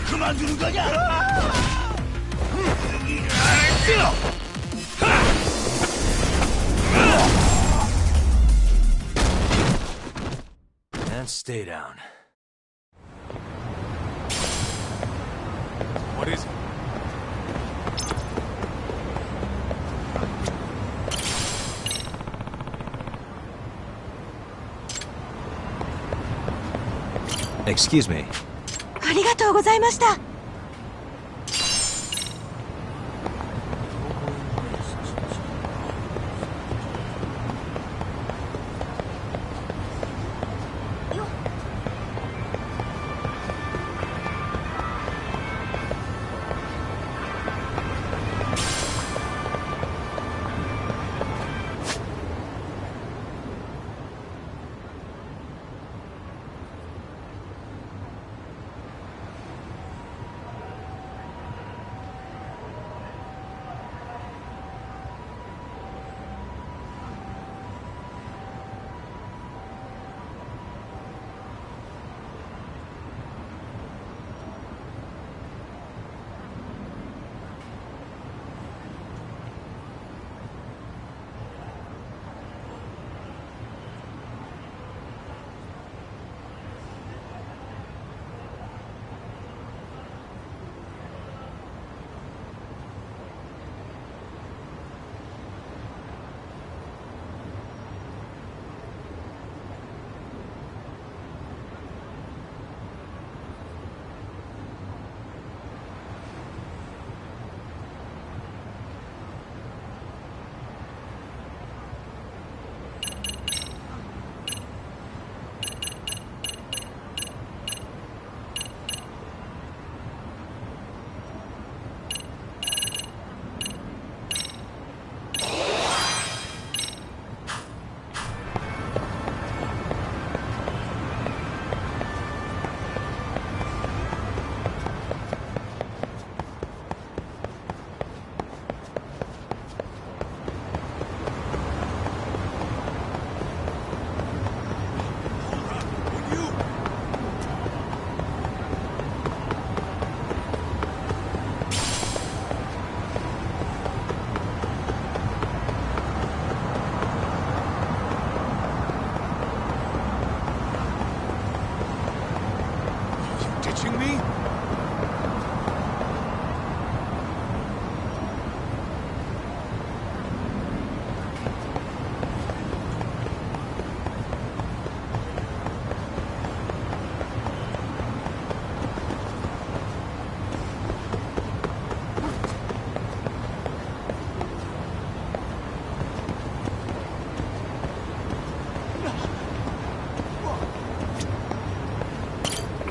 그만두는 거냐? And stay down. What is it? Excuse me. ありがとうございました。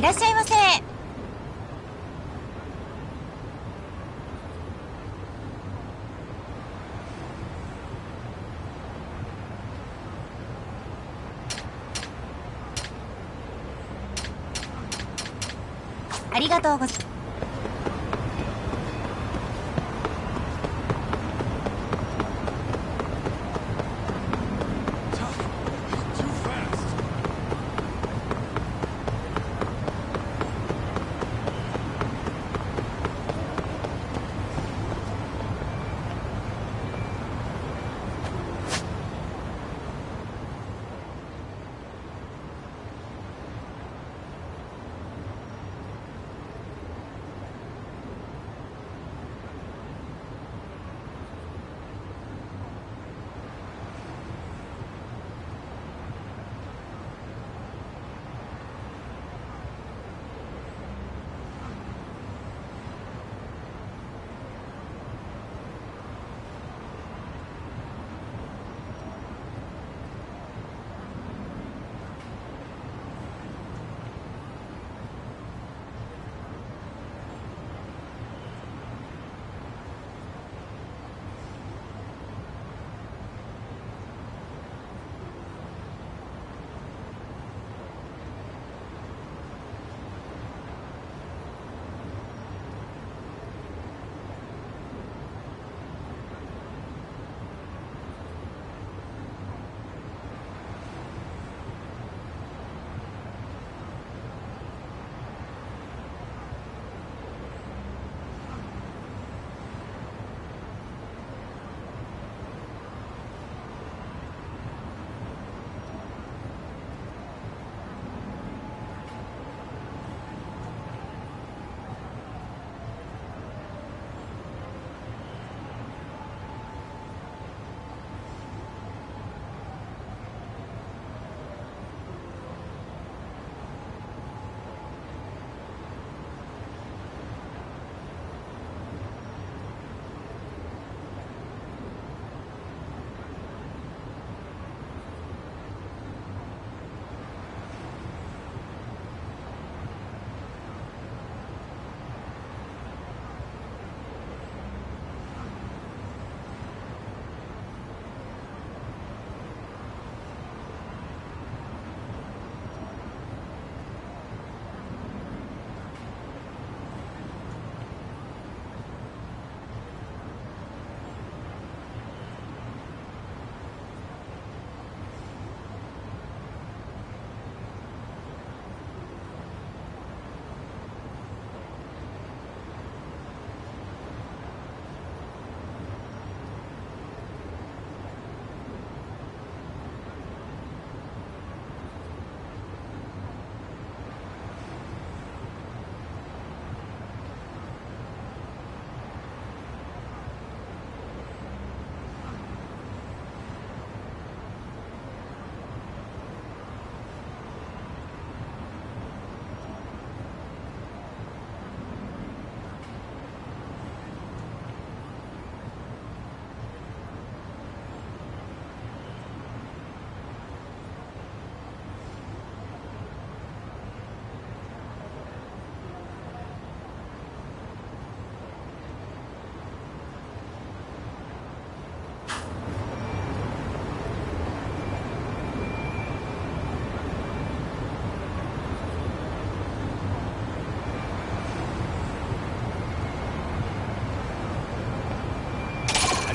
いらっしゃいませ。ありがとうございます。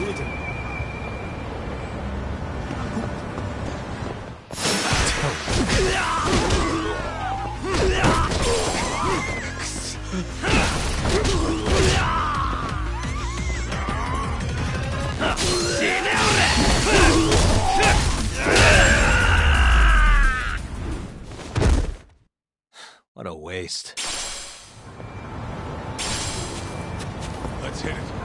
What a waste. Let's hit it.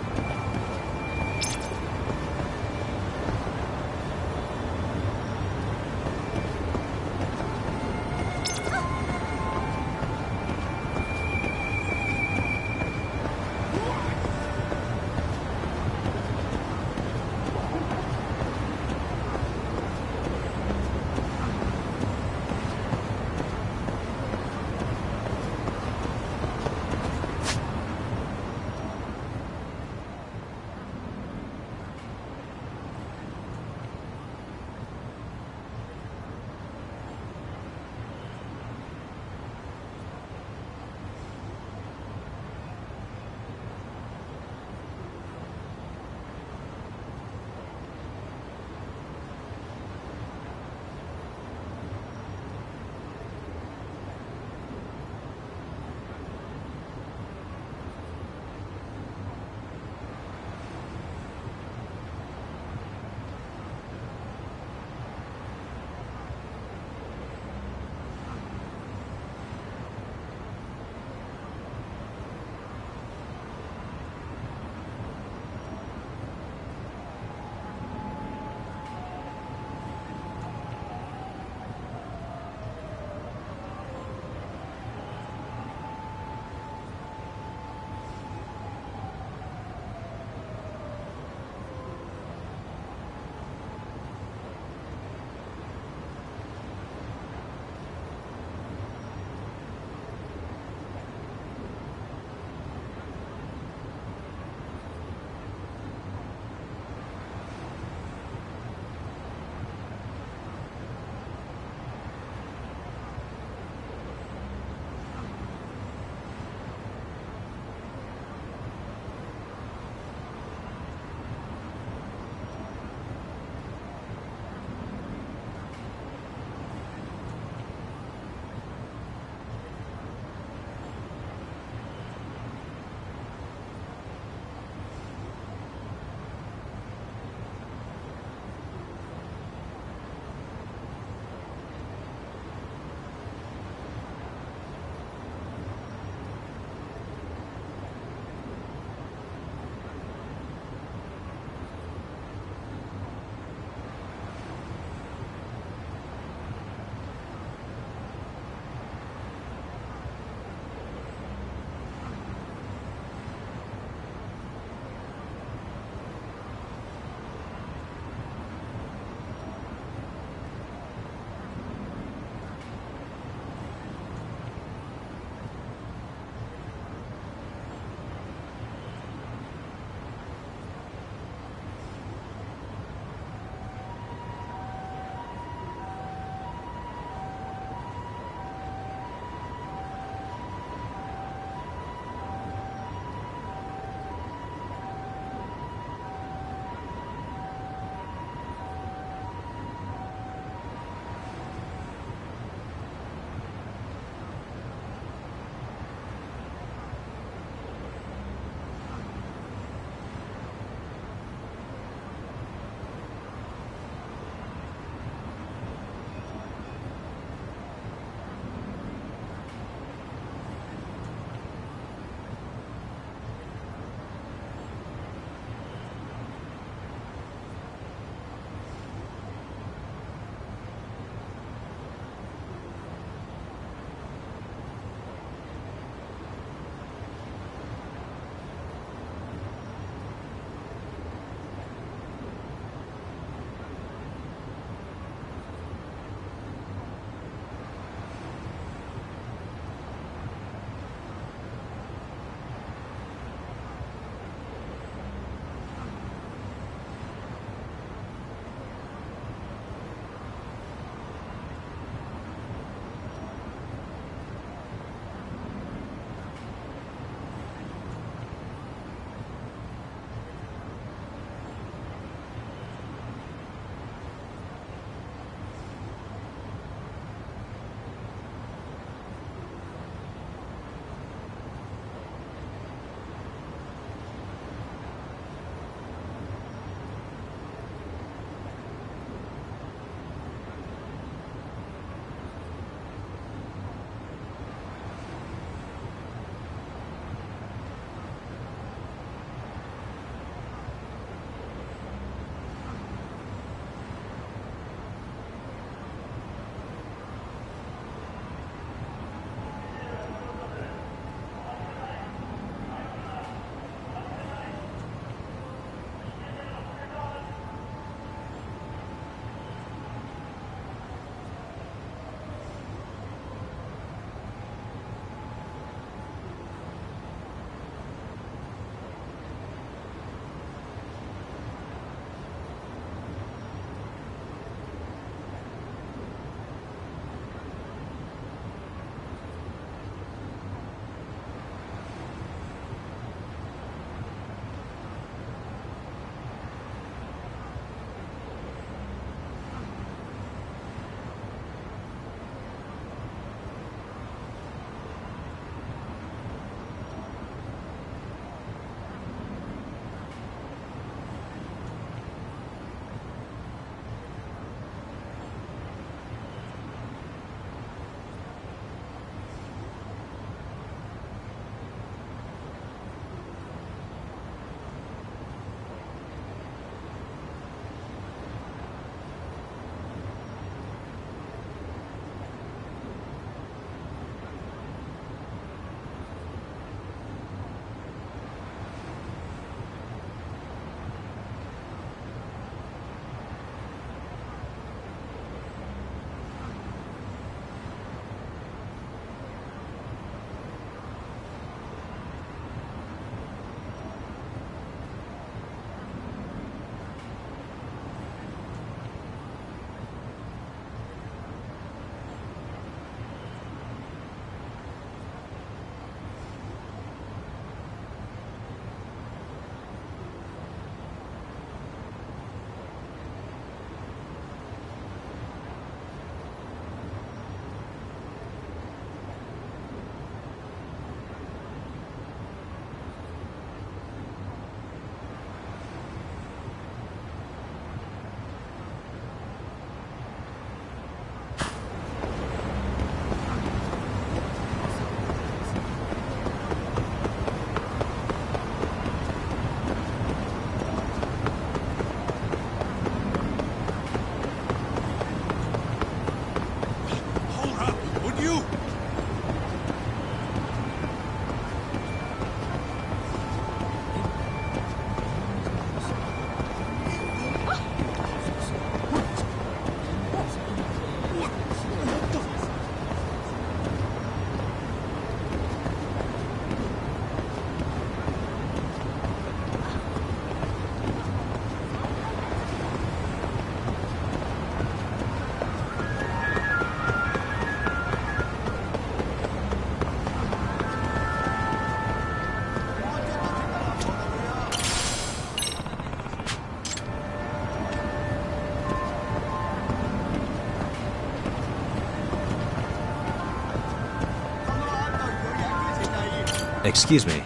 Excuse me.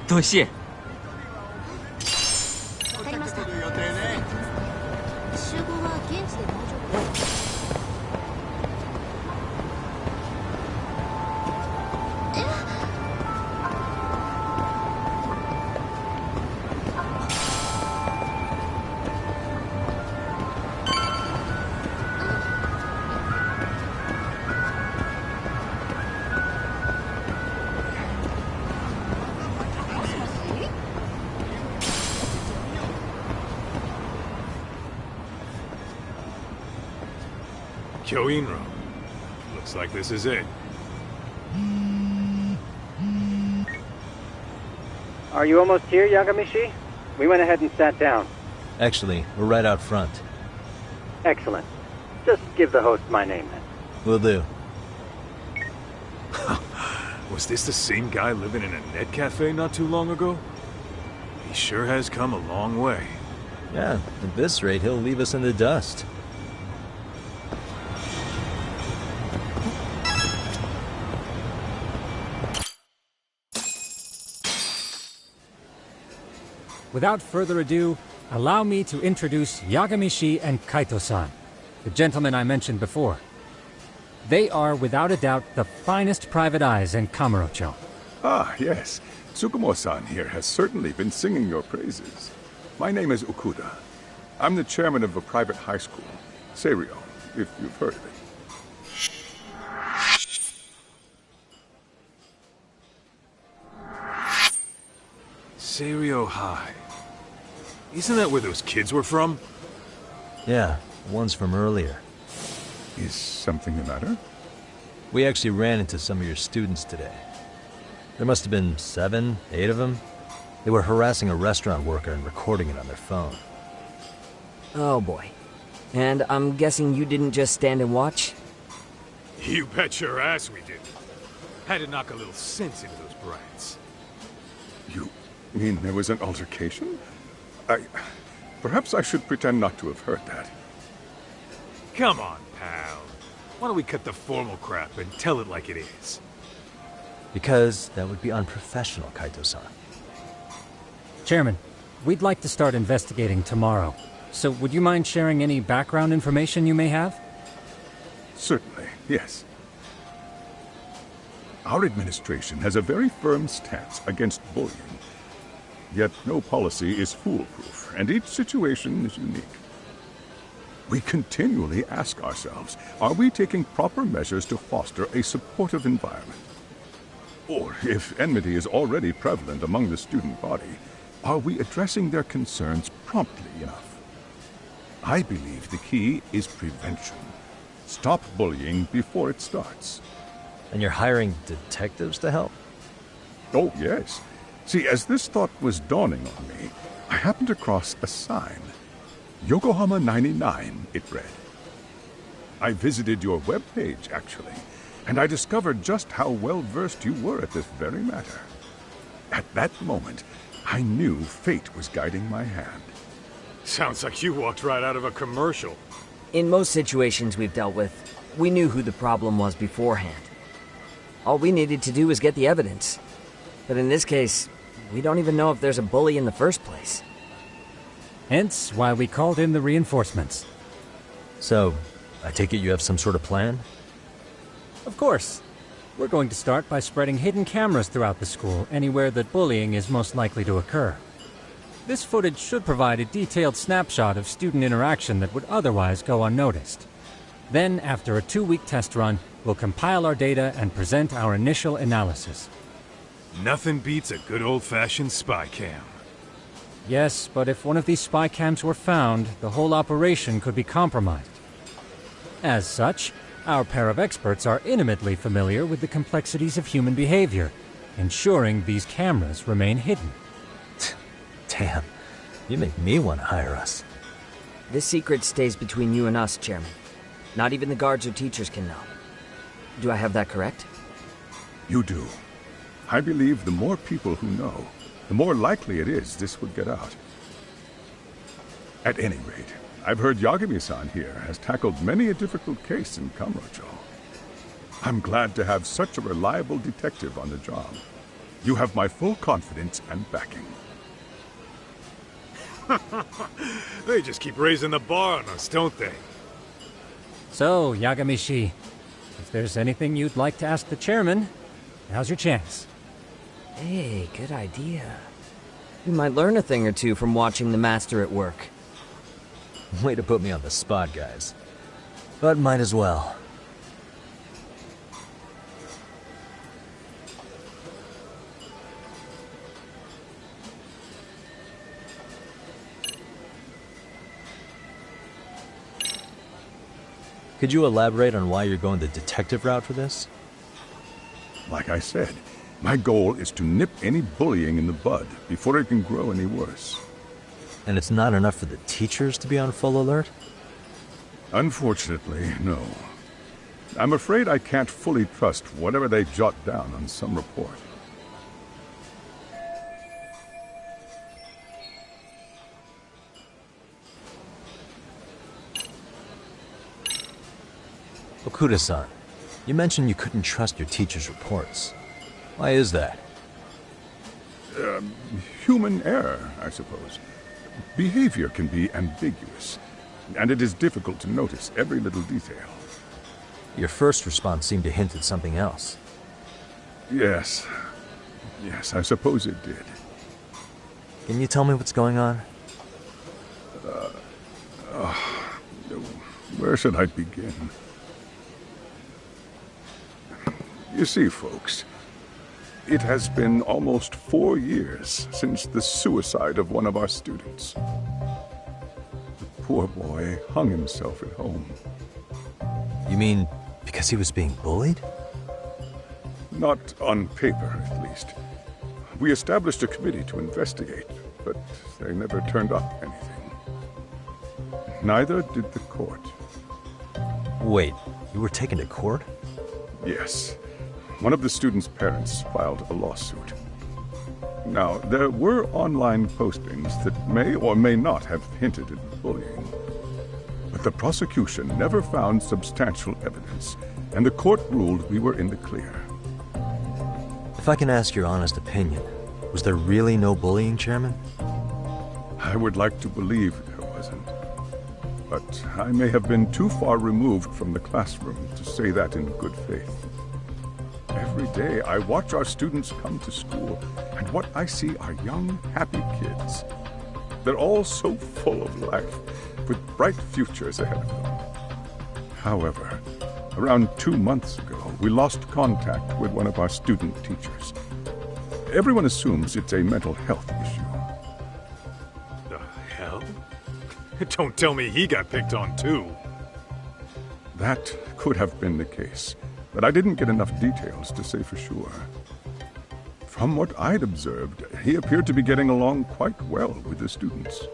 多谢。わかりました。集合は現地で大丈夫です。Kyoinro. Looks like this is it. Are you almost here, Yagamishi? We went ahead and sat down. Actually, we're right out front. Excellent. Just give the host my name then. Will do. Was this the same guy living in a net cafe not too long ago? He sure has come a long way. Yeah, at this rate, he'll leave us in the dust. Without further ado, allow me to introduce Yagamishi and Kaito-san, the gentlemen I mentioned before. They are, without a doubt, the finest private eyes in Kamurocho. Ah, yes. Tsukumo-san here has certainly been singing your praises. My name is Ukuda. I'm the chairman of a private high school, Seiryo, if you've heard of it. Seiryo High. Isn't that where those kids were from? Yeah, the ones from earlier. Is something the matter? We actually ran into some of your students today. There must have been 7, 8 of them. They were harassing a restaurant worker and recording it on their phone. Oh boy. And I'm guessing you didn't just stand and watch? You bet your ass we did. Had to knock a little sense into those brats. You mean there was an altercation? Perhaps I should pretend not to have heard that. Come on, pal. Why don't we cut the formal crap and tell it like it is? Because that would be unprofessional, Kaito-san. Chairman, we'd like to start investigating tomorrow. So would you mind sharing any background information you may have? Certainly, yes. Our administration has a very firm stance against bullying. Yet no policy is foolproof, and each situation is unique. We continually ask ourselves, are we taking proper measures to foster a supportive environment? Or, if enmity is already prevalent among the student body, are we addressing their concerns promptly enough? I believe the key is prevention. Stop bullying before it starts. And you're hiring detectives to help? Oh, yes. See, as this thought was dawning on me, I happened across a sign. Yokohama 99, it read. I visited your webpage, actually, and I discovered just how well-versed you were at this very matter. At that moment, I knew fate was guiding my hand. Sounds like you walked right out of a commercial. In most situations we've dealt with, we knew who the problem was beforehand. All we needed to do was get the evidence. But in this case, we don't even know if there's a bully in the first place. Hence why we called in the reinforcements. So, I take it you have some sort of plan? Of course. We're going to start by spreading hidden cameras throughout the school, anywhere that bullying is most likely to occur. This footage should provide a detailed snapshot of student interaction that would otherwise go unnoticed. Then, after a 2-week test run, we'll compile our data and present our initial analysis. Nothing beats a good old-fashioned spy cam. Yes, but if one of these spy cams were found, the whole operation could be compromised. As such, our pair of experts are intimately familiar with the complexities of human behavior, ensuring these cameras remain hidden. Damn, you make me want to hire us. This secret stays between you and us, Chairman. Not even the guards or teachers can know. Do I have that correct? You do. I believe the more people who know, the more likely it is this would get out. At any rate, I've heard Yagami-san here has tackled many a difficult case in Kamurocho. I'm glad to have such a reliable detective on the job. You have my full confidence and backing. They just keep raising the bar on us, don't they? So, Yagamishi, if there's anything you'd like to ask the chairman, now's your chance. Hey, good idea. We might learn a thing or two from watching the master at work. Way to put me on the spot, guys. But might as well. Could you elaborate on why you're going the detective route for this? Like I said, my goal is to nip any bullying in the bud before it can grow any worse. And it's not enough for the teachers to be on full alert? Unfortunately, no. I'm afraid I can't fully trust whatever they jot down on some report. Okuda-san, you mentioned you couldn't trust your teacher's reports. Why is that? Human error, I suppose. Behavior can be ambiguous, and it is difficult to notice every little detail. Your first response seemed to hint at something else. Yes. Yes, I suppose it did. Can you tell me what's going on? Where should I begin? You see, folks, it has been almost 4 years since the suicide of one of our students. The poor boy hung himself at home. You mean because he was being bullied? Not on paper, at least. We established a committee to investigate, but they never turned up anything. Neither did the court. Wait, you were taken to court? Yes. One of the students' parents filed a lawsuit. Now, there were online postings that may or may not have hinted at bullying. But the prosecution never found substantial evidence, and the court ruled we were in the clear. If I can ask your honest opinion, was there really no bullying, Chairman? I would like to believe there wasn't. But I may have been too far removed from the classroom to say that in good faith. Every day I watch our students come to school, and what I see are young, happy kids. They're all so full of life, with bright futures ahead of them. However, around 2 months ago, we lost contact with one of our student teachers. Everyone assumes it's a mental health issue. The hell? Don't tell me he got picked on too. That could have been the case, but I didn't get enough details to say for sure. From what I'd observed, he appeared to be getting along quite well with the students.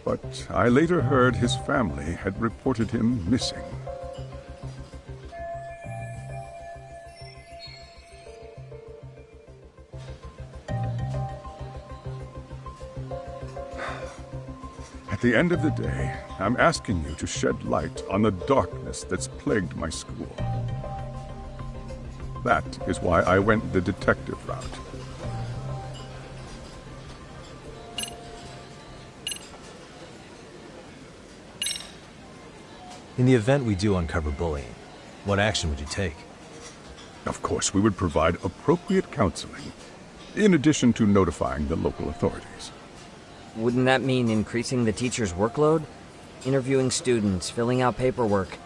But I later heard his family had reported him missing. At the end of the day, I'm asking you to shed light on the darkness that's plagued my school. That is why I went the detective route. In the event we do uncover bullying, what action would you take? Of course, we would provide appropriate counseling, in addition to notifying the local authorities. Wouldn't that mean increasing the teacher's workload? Interviewing students, filling out paperwork.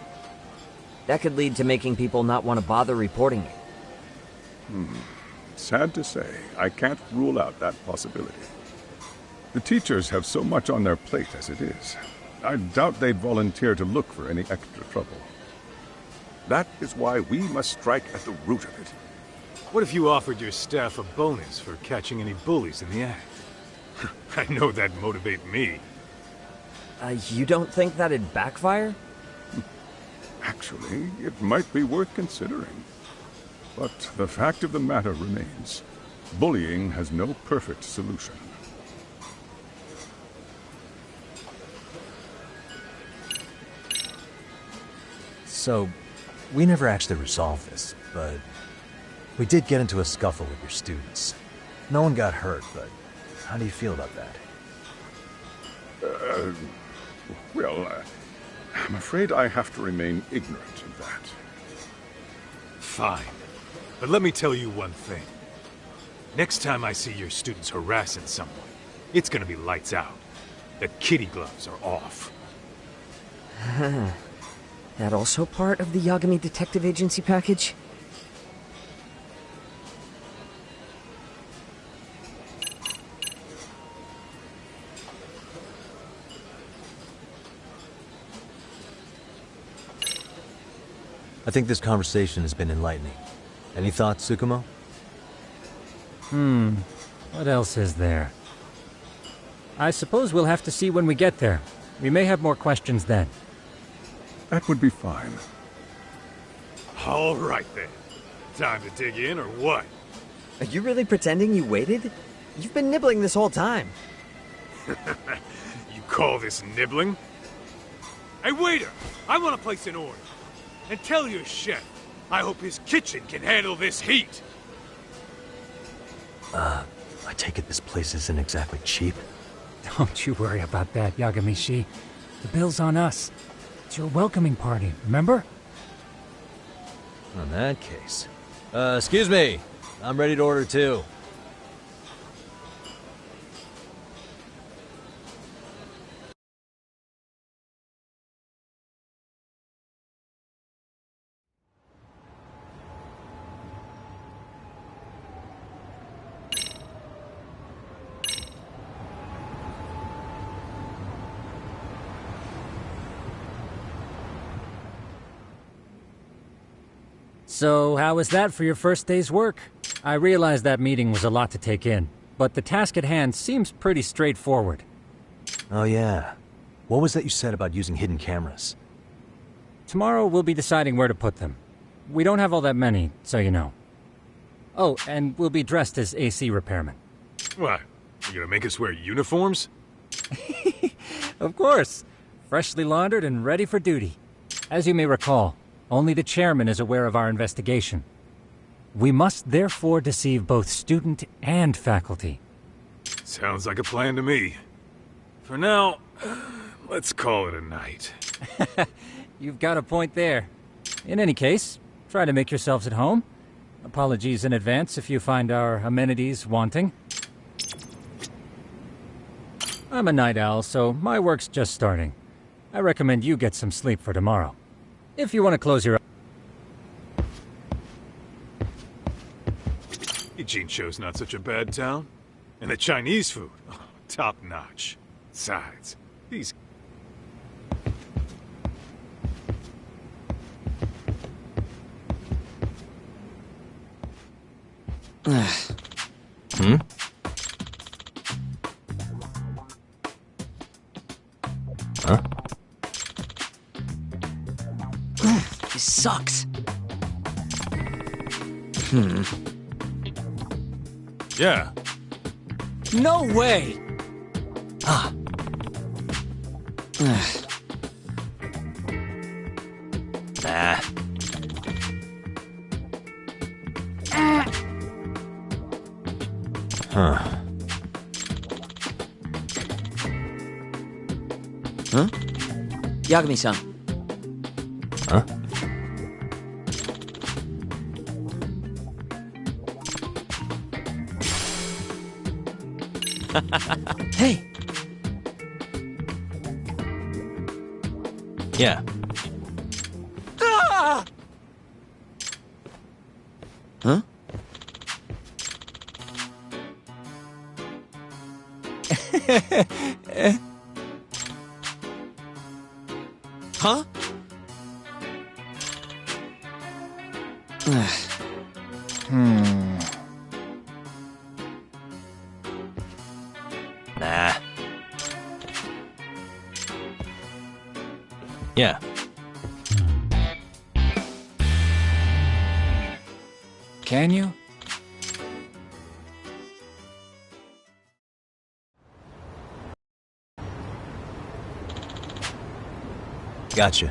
That could lead to making people not want to bother reporting it. Sad to say, I can't rule out that possibility. The teachers have so much on their plate as it is. I doubt they'd volunteer to look for any extra trouble. That is why we must strike at the root of it. What if you offered your staff a bonus for catching any bullies in the act? I know that'd motivate me. You don't think that'd backfire? Actually, it might be worth considering. But the fact of the matter remains, bullying has no perfect solution. So, we never actually resolved this, but We did get into a scuffle with your students. No one got hurt, but how do you feel about that? Well, I'm afraid I have to remain ignorant of that. Fine. But let me tell you one thing. Next time I see your students harassing someone, it's gonna be lights out. The kitty gloves are off. That also part of the Yagami Detective Agency package? I think this conversation has been enlightening. Any thoughts, Tsukumo? What else is there? I suppose we'll have to see when we get there. We may have more questions then. That would be fine. All right then. Time to dig in or what? Are you really pretending you waited? You've been nibbling this whole time. You call this nibbling? Hey waiter! I want to place an order. And tell your chef, I hope his kitchen can handle this heat. I take it this place isn't exactly cheap? Don't you worry about that, Yagami-shi. The bill's on us. It's your welcoming party, remember? In that case. Excuse me. I'm ready to order too. So, how was that for your first day's work? I realize that meeting was a lot to take in, but the task at hand seems pretty straightforward. Oh yeah. What was that you said about using hidden cameras? Tomorrow we'll be deciding where to put them. We don't have all that many, so you know. Oh, and we'll be dressed as AC repairmen. What? You gonna make us wear uniforms? Of course. Freshly laundered and ready for duty. As you may recall, only the chairman is aware of our investigation. We must therefore deceive both student and faculty. Sounds like a plan to me. For now, let's call it a night. You've got a point there. In any case, try to make yourselves at home. Apologies in advance if you find our amenities wanting. I'm a night owl, so my work's just starting. I recommend you get some sleep for tomorrow. If you want to close your... Ijincho's not such a bad town. And the Chinese food, oh, top notch. Besides, these... Huh? This sucks. Yeah. No way! Nah. Huh. Huh? Yagami-san. Huh? Hey! Yeah. Ah! Huh? Huh? Nah. Yeah. Can you? Gotcha.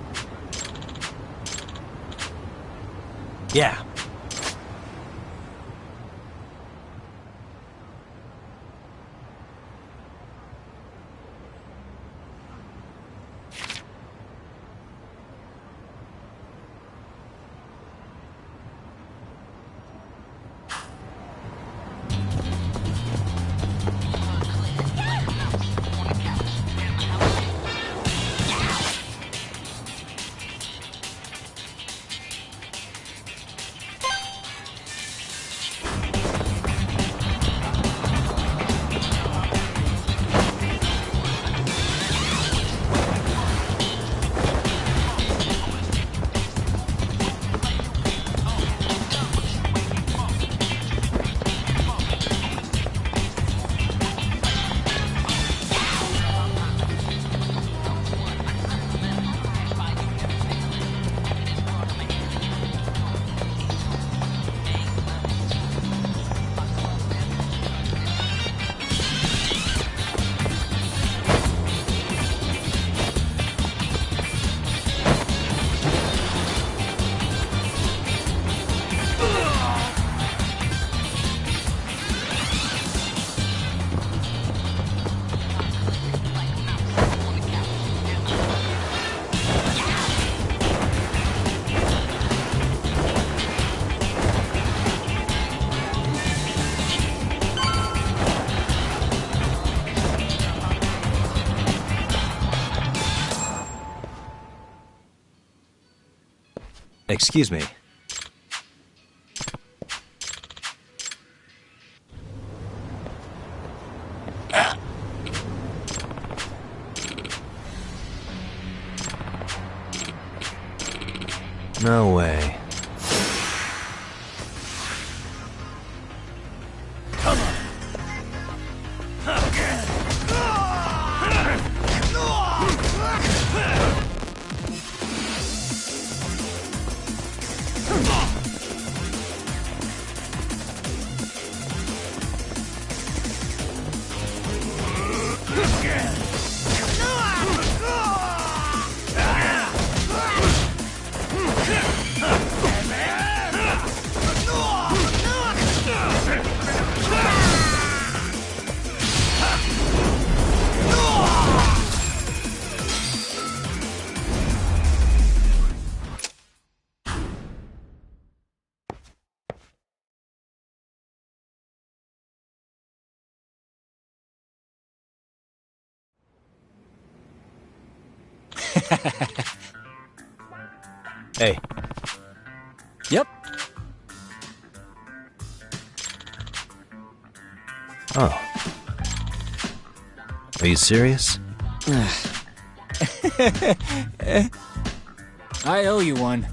Excuse me. No way. Hey. Yep. Oh. Are you serious? I owe you one.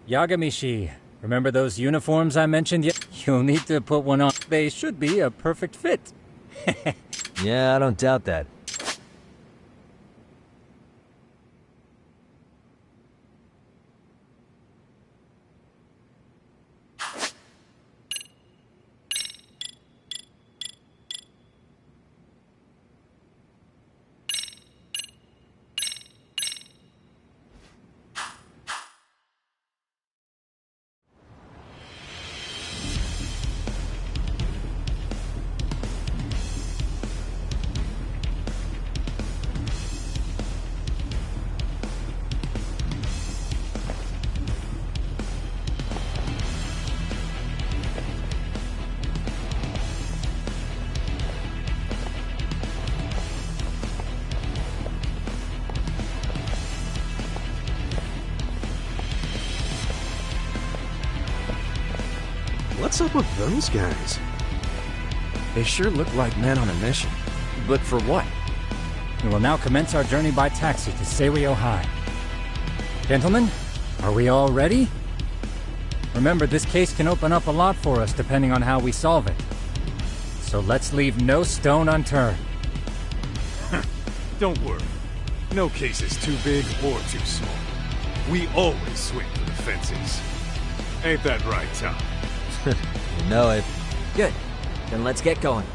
Yagamishi, remember those uniforms I mentioned? You'll need to put one on. They should be a perfect fit. Yeah, I don't doubt that. What's up with those guys? They sure look like men on a mission. But for what? We will now commence our journey by taxi to Seiryo High. Gentlemen, are we all ready? Remember, this case can open up a lot for us depending on how we solve it. So let's leave no stone unturned. Don't worry. No case is too big or too small. We always swing for the fences. Ain't that right, Tom? You know it. Good. Then let's get going.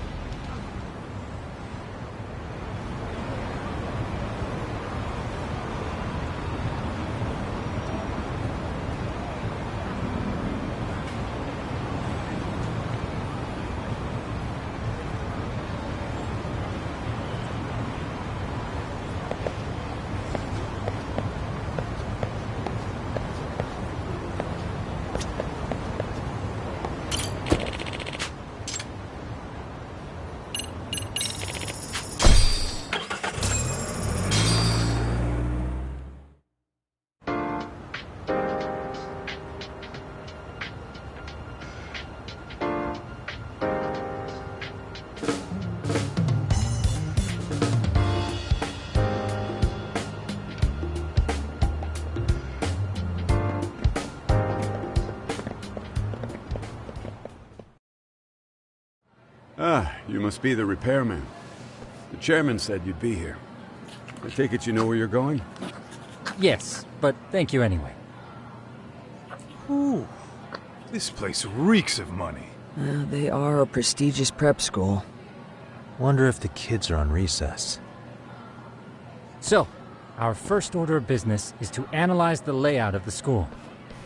Ah, you must be the repairman. The chairman said you'd be here. I take it you know where you're going? Yes, but thank you anyway. Ooh, this place reeks of money. They are a prestigious prep school. Wonder if the kids are on recess. So, our first order of business is to analyze the layout of the school.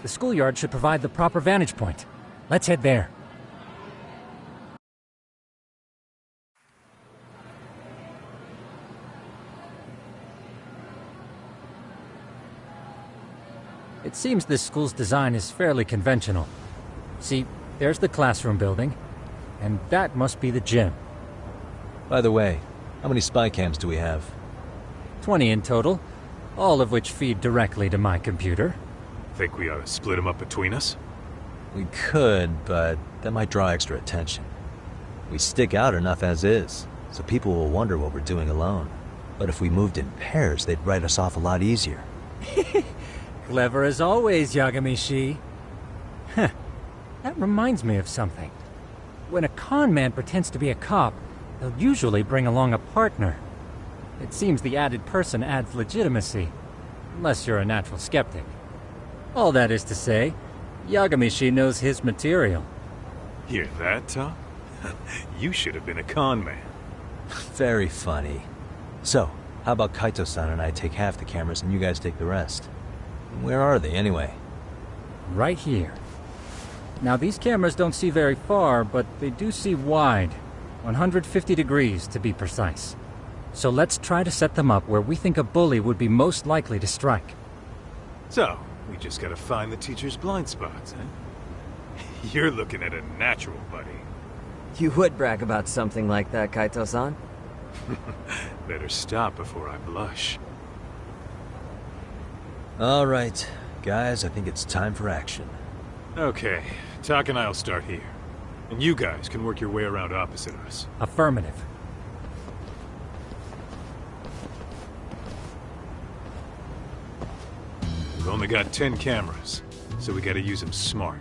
The schoolyard should provide the proper vantage point. Let's head there. It seems this school's design is fairly conventional. See, there's the classroom building, and that must be the gym. By the way, how many spy cams do we have? 20 in total, all of which feed directly to my computer. Think we ought to split them up between us? We could, but that might draw extra attention. We stick out enough as is, so people will wonder what we're doing alone. But if we moved in pairs, they'd write us off a lot easier. Clever as always, Yagami-shi. Huh. That reminds me of something. When a con man pretends to be a cop, they'll usually bring along a partner. It seems the added person adds legitimacy, unless you're a natural skeptic. All that is to say, Yagami-shi knows his material. Hear that, Tom? You should have been a con man. Very funny. So, how about Kaito-san and I take half the cameras and you guys take the rest? Where are they, anyway? Right here. Now, these cameras don't see very far, but they do see wide. 150 degrees, to be precise. So let's try to set them up where we think a bully would be most likely to strike. So, we just gotta find the teacher's blind spots, eh? You're looking at a natural, buddy. You would brag about something like that, Kaito-san. Better stop before I blush. All right, guys, I think it's time for action. Okay, Tak and I'll start here. And you guys can work your way around opposite us. Affirmative. We've only got 10 cameras, so we gotta use them smart.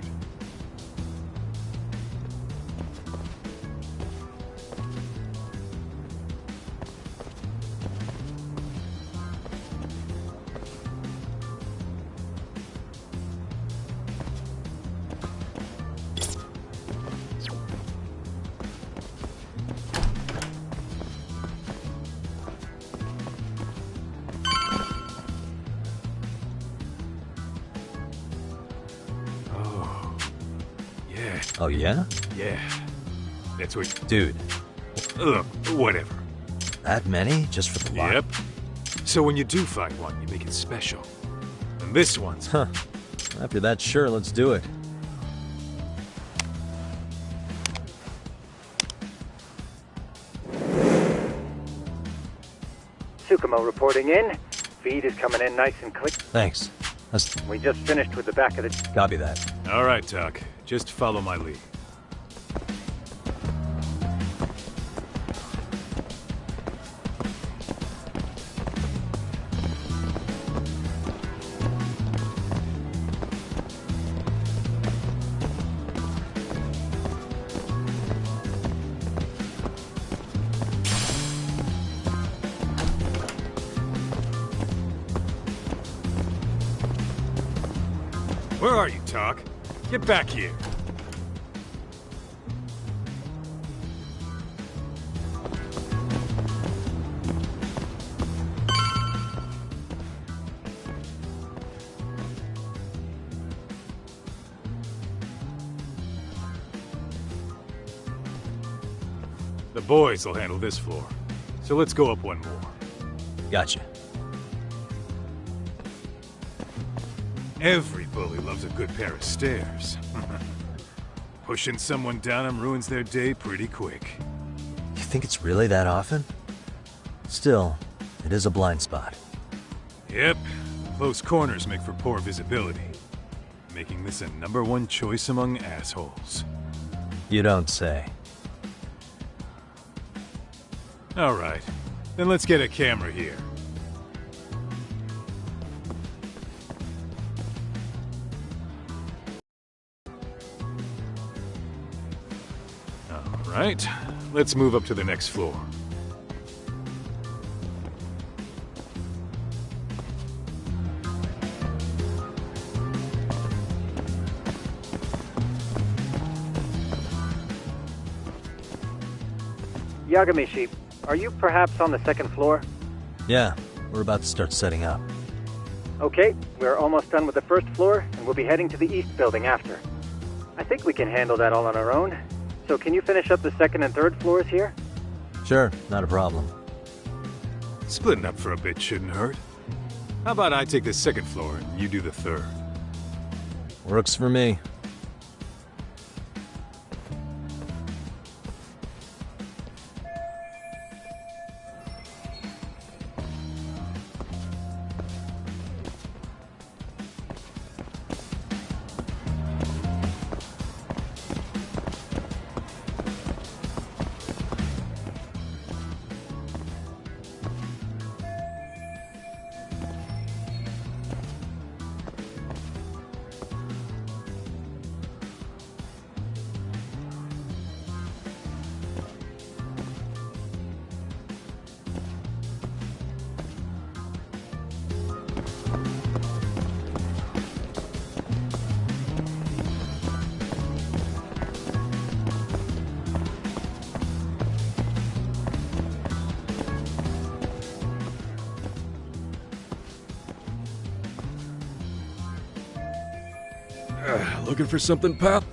Oh, yeah? Yeah. That's what... Dude. Look, whatever. That many? Just for the lot? Yep. So when you do find one, you make it special. And this one's... Huh. After that, sure, let's do it. Tsukumo reporting in. Feed is coming in nice and clean. Thanks. We just finished with the back of the... Copy that. All right, Tak. Just follow my lead. Where are you, Talk? Get back here. The boys will handle this floor. So let's go up one more. Gotcha. Every bully loves a good pair of stairs. Pushing someone down them ruins their day pretty quick. You think it's really that often? Still, it is a blind spot. Yep. Close corners make for poor visibility, making this a #1 choice among assholes. You don't say. Alright, then let's get a camera here. Alright, let's move up to the next floor. Yagamishi, are you perhaps on the second floor? Yeah, we're about to start setting up. Okay, we're almost done with the first floor, and we'll be heading to the east building after. I think we can handle that all on our own. So can you finish up the second and third floors here? Sure, not a problem. Splitting up for a bit shouldn't hurt. How about I take the second floor and you do the third? Works for me. Looking for something, pal?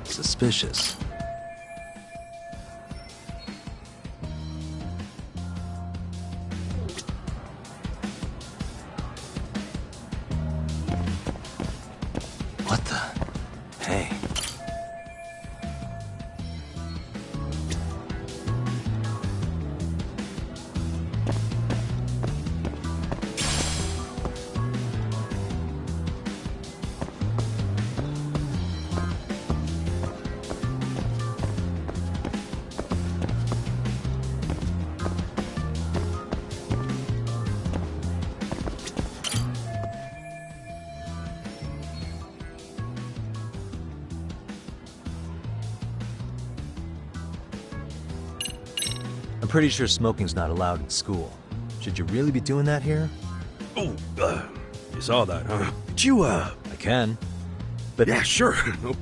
Suspicious. What the? Hey. I'm pretty sure smoking's not allowed in school. Should you really be doing that here? Oh, you saw that, huh? Did you, I can. But Yeah, sure. No.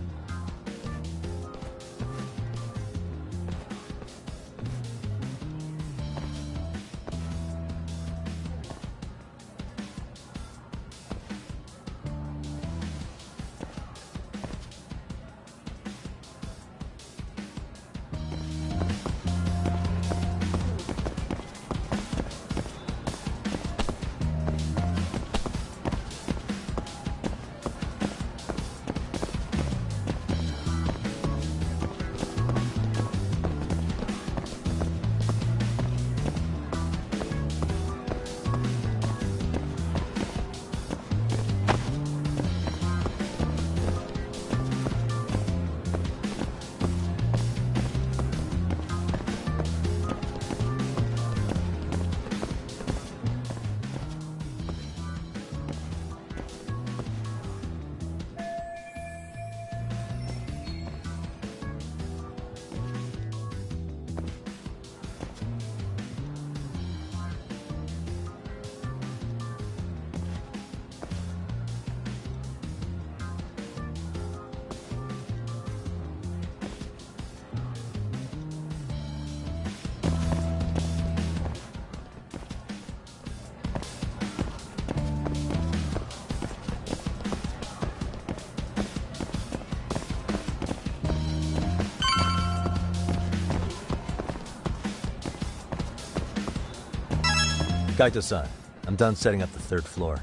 Kaito-san, I'm done setting up the third floor.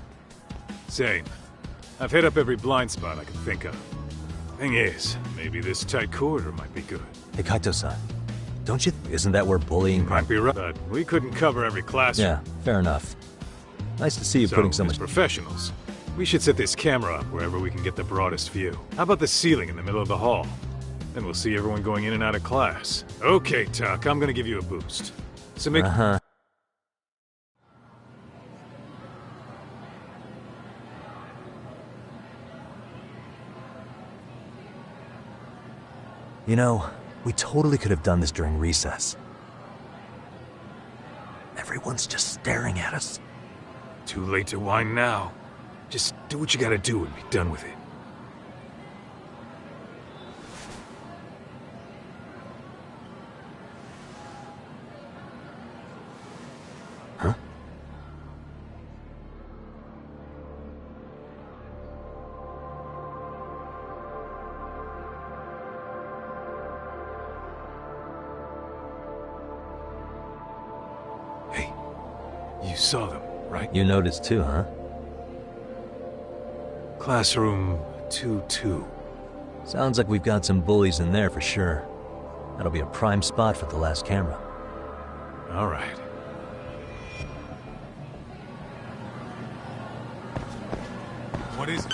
Same. I've hit up every blind spot I can think of. Thing is, maybe this tight corridor might be good. Hey, Kaito-san, don't you... Isn't that where bullying... Might be right, but we couldn't cover every classroom. Yeah, fair enough. Nice to see you putting so much... as professionals, we should set this camera up wherever we can get the broadest view. How about the ceiling in the middle of the hall? Then we'll see everyone going in and out of class. Okay, Tuck, I'm gonna give you a boost. So make... Uh-huh. You know, we totally could have done this during recess. Everyone's just staring at us. Too late to whine now. Just do what you gotta do and be done with it. Huh? Hey, you saw them, right? You noticed too, huh? Classroom 2-2. Sounds like we've got some bullies in there for sure. That'll be a prime spot for the last camera. All right. What is it?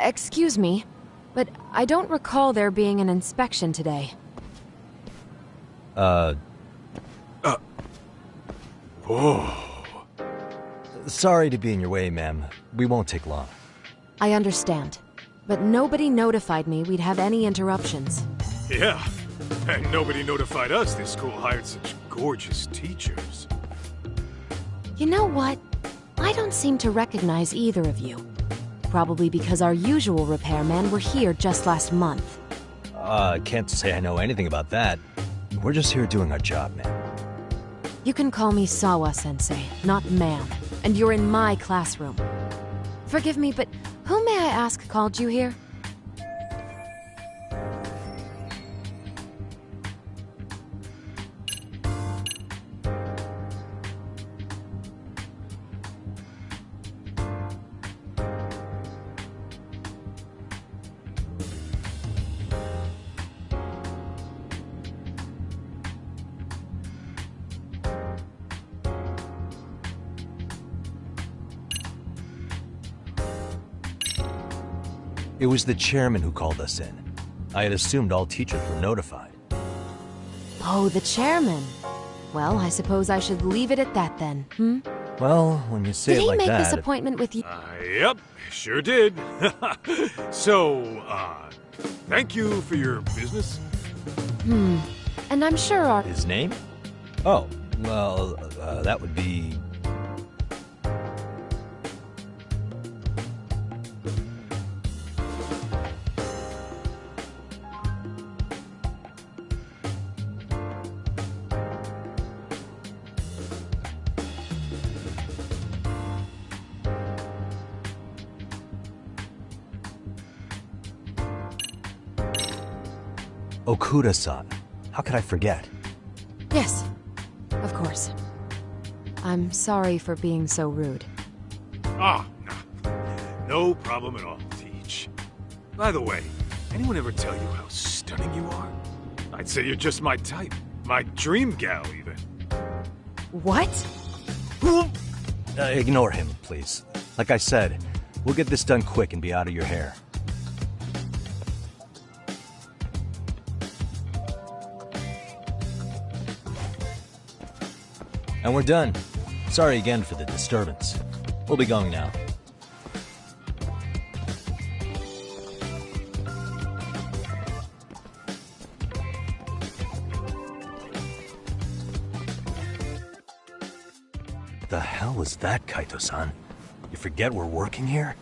Excuse me, but I don't recall there being an inspection today. Whoa. Sorry to be in your way, ma'am. We won't take long. I understand, but nobody notified me we'd have any interruptions. Yeah, and nobody notified us this school hired such gorgeous teachers. You know what? I don't seem to recognize either of you. Probably because our usual repairmen were here just last month. Can't say I know anything about that. We're just here doing our job, ma'am. You can call me Sawa-sensei, not ma'am, and you're in my classroom. Forgive me, but who may I ask called you here? It was the chairman who called us in. I had assumed all teachers were notified. Oh, the chairman. Well, I suppose I should leave it at that then, hmm? Well, when you say Did it like he that... make this appointment with you? Yep, sure did. So, thank you for your business. And I'm sure our... His name? Oh, well, that would be... Okuda-san. How could I forget? Yes, of course. I'm sorry for being so rude. Ah, no problem at all, Teach. By the way, anyone ever tell you how stunning you are? I'd say you're just my type. My dream gal, even. What? Ignore him, please. Like I said, we'll get this done quick and be out of your hair. And we're done. Sorry again for the disturbance. We'll be going now. What the hell was that, Kaito-san? You forget we're working here?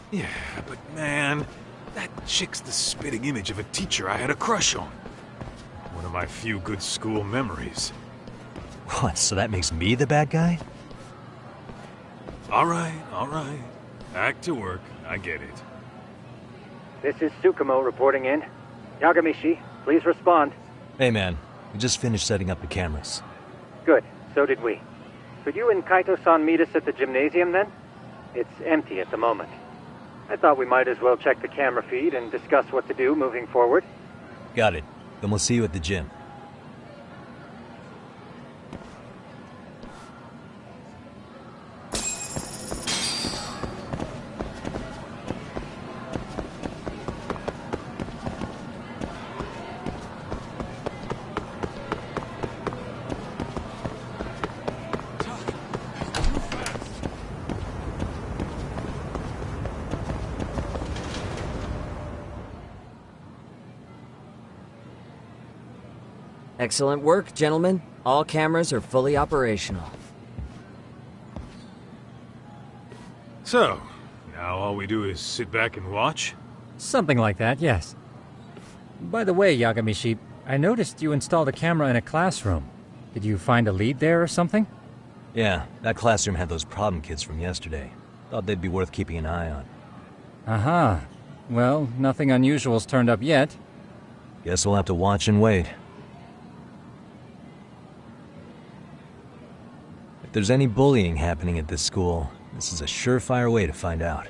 Yeah, but man, that chick's the spitting image of a teacher I had a crush on. One of my few good school memories. What, so that makes me the bad guy? All right. Back to work. I get it. This is Tsukumo reporting in. Yagamishi, please respond. Hey man, we just finished setting up the cameras. Good, so did we. Could you and Kaito-san meet us at the gymnasium then? It's empty at the moment. I thought we might as well check the camera feed and discuss what to do moving forward. Got it. Then we'll see you at the gym. Excellent work, gentlemen. All cameras are fully operational. So, now all we do is sit back and watch? Something like that, yes. By the way, Yagamishi, I noticed you installed a camera in a classroom. Did you find a lead there or something? Yeah, that classroom had those problem kids from yesterday. Thought they'd be worth keeping an eye on. Aha. Well, nothing unusual's turned up yet. Guess we'll have to watch and wait. If there's any bullying happening at this school, this is a surefire way to find out.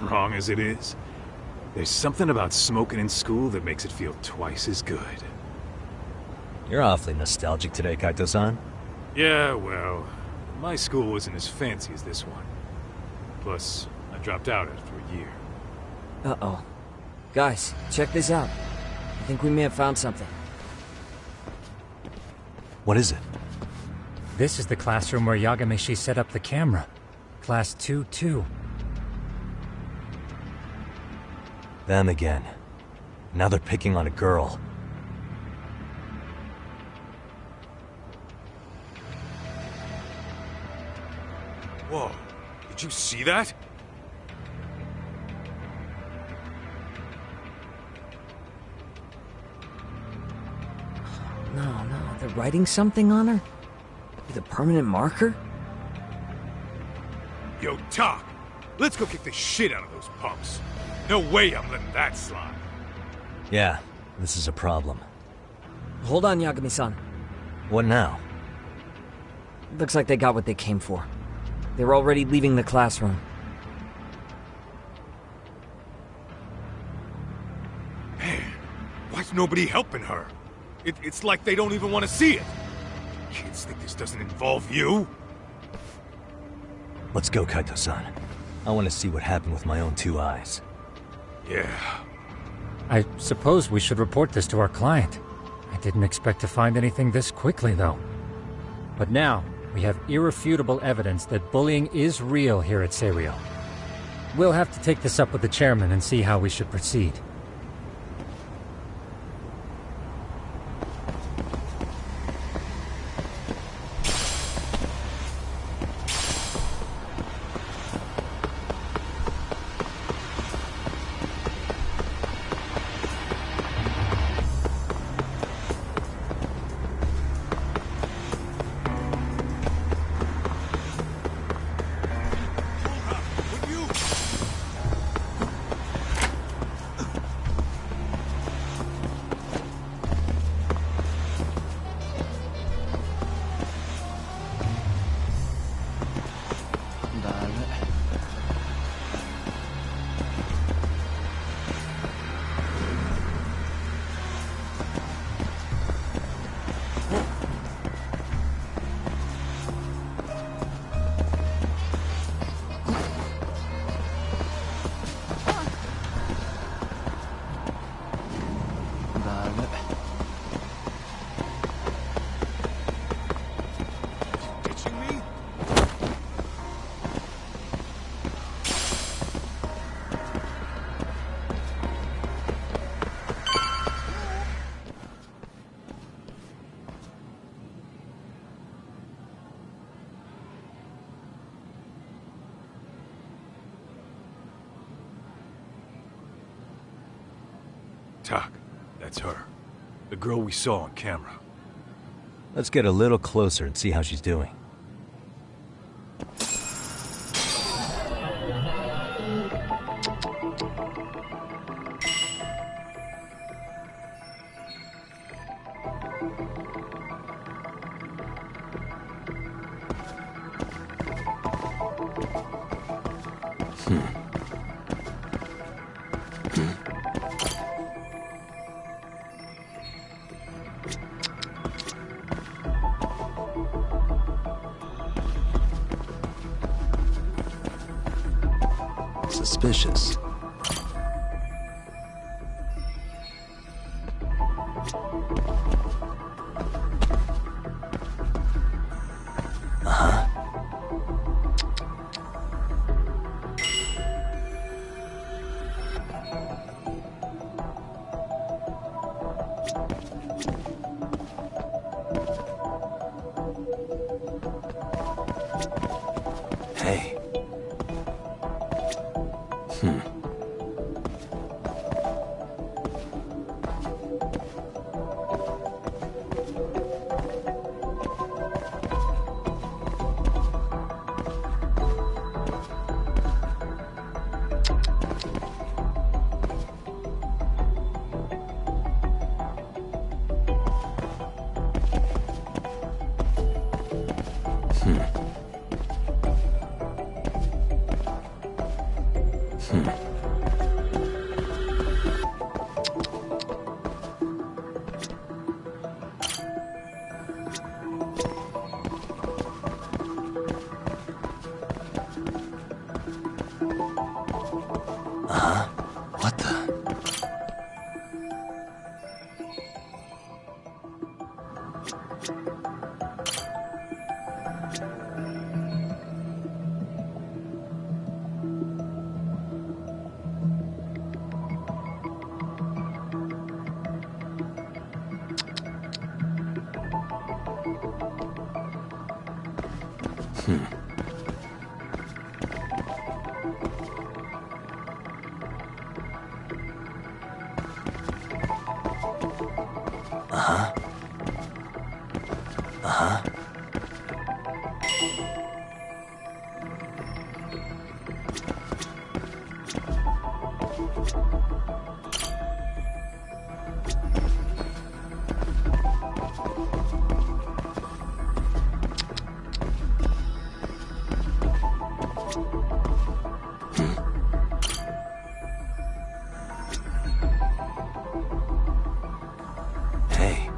Wrong as it is, there's something about smoking in school that makes it feel twice as good. You're awfully nostalgic today, Kaito-san. Yeah, well, my school wasn't as fancy as this one. Plus, I dropped out after a year. Uh-oh. Guys, check this out. I think we may have found something. What is it? This is the classroom where Yagamishi set up the camera. Class 2-2. Them again. Now they're picking on a girl. Whoa, did you see that? No, they're writing something on her? With a permanent marker? Yo, Doc, let's go kick the shit out of those punks. No way I'm letting that slide. Yeah, this is a problem. Hold on, Yagami-san. What now? Looks like they got what they came for. They were already leaving the classroom. Man, why's nobody helping her? It's like they don't even want to see it. Kids think this doesn't involve you? Let's go, Kaito-san. I want to see what happened with my own two eyes. Yeah. I suppose we should report this to our client. I didn't expect to find anything this quickly, though. But now, we have irrefutable evidence that bullying is real here at Seiryo. We'll have to take this up with the chairman and see how we should proceed. Tuck, that's her. The girl we saw on camera. Let's get a little closer and see how she's doing. Suspicious. Hey. What the? Hey.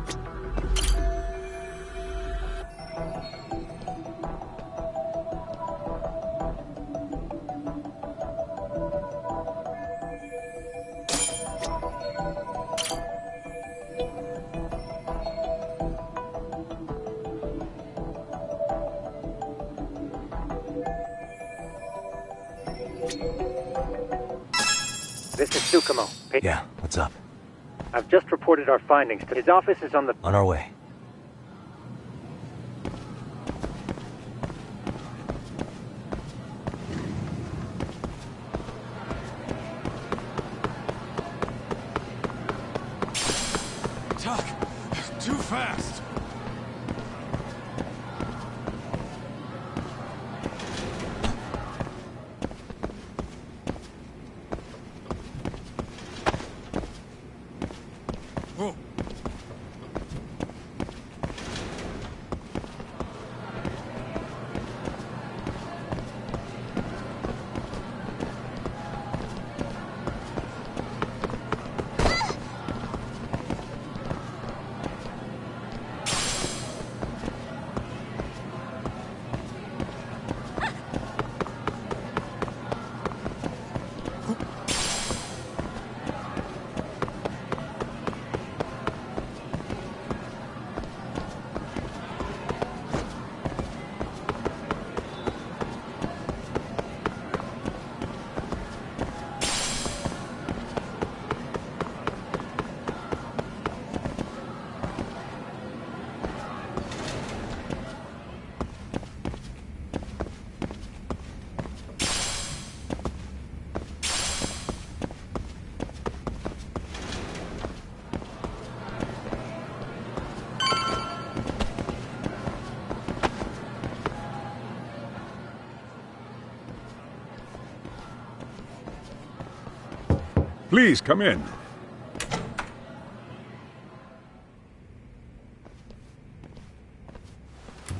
This is Tsukumo. Yeah, what's up? I've just reported our findings. His office is on the... On our way. Tuck! Too fast! Whoa. Please, come in.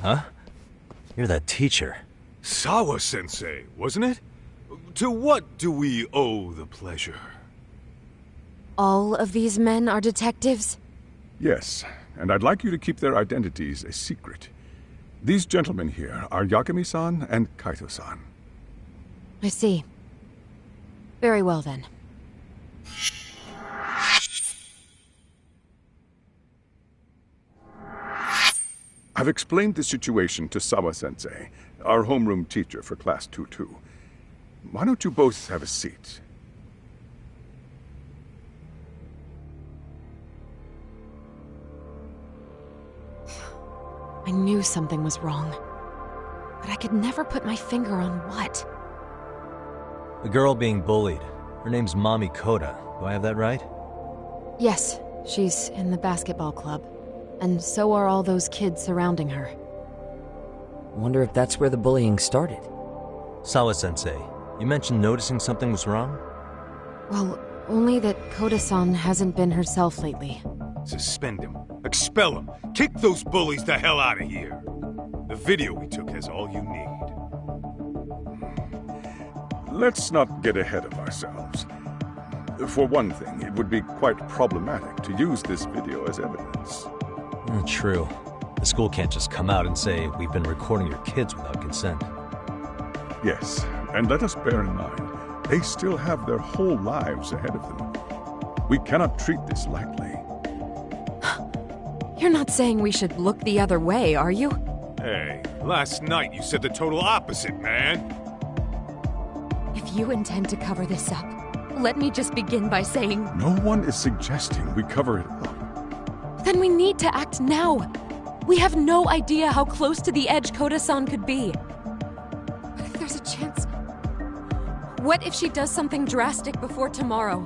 Huh? You're that teacher. Sawa-sensei, wasn't it? To what do we owe the pleasure? All of these men are detectives? Yes, and I'd like you to keep their identities a secret. These gentlemen here are Yagami-san and Kaito-san. I see. Very well, then. I've explained the situation to Sawa-sensei, our homeroom teacher for Class 2-2. Why don't you both have a seat? I knew something was wrong, but I could never put my finger on what. The girl being bullied. Her name's Mami Koda. Do I have that right? Yes, she's in the basketball club. And so are all those kids surrounding her. Wonder if that's where the bullying started. Sawa-sensei, you mentioned noticing something was wrong? Well, only that Koda-san hasn't been herself lately. Suspend him. Expel him. Kick those bullies the hell out of here. The video we took has all you need. Let's not get ahead of ourselves. For one thing, it would be quite problematic to use this video as evidence. True. The school can't just come out and say, we've been recording your kids without consent. Yes, and let us bear in mind, they still have their whole lives ahead of them. We cannot treat this lightly. You're not saying we should look the other way, are you? Hey, last night you said the total opposite, man. If you intend to cover this up, let me just begin by saying... No one is suggesting we cover it up. Then we need to act now. We have no idea how close to the edge Koda-san could be. What if there's a chance? What if she does something drastic before tomorrow?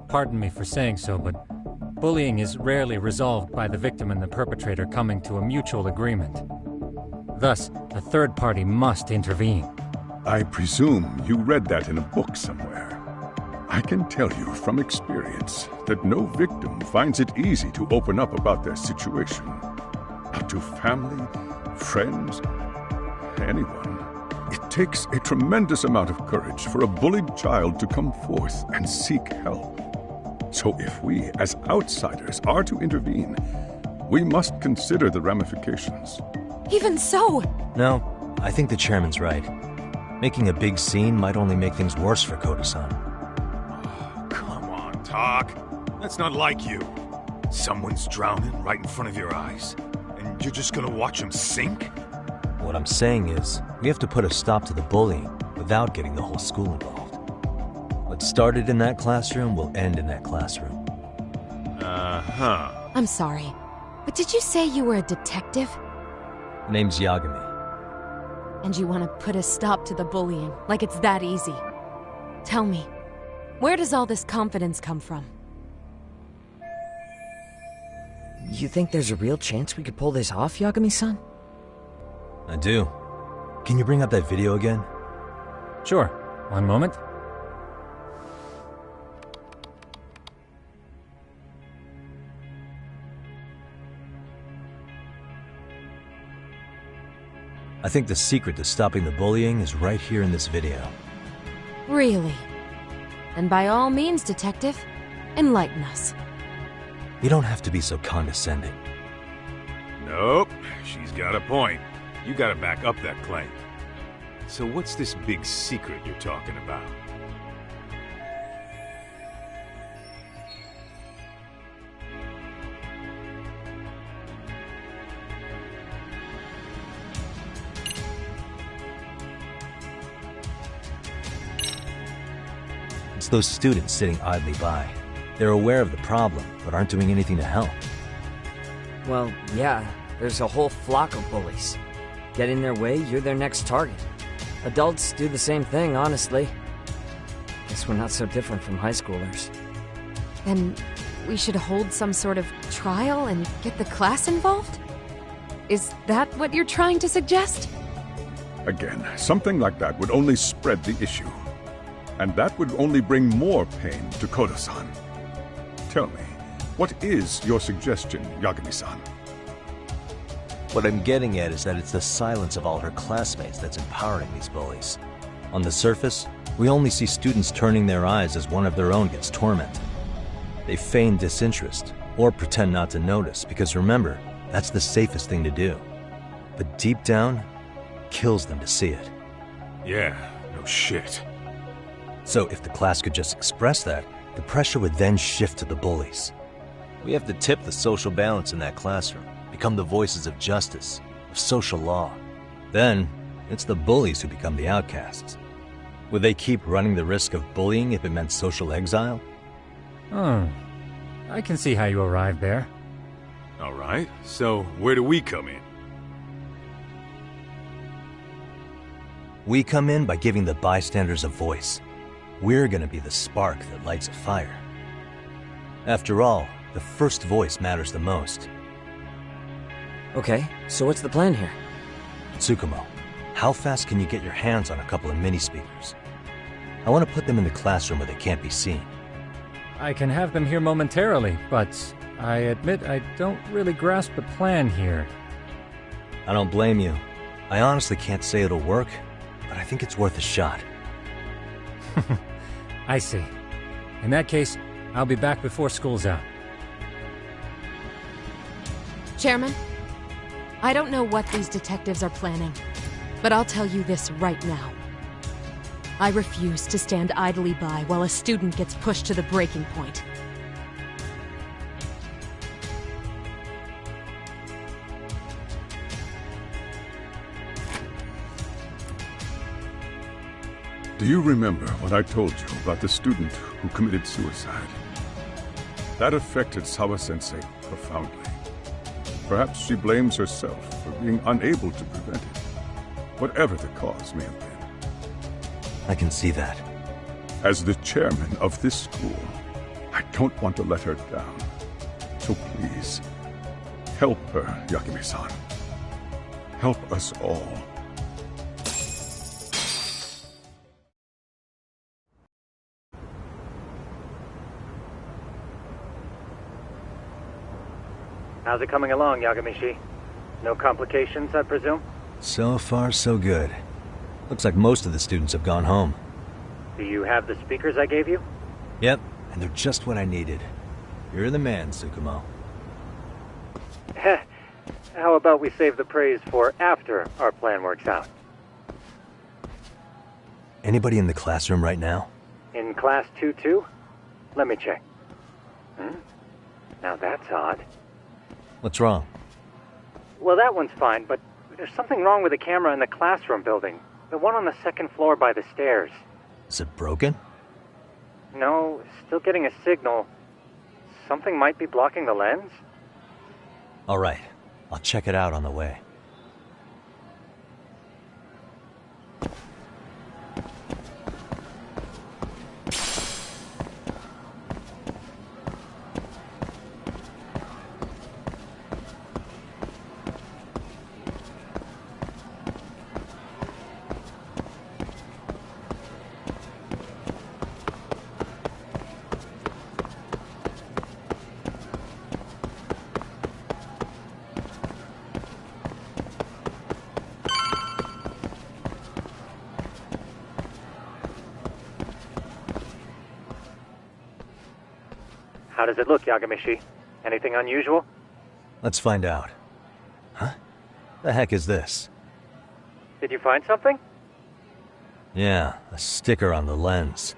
Pardon me for saying so, but bullying is rarely resolved by the victim and the perpetrator coming to a mutual agreement. Thus, a third party must intervene. I presume you read that in a book somewhere. I can tell you from experience that no victim finds it easy to open up about their situation. Not to family, friends, anyone. It takes a tremendous amount of courage for a bullied child to come forth and seek help. So if we, as outsiders, are to intervene, we must consider the ramifications. Even so! No, I think the chairman's right. Making a big scene might only make things worse for Koda-san. Oh, come on, Tak. That's not like you. Someone's drowning right in front of your eyes, and you're just gonna watch him sink? What I'm saying is, we have to put a stop to the bullying without getting the whole school involved. What started in that classroom will end in that classroom. Uh-huh. I'm sorry, but did you say you were a detective? Name's Yagami. And you want to put a stop to the bullying, like it's that easy. Tell me, where does all this confidence come from? You think there's a real chance we could pull this off, Yagami-san? I do. Can you bring up that video again? Sure. One moment. I think the secret to stopping the bullying is right here in this video. Really? And by all means, detective, enlighten us. You don't have to be so condescending. Nope, she's got a point. You gotta back up that claim. So what's this big secret you're talking about? It's those students sitting idly by. They're aware of the problem, but aren't doing anything to help. Well, yeah, there's a whole flock of bullies. Get in their way, you're their next target. Adults do the same thing, honestly. Guess we're not so different from high schoolers. Then we should hold some sort of trial and get the class involved? Is that what you're trying to suggest? Again, something like that would only spread the issue. And that would only bring more pain to Kodo-san. Tell me, what is your suggestion, Yagami-san? What I'm getting at is that it's the silence of all her classmates that's empowering these bullies. On the surface, we only see students turning their eyes as one of their own gets tormented. They feign disinterest, or pretend not to notice, because remember, that's the safest thing to do. But deep down, it kills them to see it. Yeah, no shit. So if the class could just express that, the pressure would then shift to the bullies. We have to tip the social balance in that classroom, become the voices of justice, of social law. Then, it's the bullies who become the outcasts. Would they keep running the risk of bullying if it meant social exile? I can see how you arrived there. Alright, so where do we come in? We come in by giving the bystanders a voice. We're gonna be the spark that lights a fire. After all, the first voice matters the most. Okay, so what's the plan here? Tsukumo, how fast can you get your hands on a couple of mini speakers? I want to put them in the classroom where they can't be seen. I can have them here momentarily, but I admit I don't really grasp the plan here. I don't blame you. I honestly can't say it'll work, but I think it's worth a shot. I see. In that case, I'll be back before school's out. Chairman, I don't know what these detectives are planning, but I'll tell you this right now. I refuse to stand idly by while a student gets pushed to the breaking point. Do you remember what I told you about the student who committed suicide? That affected Sawa-sensei profoundly. Perhaps she blames herself for being unable to prevent it, whatever the cause may have been. I can see that. As the chairman of this school, I don't want to let her down. So please, help her, Yagami-san. Help us all. How's it coming along, Yagami-shi? No complications, I presume? So far, so good. Looks like most of the students have gone home. Do you have the speakers I gave you? Yep, and they're just what I needed. You're the man, Tsukumo. How about we save the praise for after our plan works out? Anybody in the classroom right now? In class 2-2? Let me check. Now that's odd. What's wrong? Well, that one's fine, but there's something wrong with the camera in the classroom building. The one on the second floor by the stairs. Is it broken? No, still getting a signal. Something might be blocking the lens? All right, I'll check it out on the way. How does it look, Yagami-shi? Anything unusual? Let's find out. The heck is this? Did you find something? Yeah, a sticker on the lens.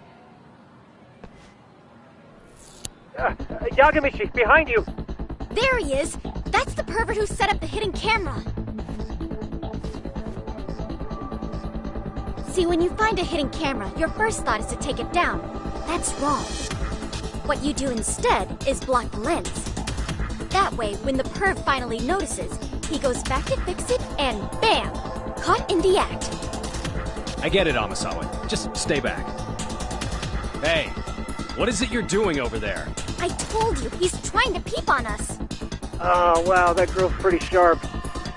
Yagamishi, behind you! There he is! That's the pervert who set up the hidden camera! See, when you find a hidden camera, your first thought is to take it down. That's wrong. What you do instead is block the lens. That way, when the perv finally notices, he goes back to fix it and bam! Caught in the act. I get it, Amasawa. Just stay back. Hey, what is it you're doing over there? I told you, he's trying to peep on us. Oh, wow, that girl's pretty sharp.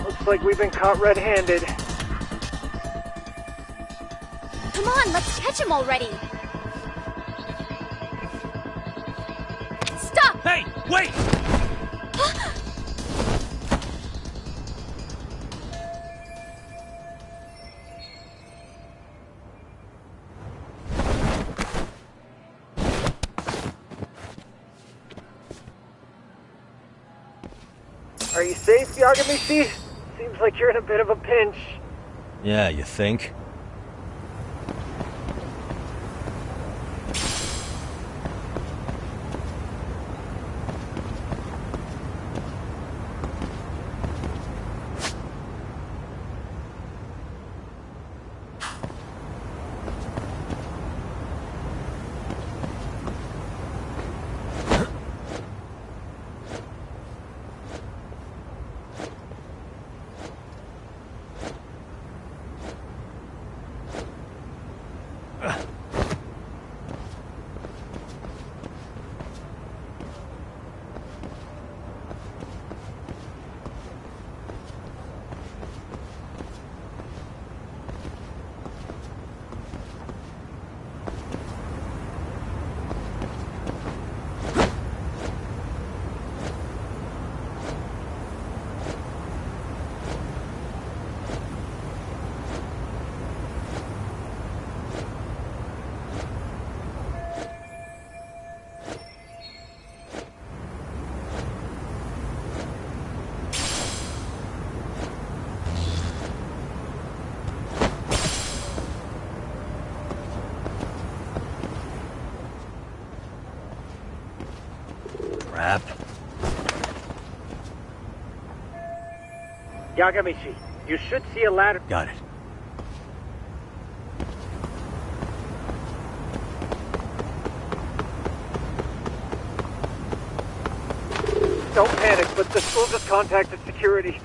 Looks like we've been caught red-handed. Come on, let's catch him already. Stop! Hey, wait! Are you safe, Yagamishi? Seems like you're in a bit of a pinch. Yeah, you think? Crap. Yagamishi, you should see a ladder. Got it. Don't panic, but the school just contacted security.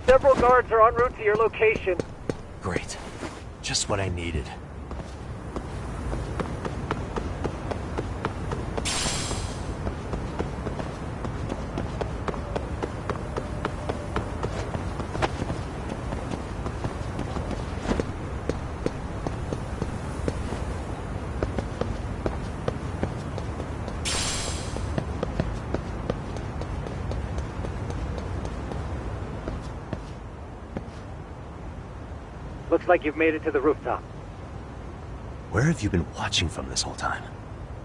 Several guards are en route to your location. Great. Just what I needed. Looks like you've made it to the rooftop. Where have you been watching from this whole time?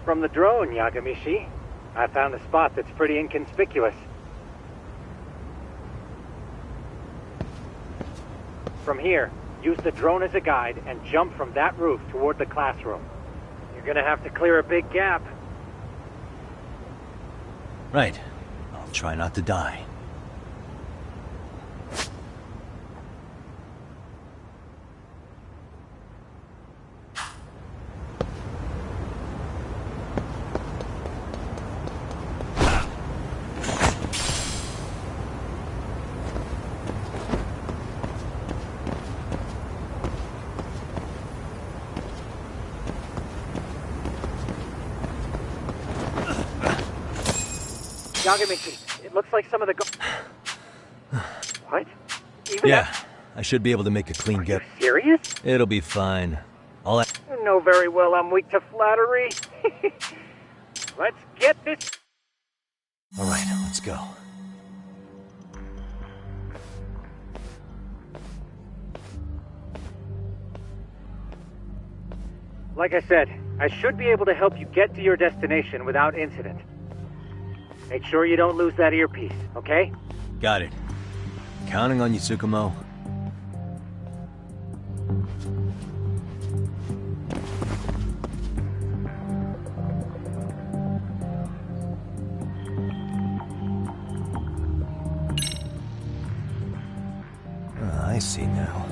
From the drone, Yagamishi. I found a spot that's pretty inconspicuous. From here, use the drone as a guide and jump from that roof toward the classroom. You're gonna have to clear a big gap. Right. I'll try not to die. Yagamishi, it looks like some of the What? Even Yeah, I should be able to make a clean get. Serious? It'll be fine. All You know very well I'm weak to flattery. Let's get this. Alright, let's go. Like I said, I should be able to help you get to your destination without incident. Make sure you don't lose that earpiece, okay? Got it. Counting on you, Tsukumo. I see now.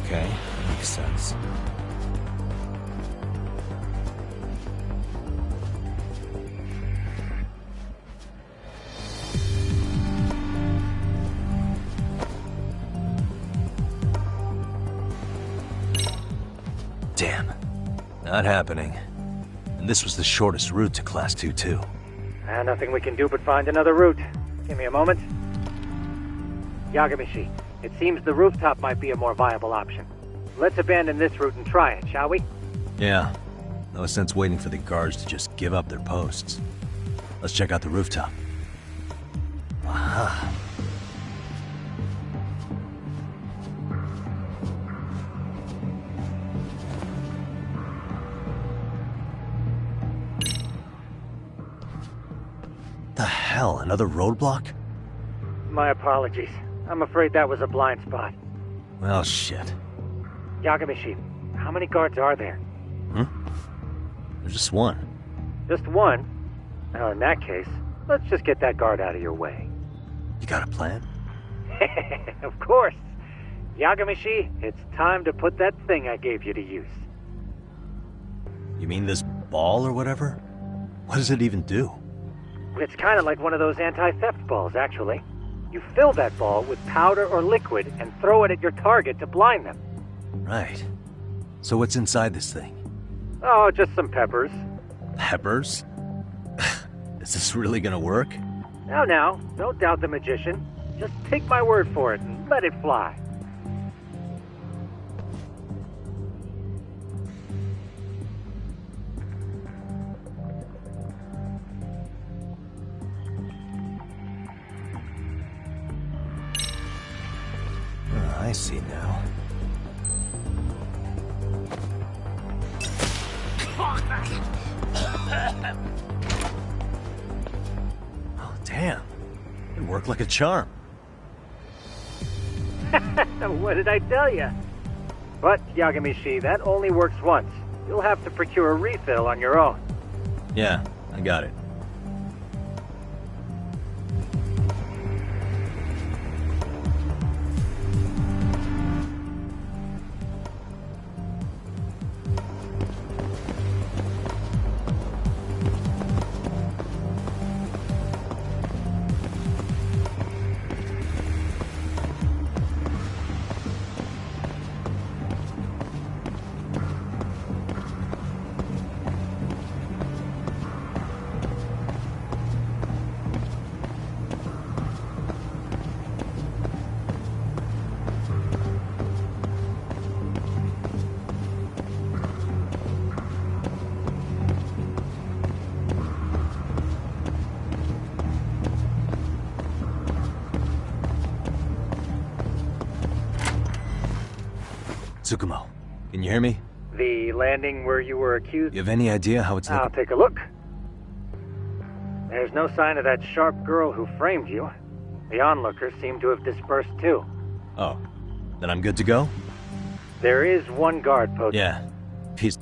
Okay, makes sense. Damn. Not happening. And this was the shortest route to Class 2, too. Nothing we can do but find another route. Give me a moment. Yagamishi, it seems the rooftop might be a more viable option. Let's abandon this route and try it, shall we? Yeah. No sense waiting for the guards to just give up their posts. Let's check out the rooftop. Aha. The hell, another roadblock? My apologies. I'm afraid that was a blind spot. Well, shit. Yagamishi, how many guards are there? There's just one. Just one? Well, in that case, let's just get that guard out of your way. You got a plan? Of course. Yagamishi, it's time to put that thing I gave you to use. You mean this ball or whatever? What does it even do? It's kind of like one of those anti-theft balls, actually. You fill that ball with powder or liquid and throw it at your target to blind them. Right. So what's inside this thing? Oh, just some peppers. Peppers? Is this really gonna work? Now, don't doubt the magician. Just take my word for it and let it fly. I see now. Oh, damn. It worked like a charm. What did I tell you? But, Yagamishi, that only works once. You'll have to procure a refill on your own. Yeah, I got it. Tsukumo, can you hear me? The landing where you were accused? You have any idea how it's looking? I'll take a look. There's no sign of that sharp girl who framed you. The onlookers seem to have dispersed too. Oh, then I'm good to go? There is one guard post. Yeah, peace.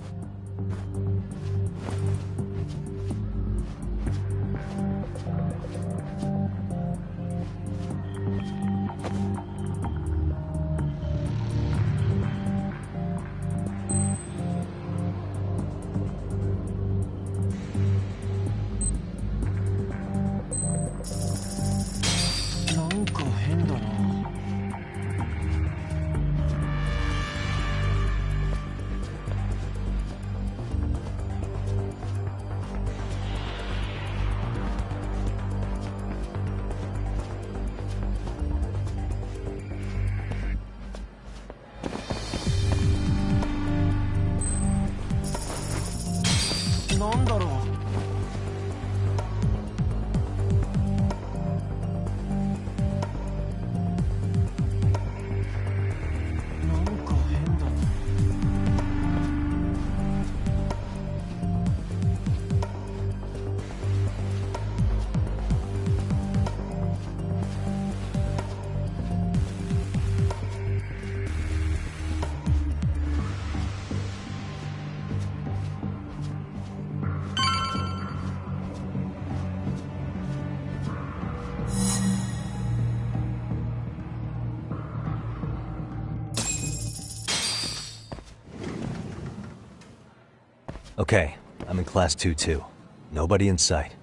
Okay, I'm in Class 2-2. Nobody in sight.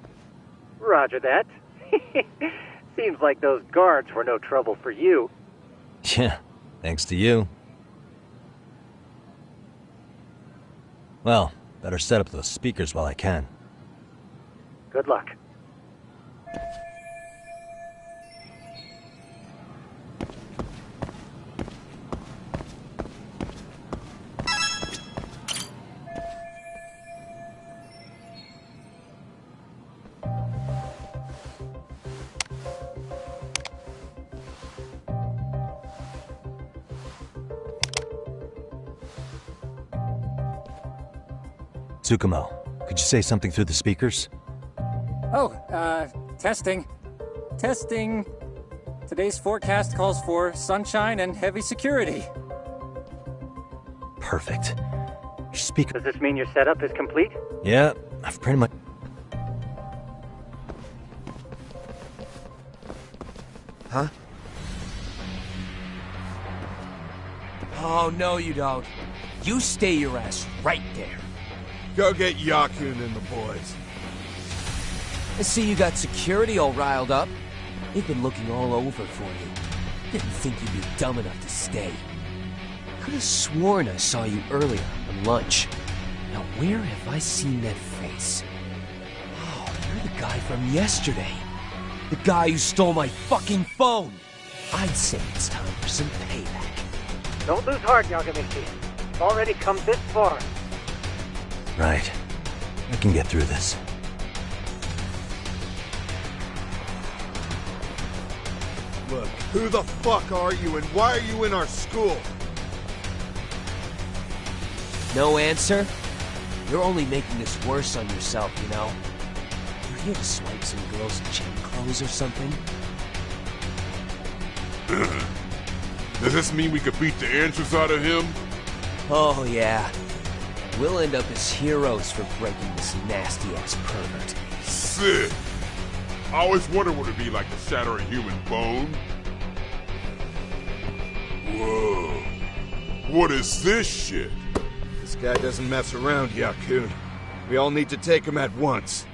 Roger that. Seems like those guards were no trouble for you. Yeah, thanks to you. Well, better set up those speakers while I can. Good luck. Tsukumo, could you say something through the speakers? Oh, testing. Testing. Today's forecast calls for sunshine and heavy security. Perfect. Your speaker... Does this mean your setup is complete? Yeah, I've pretty much... Huh? Oh, no you don't. You stay your ass right there. Go get Yakun and the boys. I see you got security all riled up. They've been looking all over for you. Didn't think you'd be dumb enough to stay. Could have sworn I saw you earlier on lunch. Now where have I seen that face? Oh, you're the guy from yesterday. The guy who stole my fucking phone. I'd say it's time for some payback. Don't lose heart, Yagamichi. It's already come this far. Right. I can get through this. Look, who the fuck are you and why are you in our school? No answer? You're only making this worse on yourself, you know? You're here to swipe some girls in gym clothes or something? Does this mean we could beat the answers out of him? Oh, yeah. We'll end up as heroes for breaking this nasty-ass pervert. Sick! I always wondered what it'd be like to shatter a human bone. Whoa. What is this shit? This guy doesn't mess around, Yakun. We all need to take him at once.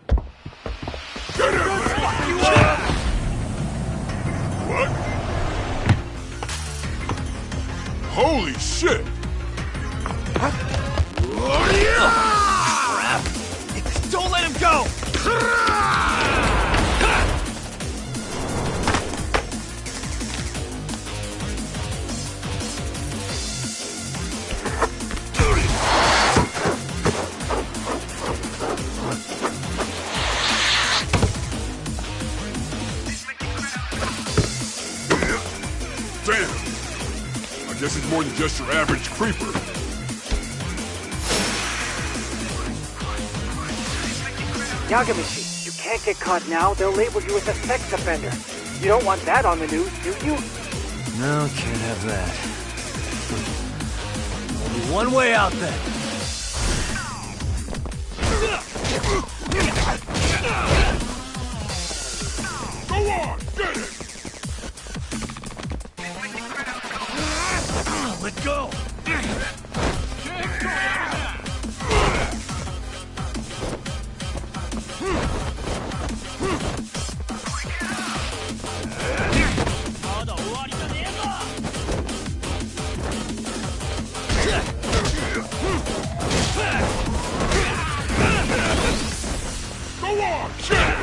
Get him! What? Holy shit! Don't let him go! Damn! I guess he's more than just your average creeper. Yagamichi, you can't get caught now. They'll label you as a sex offender. You don't want that on the news, do you? No, can't have that. Only one way out then. Go on, get it! Let go! Go on, shit!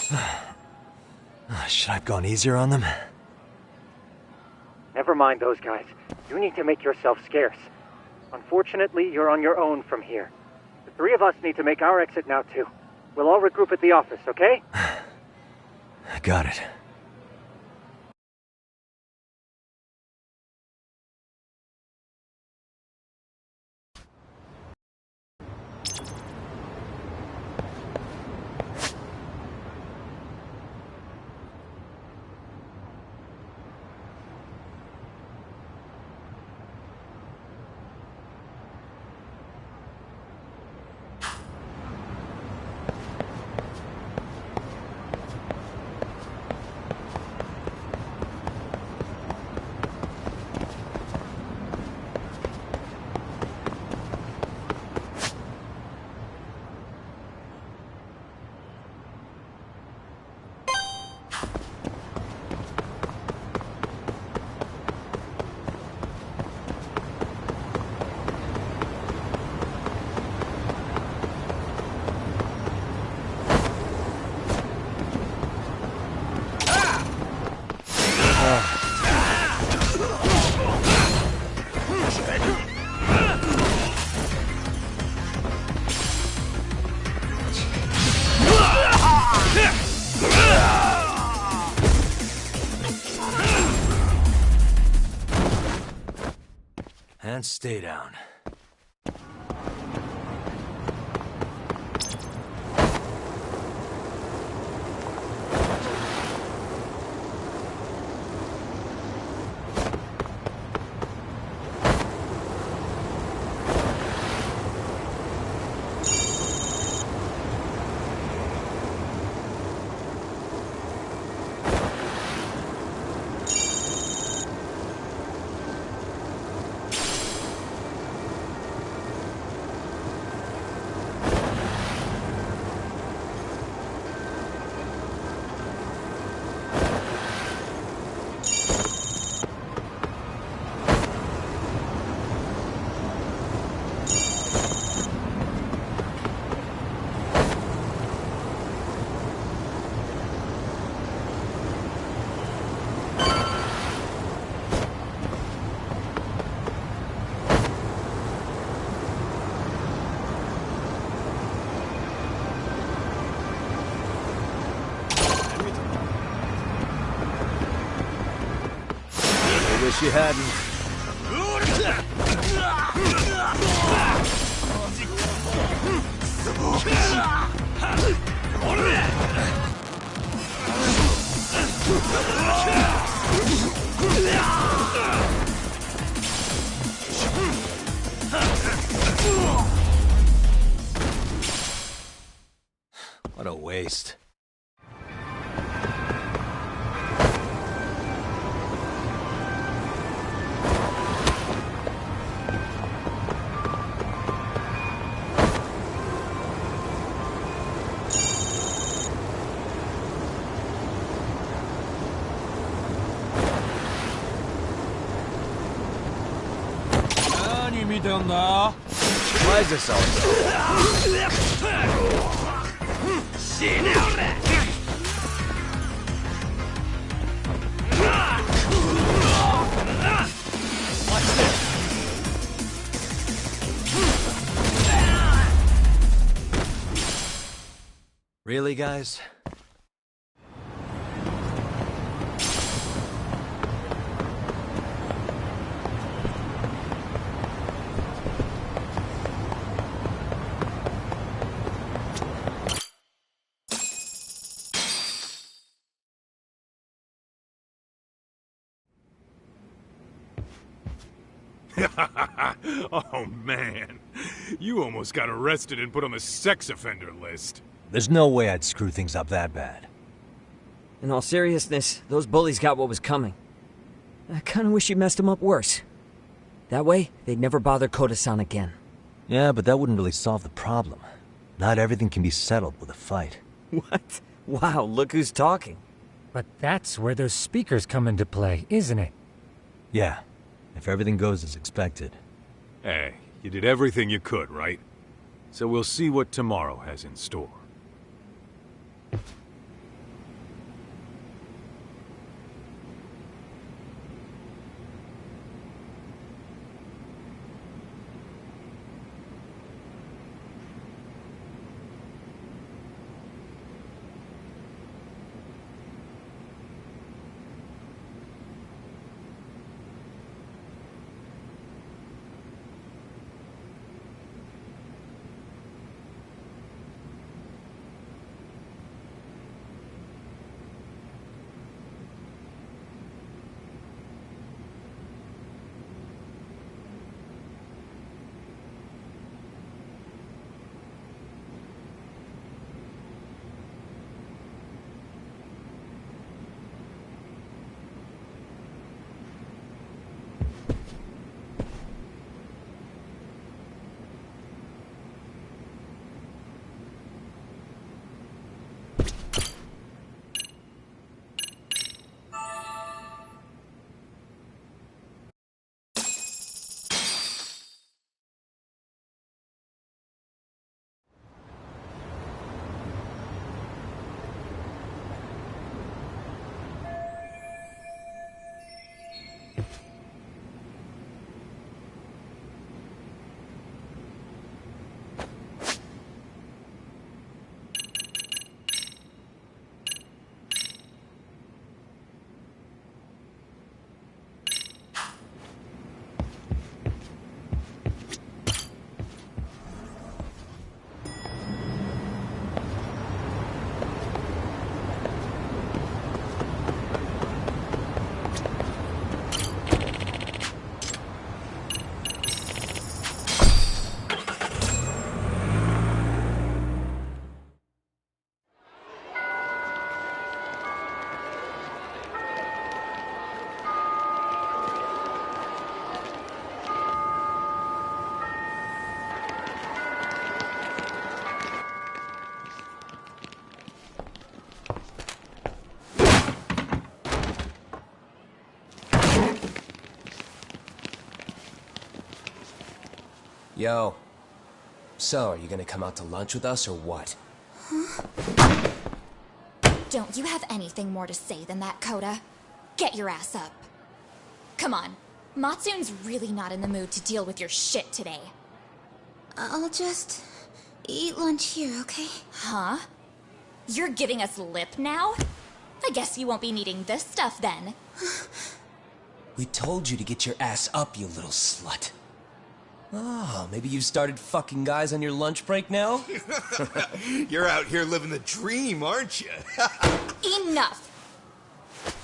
Should I have gone easier on them? Never mind those guys. You need to make yourself scarce. Unfortunately, you're on your own from here. The three of us need to make our exit now, too. We'll all regroup at the office, okay? Got it. And stay down. Wish you hadn't. What a waste. Why is this all Really, guys? Oh, man. You almost got arrested and put on the sex offender list. There's no way I'd screw things up that bad. In all seriousness, those bullies got what was coming. I kinda wish you messed them up worse. That way, they'd never bother Koda-san again. Yeah, but that wouldn't really solve the problem. Not everything can be settled with a fight. What? Wow, look who's talking. But that's where those speakers come into play, isn't it? Yeah, if everything goes as expected. Hey, you did everything you could, right? So we'll see what tomorrow has in store. Yo. So, are you gonna come out to lunch with us or what? Don't you have anything more to say than that, Coda? Get your ass up. Come on. Matsun's really not in the mood to deal with your shit today. I'll just eat lunch here, okay? Huh? You're giving us lip now? I guess you won't be needing this stuff then. We told you to get your ass up, you little slut. Oh, maybe you started fucking guys on your lunch break now? You're out here living the dream, aren't you? Enough!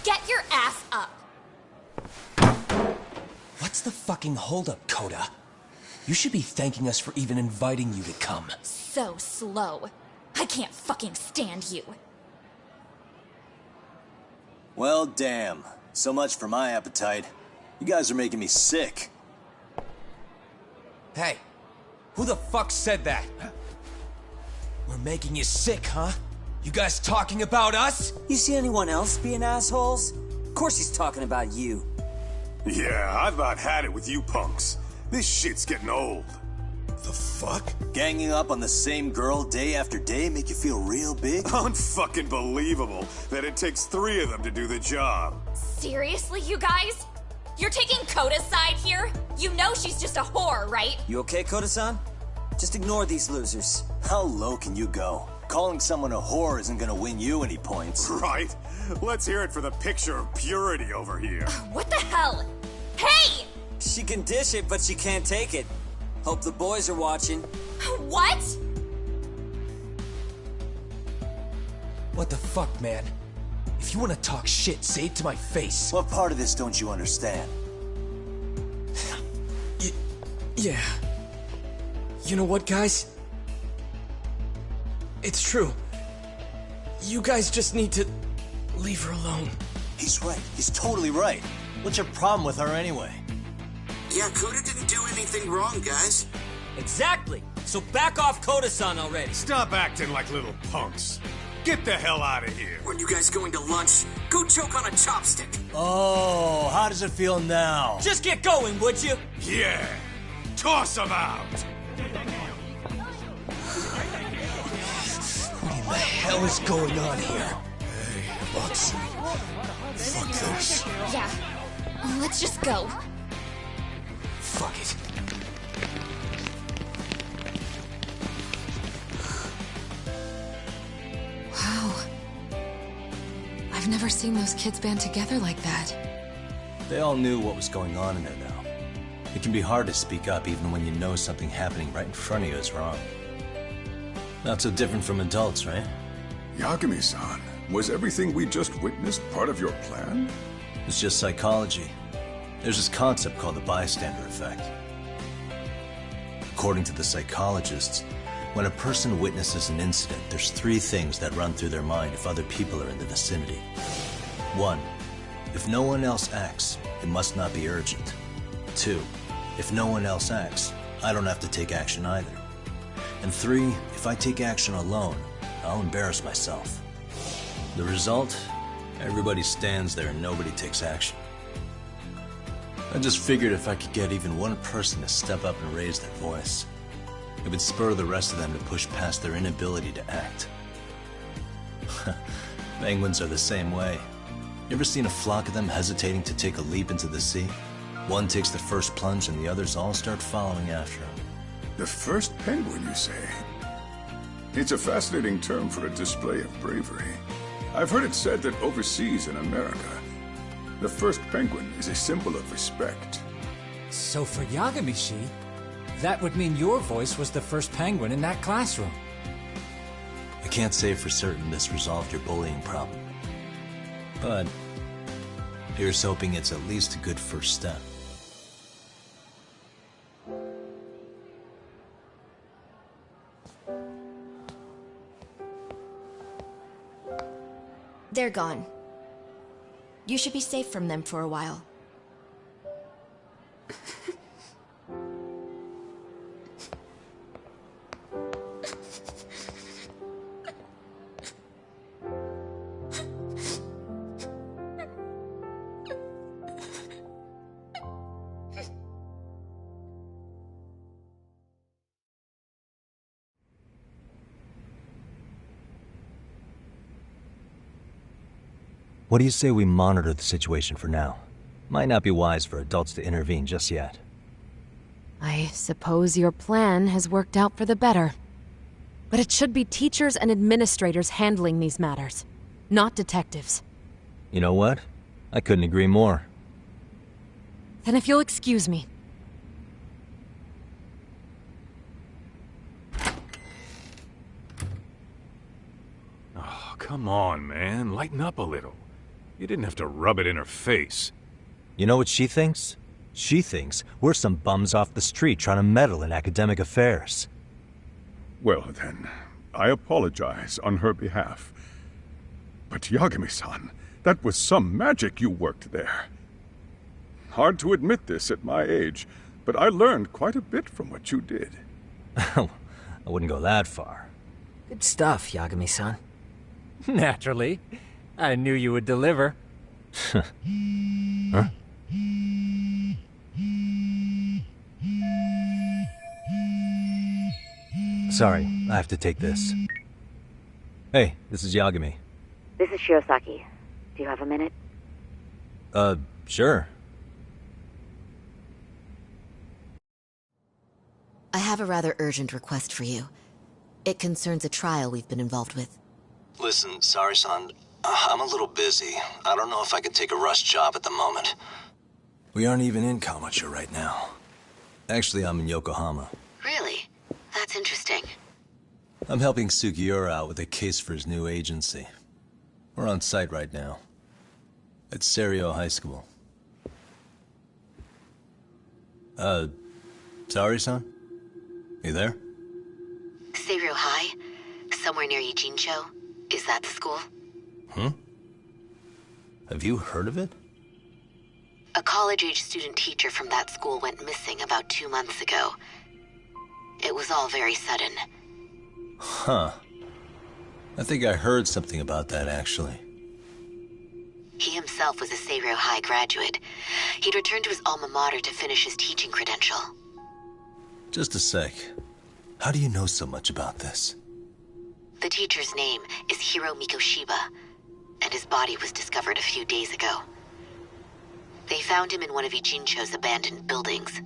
Get your ass up! What's the fucking holdup, Coda? You should be thanking us for even inviting you to come. So slow. I can't fucking stand you. Well, damn. So much for my appetite. You guys are making me sick. Hey, who the fuck said that? We're making you sick, huh? You guys talking about us? You see anyone else being assholes? Of course he's talking about you. Yeah, I've about had it with you punks. This shit's getting old. The fuck? Ganging up on the same girl day after day make you feel real big? Unfucking believable that it takes 3 of them to do the job. Seriously, you guys? You're taking Coda's side here? You know she's just a whore, right? You okay, Koda-san? Just ignore these losers. How low can you go? Calling someone a whore isn't gonna win you any points. Right? Let's hear it for the picture of purity over here. What the hell? Hey! She can dish it, but she can't take it. Hope the boys are watching. What? What the fuck, man? If you want to talk shit, say it to my face. What part of this don't you understand? Yeah. You know what, guys? It's true. You guys just need to leave her alone. He's right. He's totally right. What's your problem with her anyway? Yeah, Coda didn't do anything wrong, guys. Exactly. So back off Koda-san already. Stop acting like little punks. Get the hell out of here. When you guys going to lunch, go choke on a chopstick. Oh, how does it feel now? Just get going, would you? Yeah. Toss them out. What in the hell is going on here? Hey, Matsu. Fuck this. Yeah. Let's just go. Fuck it. Wow. I've never seen those kids band together like that. They all knew what was going on in there now. It can be hard to speak up even when you know something happening right in front of you is wrong. Not so different from adults, right? Yagami-san, was everything we just witnessed part of your plan? It's just psychology. There's this concept called the bystander effect. According to the psychologists, when a person witnesses an incident, there's 3 things that run through their mind if other people are in the vicinity. 1. If no one else acts, it must not be urgent. 2. If no one else acts, I don't have to take action either. And 3. If I take action alone, I'll embarrass myself. The result? Everybody stands there and nobody takes action. I just figured if I could get even one person to step up and raise their voice, it would spur the rest of them to push past their inability to act. Penguins are the same way. You ever seen a flock of them hesitating to take a leap into the sea? One takes the first plunge and the others all start following after him. The first penguin, you say? It's a fascinating term for a display of bravery. I've heard it said that overseas in America, the first penguin is a symbol of respect. So for Yagami-shi, that would mean your voice was the first penguin in that classroom. I can't say for certain this resolved your bullying problem. But here's hoping it's at least a good first step. They're gone. You should be safe from them for a while. What do you say we monitor the situation for now? Might not be wise for adults to intervene just yet. I suppose your plan has worked out for the better. But it should be teachers and administrators handling these matters, not detectives. You know what? I couldn't agree more. Then if you'll excuse me. Oh, come on, man. Lighten up a little. You didn't have to rub it in her face. You know what she thinks? She thinks we're some bums off the street trying to meddle in academic affairs. Well then, I apologize on her behalf. But Yagami-san, that was some magic you worked there. Hard to admit this at my age, but I learned quite a bit from what you did. I wouldn't go that far. Good stuff, Yagami-san. Naturally. I knew you would deliver. Huh? Sorry, I have to take this. Hey, this is Yagami. This is Shirosaki. Do you have a minute? Sure. I have a rather urgent request for you. It concerns a trial we've been involved with. Listen, Sari-san, I'm a little busy. I don't know if I can take a rush job at the moment. We aren't even in Kawachi right now. Actually, I'm in Yokohama. Really? That's interesting. I'm helping Sugiura out with a case for his new agency. We're on site right now. At Seiryo High School. Sari-san? You there? Seiryo High? Somewhere near Ijincho? Is that the school? Have you heard of it? A college-age student teacher from that school went missing about 2 months ago. It was all very sudden. Huh. I think I heard something about that, actually. He himself was a Seiryo High graduate. He'd returned to his alma mater to finish his teaching credential. Just a sec. How do you know so much about this? The teacher's name is Hiro Mikoshiba, and his body was discovered a few days ago. They found him in one of Ijincho's abandoned buildings.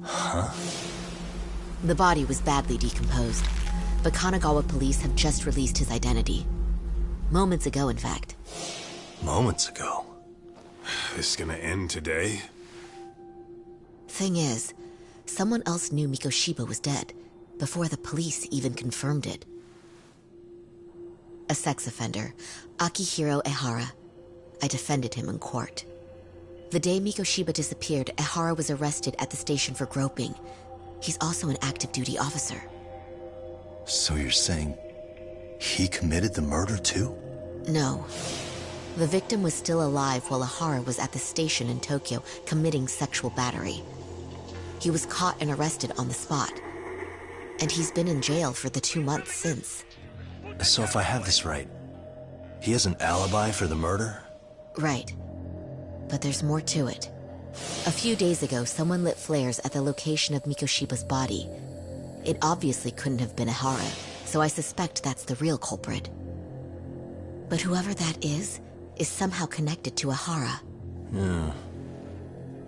Huh? The body was badly decomposed, but Kanagawa police have just released his identity. Moments ago, in fact. Moments ago? This gonna end today? Thing is, someone else knew Mikoshiba was dead, before the police even confirmed it. A sex offender, Akihiro Ehara. I defended him in court. The day Mikoshiba disappeared, Ehara was arrested at the station for groping. He's also an active duty officer. So you're saying he committed the murder too? No. The victim was still alive while Ehara was at the station in Tokyo committing sexual battery. He was caught and arrested on the spot. And he's been in jail for the 2 months since. So if I have this right, he has an alibi for the murder? Right. But there's more to it. A few days ago, someone lit flares at the location of Mikoshiba's body. It obviously couldn't have been Ehara, so I suspect that's the real culprit. But whoever that is somehow connected to Ehara. Yeah.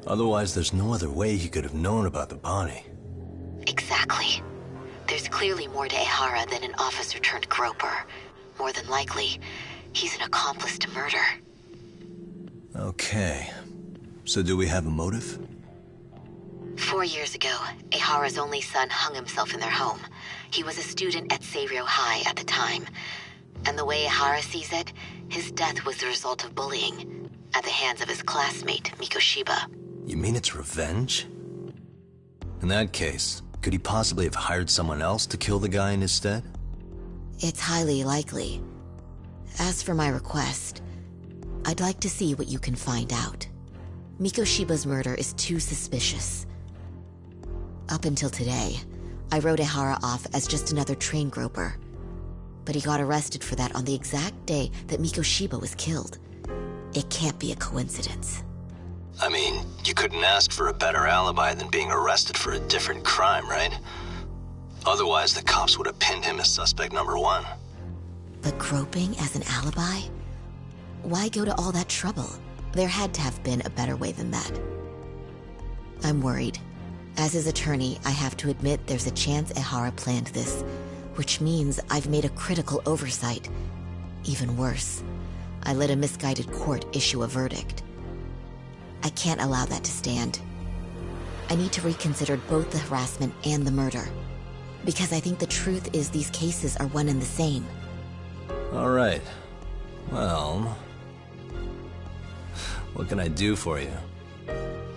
Otherwise, there's no other way he could have known about the body. Exactly. There's clearly more to Ehara than an officer-turned-groper. More than likely, he's an accomplice to murder. Okay. So do we have a motive? 4 years ago, Ehara's only son hung himself in their home. He was a student at Seiryo High at the time. And the way Ehara sees it, his death was the result of bullying at the hands of his classmate, Mikoshiba. You mean it's revenge? In that case, could he possibly have hired someone else to kill the guy in his stead? It's highly likely. As for my request, I'd like to see what you can find out. Mikoshiba's murder is too suspicious. Up until today, I wrote Ehara off as just another train groper. But he got arrested for that on the exact day that Mikoshiba was killed. It can't be a coincidence. I mean, you couldn't ask for a better alibi than being arrested for a different crime, right? Otherwise, the cops would have pinned him as suspect number 1. But groping as an alibi? Why go to all that trouble? There had to have been a better way than that. I'm worried. As his attorney, I have to admit there's a chance Ehara planned this, which means I've made a critical oversight. Even worse, I let a misguided court issue a verdict. I can't allow that to stand. I need to reconsider both the harassment and the murder, because I think the truth is these cases are one and the same. All right. Well, what can I do for you?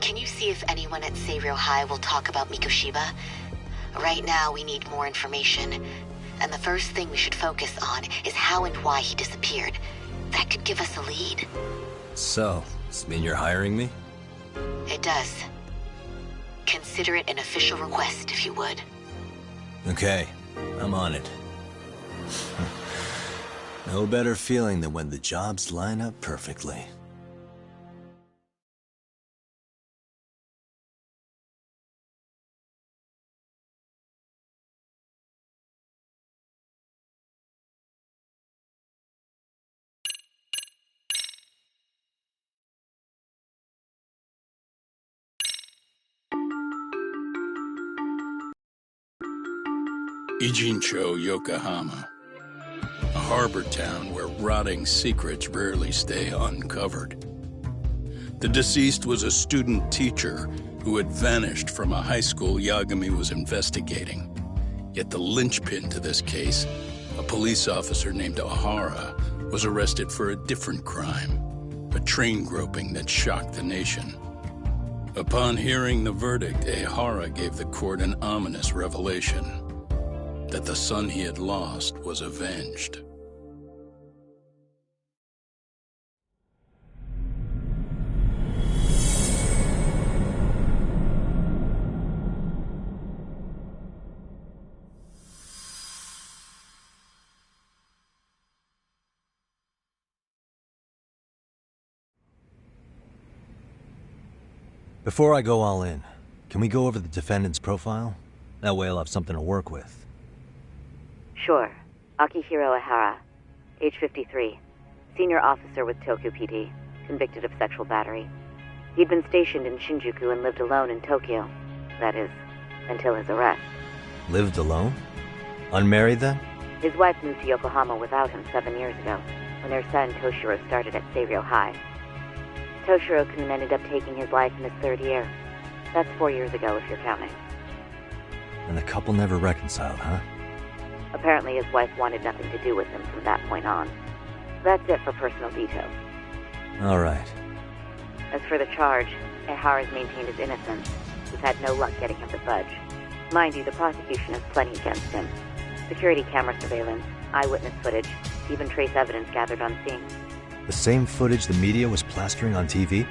Can you see if anyone at Seiryō High will talk about Mikoshiba? Right now, we need more information. And the first thing we should focus on is how and why he disappeared. That could give us a lead. So, does this mean you're hiring me? It does. Consider it an official request, if you would. Okay, I'm on it. No better feeling than when the jobs line up perfectly. Ijincho, Yokohama. A harbor town where rotting secrets rarely stay uncovered. The deceased was a student teacher who had vanished from a high school Yagami was investigating. Yet the linchpin to this case, a police officer named Ehara, was arrested for a different crime, a train groping that shocked the nation. Upon hearing the verdict, Ehara gave the court an ominous revelation: that the son he had lost was avenged. Before I go all in, can we go over the defendant's profile? That way I'll have something to work with. Sure. Akihiro Ehara, age 53, senior officer with Tokyo PD, convicted of sexual battery. He'd been stationed in Shinjuku and lived alone in Tokyo. That is, until his arrest. Lived alone? Unmarried then? His wife moved to Yokohama without him 7 years ago, when their son Toshiro started at Seiryō High. Toshiro-kun ended up taking his life in his 3rd year. That's 4 years ago, if you're counting. And the couple never reconciled, huh? Apparently his wife wanted nothing to do with him from that point on. That's it for personal details. All right. As for the charge, Ehara's maintained his innocence. We've had no luck getting him to budge. Mind you, the prosecution has plenty against him. Security camera surveillance, eyewitness footage, even trace evidence gathered on scene. The same footage the media was plastering on TV?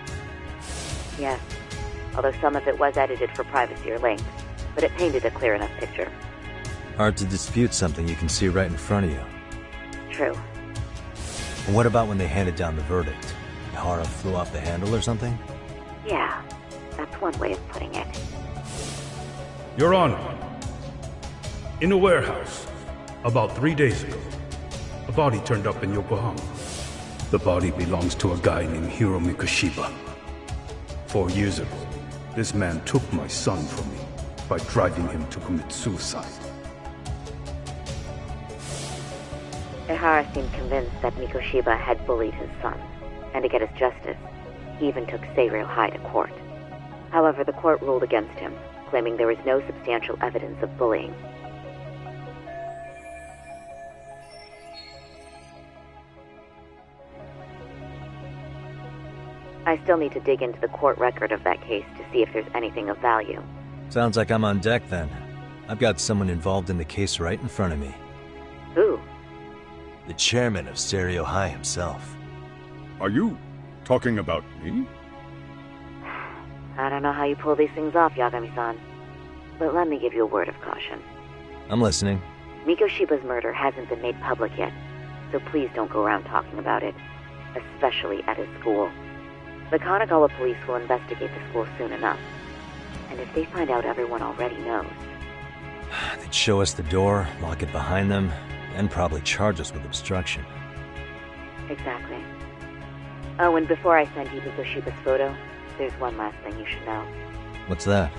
Yes, although some of it was edited for privacy or length, but it painted a clear enough picture. Hard to dispute something you can see right in front of you. True. And what about when they handed down the verdict? Ehara flew off the handle or something? Yeah, that's one way of putting it. Your Honor, in a warehouse, about 3 days ago, a body turned up in Yokohama. The body belongs to a guy named Hiro Mikoshiba. 4 years ago, this man took my son from me by driving him to commit suicide. Ehara seemed convinced that Mikoshiba had bullied his son, and to get his justice, he even took Seiryō High to court. However, the court ruled against him, claiming there was no substantial evidence of bullying. I still need to dig into the court record of that case to see if there's anything of value. Sounds like I'm on deck then. I've got someone involved in the case right in front of me. Who? The chairman of Seiryō High himself. Are you talking about me? I don't know how you pull these things off, Yagami-san. But let me give you a word of caution. I'm listening. Mikoshiba's murder hasn't been made public yet, so please don't go around talking about it, especially at his school. The Kanagawa police will investigate the school soon enough. And if they find out everyone already knows... They'd show us the door, lock it behind them, and probably charge us with obstruction. Exactly. Oh, and before I send you Mikoshiba's photo, there's one last thing you should know. What's that?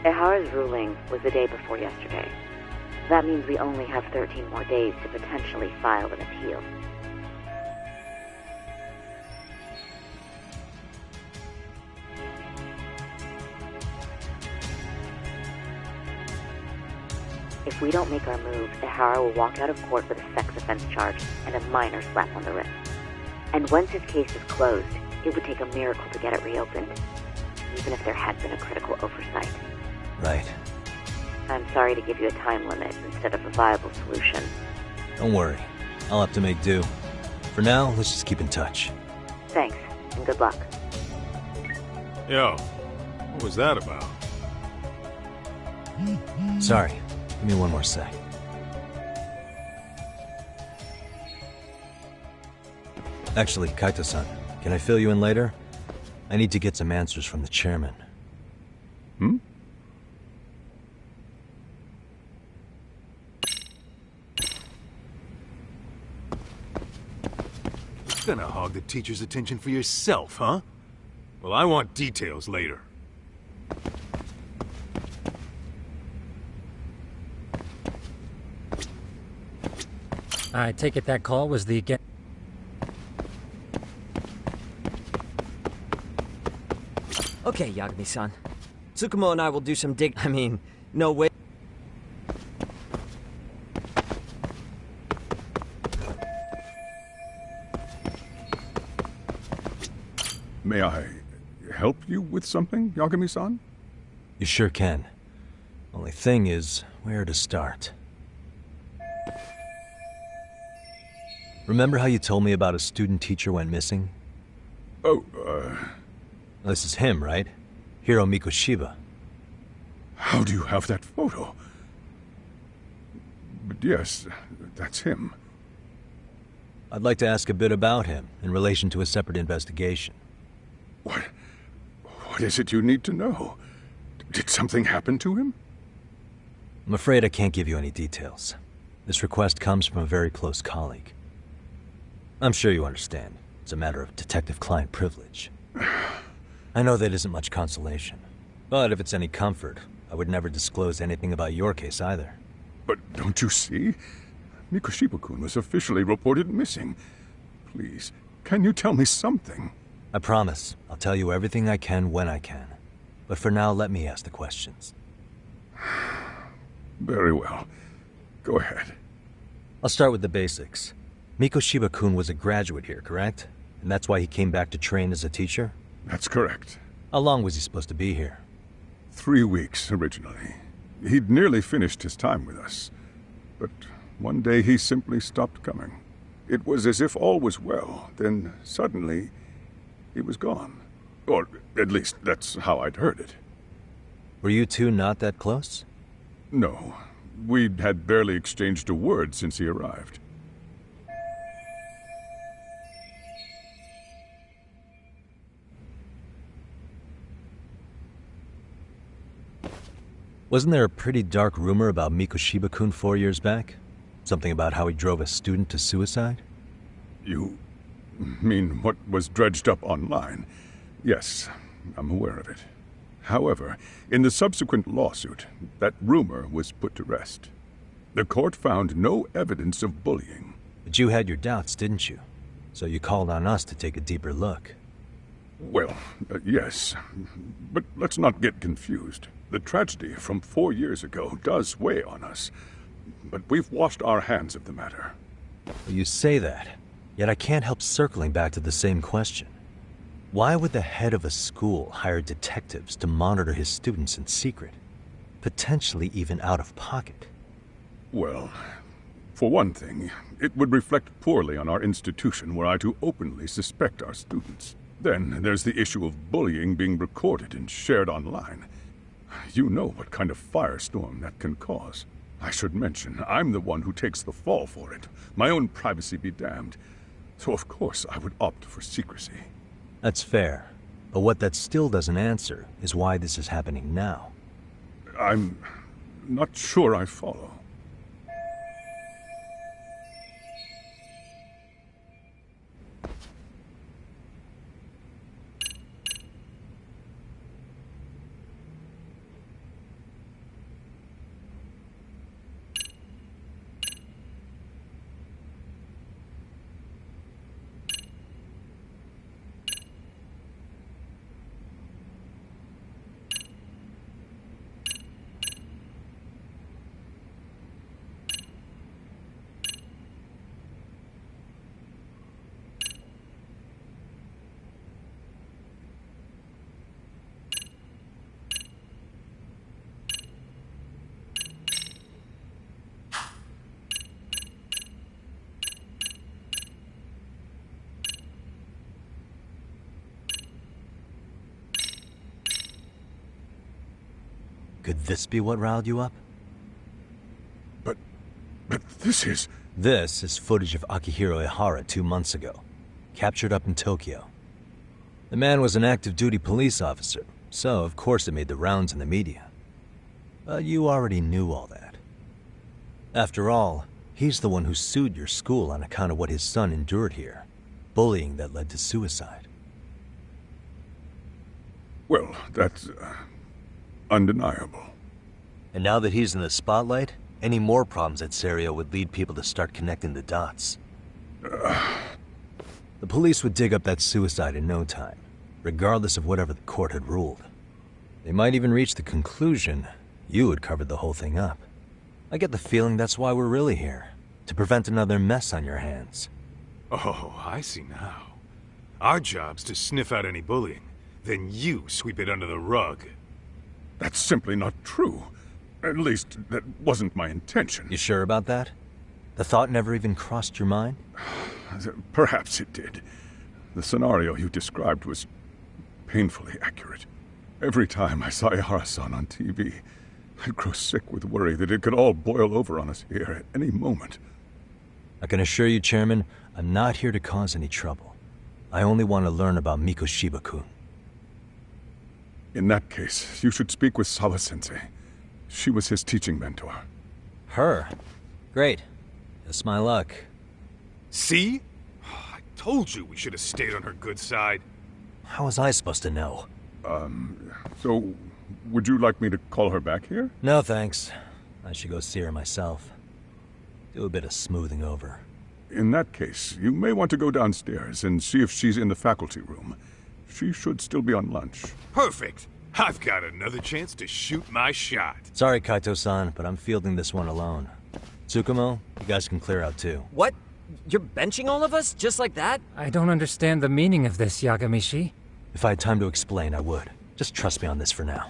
Ehara's ruling was the day before yesterday. That means we only have 13 more days to potentially file an appeal. If we don't make our move, Ehara will walk out of court with a sex offense charge and a minor slap on the wrist. And once his case is closed, it would take a miracle to get it reopened, even if there had been a critical oversight. Right. I'm sorry to give you a time limit instead of a viable solution. Don't worry. I'll have to make do. For now, let's just keep in touch. Thanks, and good luck. Yo, what was that about? Sorry. Give me one more sec. Actually, Kaito-san, can I fill you in later? I need to get some answers from the chairman. You're gonna hog the teacher's attention for yourself, huh? Well, I want details later. I take it that call was the... Okay, Yagami-san. Tsukumo and I will do some no way. May I help you with something, Yagami-san? You sure can. Only thing is, where to start? Remember how you told me about a student teacher went missing? Oh, This is him, right? Hiro Mikoshiba. How do you have that photo? But yes, that's him. I'd like to ask a bit about him in relation to a separate investigation. What is it you need to know? Did something happen to him? I'm afraid I can't give you any details. This request comes from a very close colleague. I'm sure you understand. It's a matter of detective-client privilege. I know that isn't much consolation. But if it's any comfort, I would never disclose anything about your case either. But don't you see? Mikoshiba-kun was officially reported missing. Please, can you tell me something? I promise. I'll tell you everything I can when I can. But for now, let me ask the questions. Very well. Go ahead. I'll start with the basics. Mikoshiba-kun was a graduate here, correct? And that's why he came back to train as a teacher? That's correct. How long was he supposed to be here? 3 weeks, originally. He'd nearly finished his time with us. But one day he simply stopped coming. It was as if all was well, then suddenly he was gone. Or at least that's how I'd heard it. Were you two not that close? No. We'd had barely exchanged a word since he arrived. Wasn't there a pretty dark rumor about Mikoshiba-kun 4 years back? Something about how he drove a student to suicide? You mean what was dredged up online? Yes, I'm aware of it. However, in the subsequent lawsuit, that rumor was put to rest. The court found no evidence of bullying. But you had your doubts, didn't you? So you called on us to take a deeper look. Well, yes. But let's not get confused. The tragedy from 4 years ago does weigh on us. But we've washed our hands of the matter. Well, you say that, yet I can't help circling back to the same question. Why would the head of a school hire detectives to monitor his students in secret? Potentially even out of pocket. Well, for one thing, it would reflect poorly on our institution were I to openly suspect our students. Then there's the issue of bullying being recorded and shared online. You know what kind of firestorm that can cause. I should mention, I'm the one who takes the fall for it. My own privacy be damned. So of course I would opt for secrecy. That's fair. But what that still doesn't answer is why this is happening now. I'm not sure I follow. Could this be what riled you up? But this is... This is footage of Akihiro Ihara 2 months ago, captured up in Tokyo. The man was an active duty police officer, so of course it made the rounds in the media. But you already knew all that. After all, he's the one who sued your school on account of what his son endured here. Bullying that led to suicide. Well, that's undeniable. And now that he's in the spotlight, any more problems at Serio would lead people to start connecting the dots. The police would dig up that suicide in no time, regardless of whatever the court had ruled. They might even reach the conclusion you had covered the whole thing up. I get the feeling that's why we're really here, to prevent another mess on your hands. Oh, I see now. Our job's to sniff out any bullying, then you sweep it under the rug. That's simply not true. At least, that wasn't my intention. You sure about that? The thought never even crossed your mind? Perhaps it did. The scenario you described was painfully accurate. Every time I saw Ihara-san on TV, I'd grow sick with worry that it could all boil over on us here at any moment. I can assure you, Chairman, I'm not here to cause any trouble. I only want to learn about Mikoshiba-kun. In that case, you should speak with Sawa-sensei. She was his teaching mentor. Her? Great. Just my luck. See? I told you we should have stayed on her good side. How was I supposed to know? So, would you like me to call her back here? No, thanks. I should go see her myself. Do a bit of smoothing over. In that case, you may want to go downstairs and see if she's in the faculty room. She should still be on lunch. Perfect. I've got another chance to shoot my shot. Sorry, Kaito-san, but I'm fielding this one alone. Tsukumo, you guys can clear out too. What? You're benching all of us? Just like that? I don't understand the meaning of this, Yagamishi. If I had time to explain, I would. Just trust me on this for now.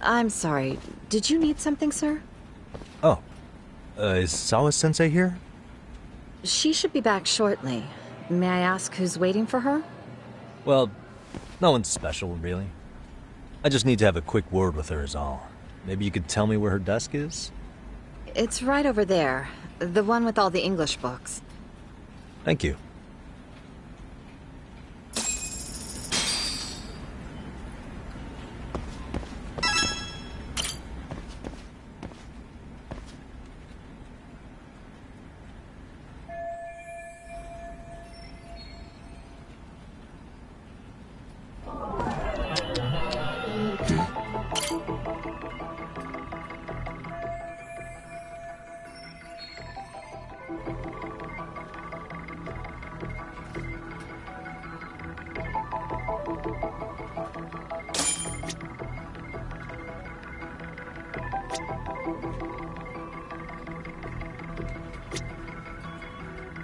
I'm sorry. Did you need something, sir? Oh. Is Sawa-sensei here? She should be back shortly. May I ask who's waiting for her? Well, no one's special, really. I just need to have a quick word with her is all. Maybe you could tell me where her desk is? It's right over there. The one with all the English books. Thank you.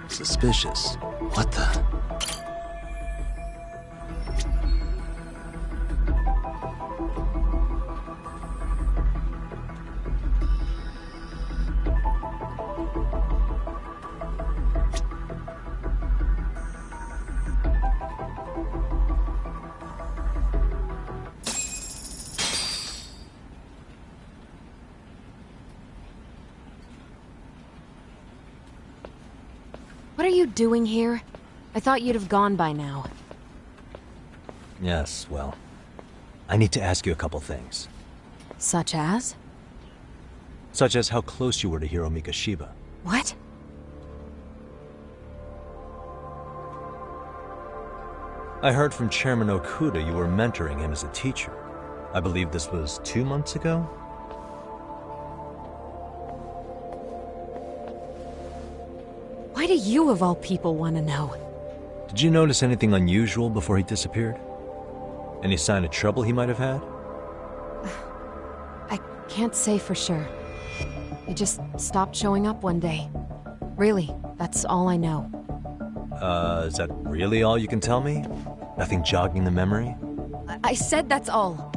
Suspicious. What the? What are you doing here? I thought you'd have gone by now. Yes, well, I need to ask you a couple things. Such as? Such as how close you were to Hiro Mikoshiba. What? I heard from Chairman Okuda you were mentoring him as a teacher. I believe this was 2 months ago? Why do you, of all people, want to know? Did you notice anything unusual before he disappeared? Any sign of trouble he might have had? I can't say for sure. He just stopped showing up one day. Really, that's all I know. Is that really all you can tell me? Nothing jogging the memory? I said that's all.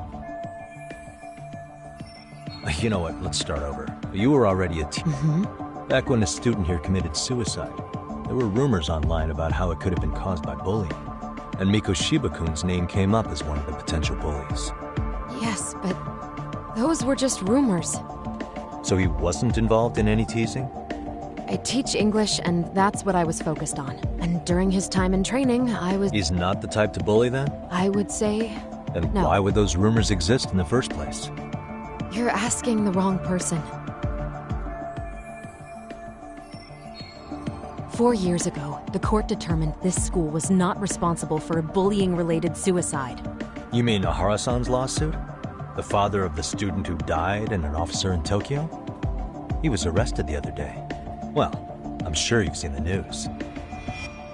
You know what, let's start over. You were already a teacher. Back when a student here committed suicide, there were rumors online about how it could have been caused by bullying. And Mikoshiba-kun's name came up as one of the potential bullies. Yes, but those were just rumors. So he wasn't involved in any teasing? I teach English, and that's what I was focused on. And during his time in training, I was... He's not the type to bully, then? I would say... Then no. Why would those rumors exist in the first place? You're asking the wrong person. 4 years ago, the court determined this school was not responsible for a bullying-related suicide. You mean Ahara-san's lawsuit? The father of the student who died and an officer in Tokyo? He was arrested the other day. Well, I'm sure you've seen the news.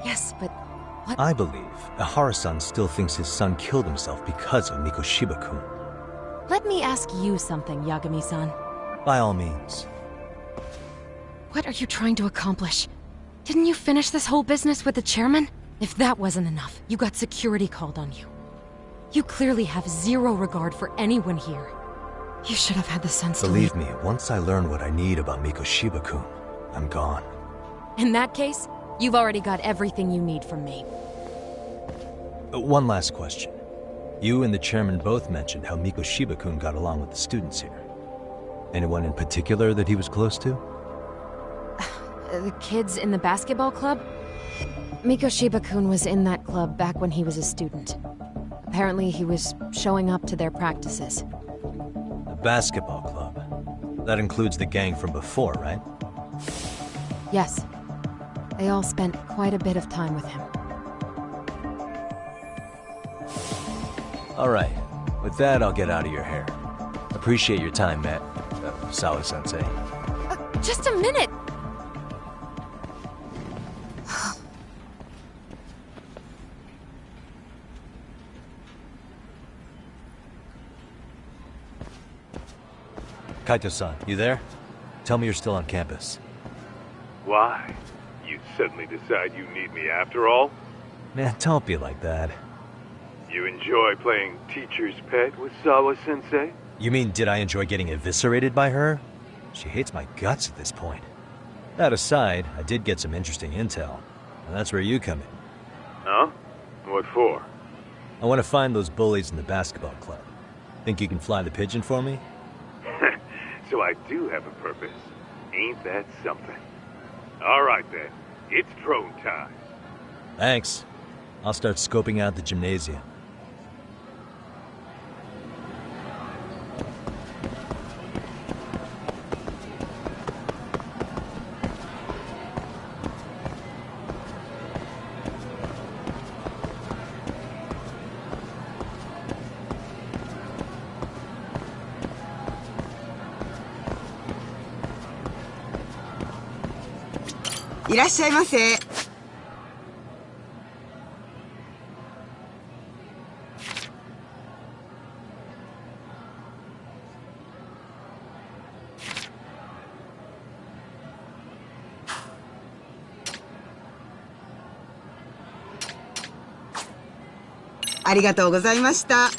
Yes, but what? I believe Ahara-san still thinks his son killed himself because of Mikoshiba-kun. Let me ask you something, Yagami-san. By all means. What are you trying to accomplish? Didn't you finish this whole business with the chairman? If that wasn't enough, you got security called on you. You clearly have zero regard for anyone here. You should have had the sense to leave. Believe me, once I learn what I need about Mikoshiba-kun, I'm gone. In that case, you've already got everything you need from me. One last question. You and the chairman both mentioned how Mikoshiba-kun got along with the students here. Anyone in particular that he was close to? The kids in the basketball club? Mikoshiba-kun was in that club back when he was a student. Apparently he was showing up to their practices. The basketball club? That includes the gang from before, right? Yes. They all spent quite a bit of time with him. Alright. With that, I'll get out of your hair. Appreciate your time, Matt. Sawa-sensei. Just a minute! Kaito-san, you there? Tell me you're still on campus. Why? You suddenly decide you need me after all? Man, don't be like that. You enjoy playing teacher's pet with Sawa-sensei? You mean, did I enjoy getting eviscerated by her? She hates my guts at this point. That aside, I did get some interesting intel, and that's where you come in. Huh? What for? I want to find those bullies in the basketball club. Think you can fly the pigeon for me? So I do have a purpose. Ain't that something? All right then, it's drone time. Thanks. I'll start scoping out the gymnasium.いらっしゃいませ。ありがとうございました。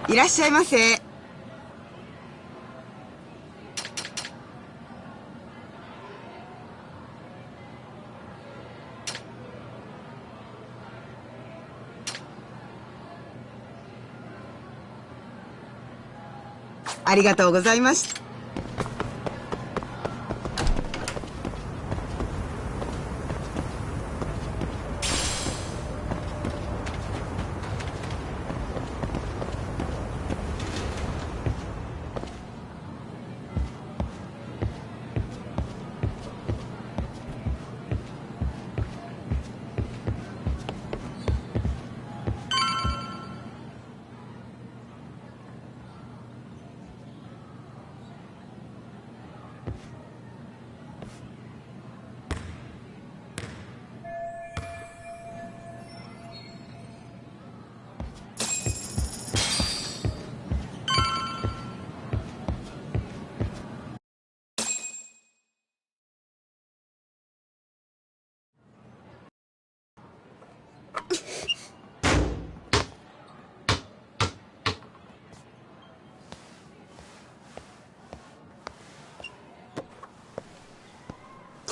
いらっしゃいませ。ありがとうございました。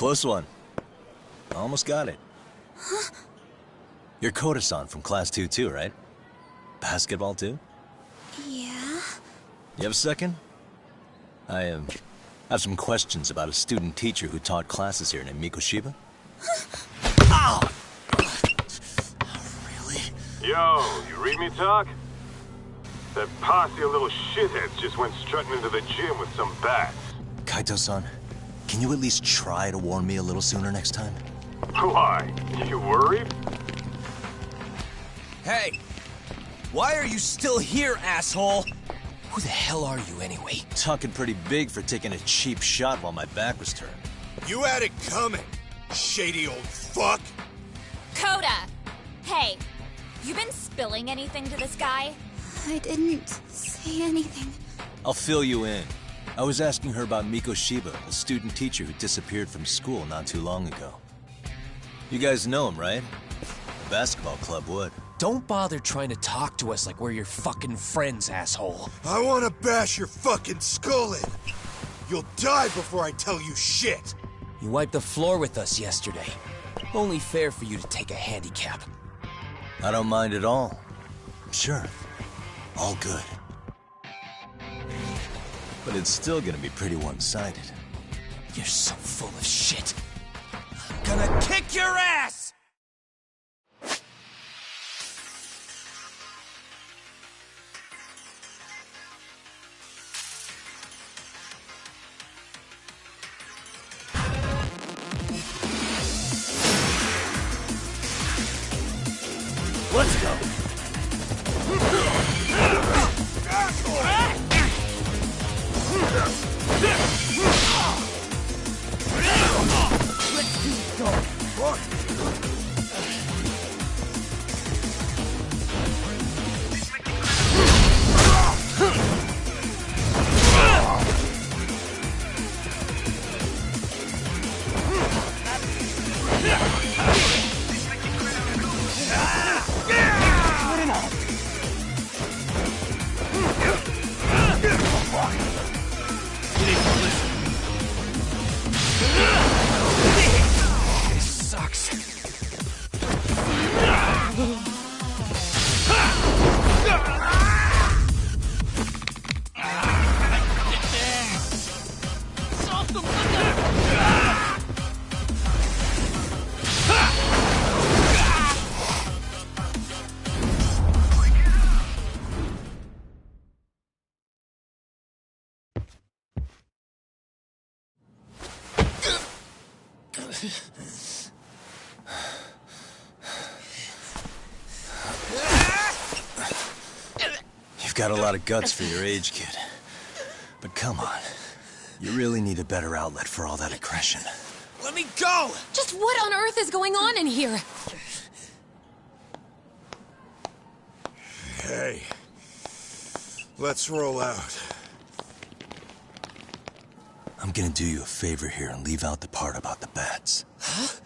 Close one. Almost got it. Huh? You're Koda-san from Class 2 too, right? Basketball too? Yeah? You have a second? I have some questions about a student teacher who taught classes here named Miko Shiba. Ow! Really? Yo, you read me talk? That posse of little shitheads just went strutting into the gym with some bats. Kaito-san, can you at least try to warn me a little sooner next time? Why? You worried? Hey! Why are you still here, asshole? Who the hell are you, anyway? Talking pretty big for taking a cheap shot while my back was turned. You had it coming, shady old fuck! Koda! Hey, you been spilling anything to this guy? I didn't say anything. I'll fill you in. I was asking her about Miko Shiba, a student teacher who disappeared from school not too long ago. You guys know him, right? The basketball club would. Don't bother trying to talk to us like we're your fucking friends, asshole. I wanna bash your fucking skull in. You'll die before I tell you shit. You wiped the floor with us yesterday. Only fair for you to take a handicap. I don't mind at all. Sure. All good. But it's still gonna be pretty one-sided. You're so full of shit. I'm gonna kick your ass! Let's go! You've got a lot of guts for your age, kid. But come on. You really need a better outlet for all that aggression. Let me go! Just what on earth is going on in here? Hey. Let's roll out. I'm gonna do you a favor here and leave out the part about the bats. Huh?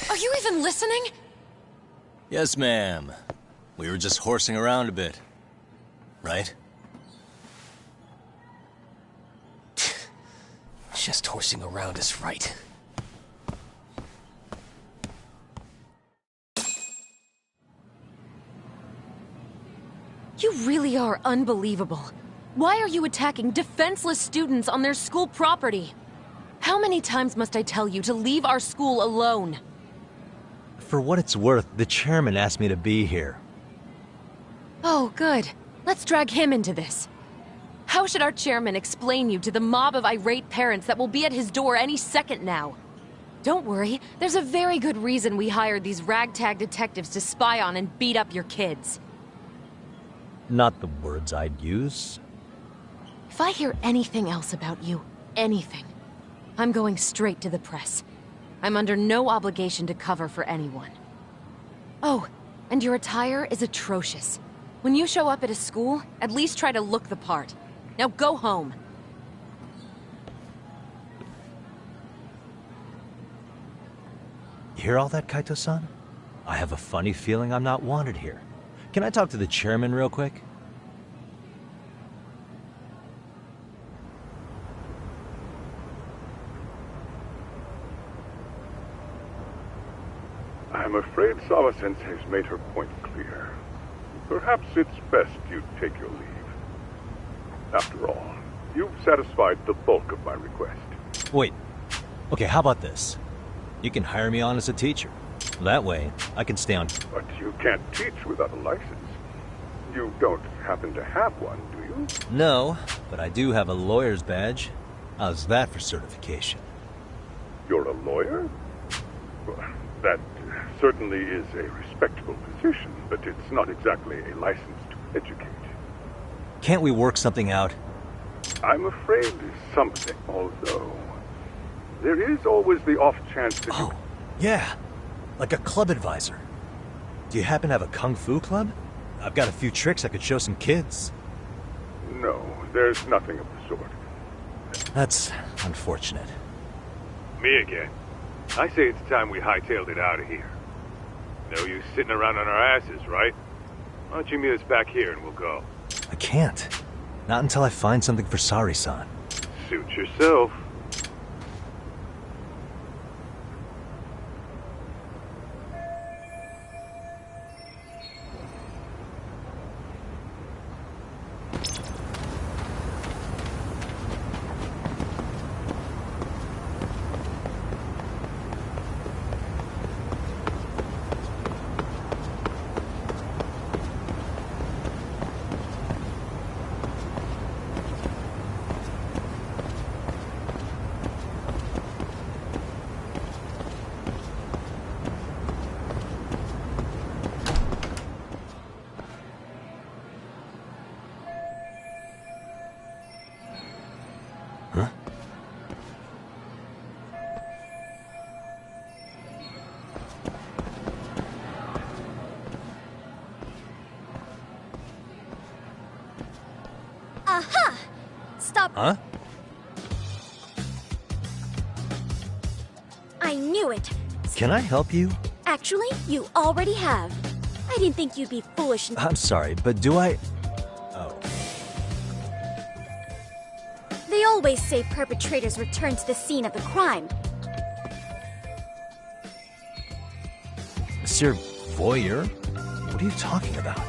Are you even listening? Yes, ma'am. We were just horsing around a bit. Right? Just horsing around is right. You really are unbelievable. Why are you attacking defenseless students on their school property? How many times must I tell you to leave our school alone? For what it's worth, the chairman asked me to be here. Oh, good. Let's drag him into this. How should our chairman explain you to the mob of irate parents that will be at his door any second now? Don't worry, there's a very good reason we hired these ragtag detectives to spy on and beat up your kids. Not the words I'd use. If I hear anything else about you, anything, I'm going straight to the press. I'm under no obligation to cover for anyone. Oh, and your attire is atrocious. When you show up at a school, at least try to look the part. Now go home. You hear all that, Kaito-san? I have a funny feeling I'm not wanted here. Can I talk to the chairman real quick? afraid Sawa-sensei's made her point clear. Perhaps it's best you take your leave. After all, you've satisfied the bulk of my request. Wait. Okay, how about this? You can hire me on as a teacher. That way, I can stay on... But you can't teach without a license. You don't happen to have one, do you? No, but I do have a lawyer's badge. How's that for certification? You're a lawyer? Well, that certainly is a respectable position, but it's not exactly a license to educate. Can't we work something out? I'm afraid something, although... there is always the off chance that Oh, yeah. Like a club advisor. Do you happen to have a kung fu club? I've got a few tricks I could show some kids. No, there's nothing of the sort. That's unfortunate. Me again. I say it's time we hightailed it out of here. No use sitting around on our asses, right? Why don't you meet us back here and we'll go? I can't. Not until I find something for Sari-san. Suit yourself. Aha! Stop. Huh? I knew it. Can I help you? Actually, you already have. I didn't think you'd be foolish and... I'm sorry, but do I... Oh. They always say perpetrators return to the scene of the crime. Monsieur Voyeur? What are you talking about?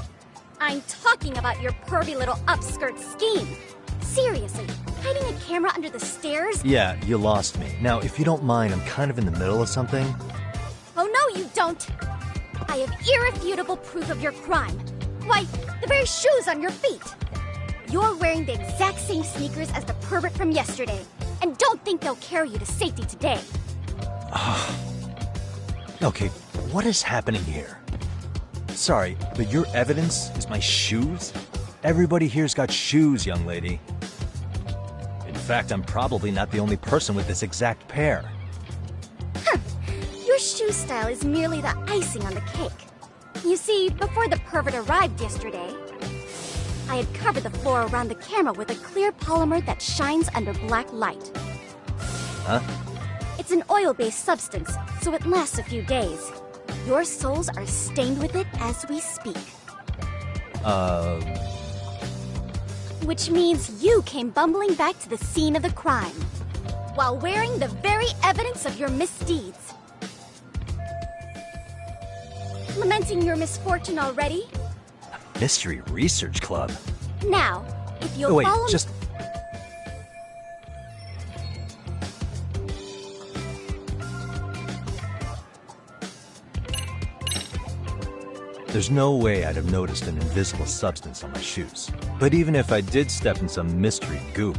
I'm talking about your pervy little upskirt scheme. Seriously, hiding a camera under the stairs? Yeah, you lost me. Now, if you don't mind, I'm kind of in the middle of something. Oh no, you don't! I have irrefutable proof of your crime. Why, the very shoes on your feet! You're wearing the exact same sneakers as the pervert from yesterday, and don't think they'll carry you to safety today. Okay, what is happening here? Sorry, but your evidence is my shoes? Everybody here's got shoes, young lady. In fact, I'm probably not the only person with this exact pair. Your shoe style is merely the icing on the cake. You see, before the pervert arrived yesterday, I had covered the floor around the camera with a clear polymer that shines under black light. Huh? It's an oil-based substance, so it lasts a few days. Your soles are stained with it as we speak. Which means you came bumbling back to the scene of the crime, while wearing the very evidence of your misdeeds. Lamenting your misfortune already? Mystery Research Club? Now, if you'll Oh, wait, follow just... There's no way I'd have noticed an invisible substance on my shoes. But even if I did step in some mystery goop,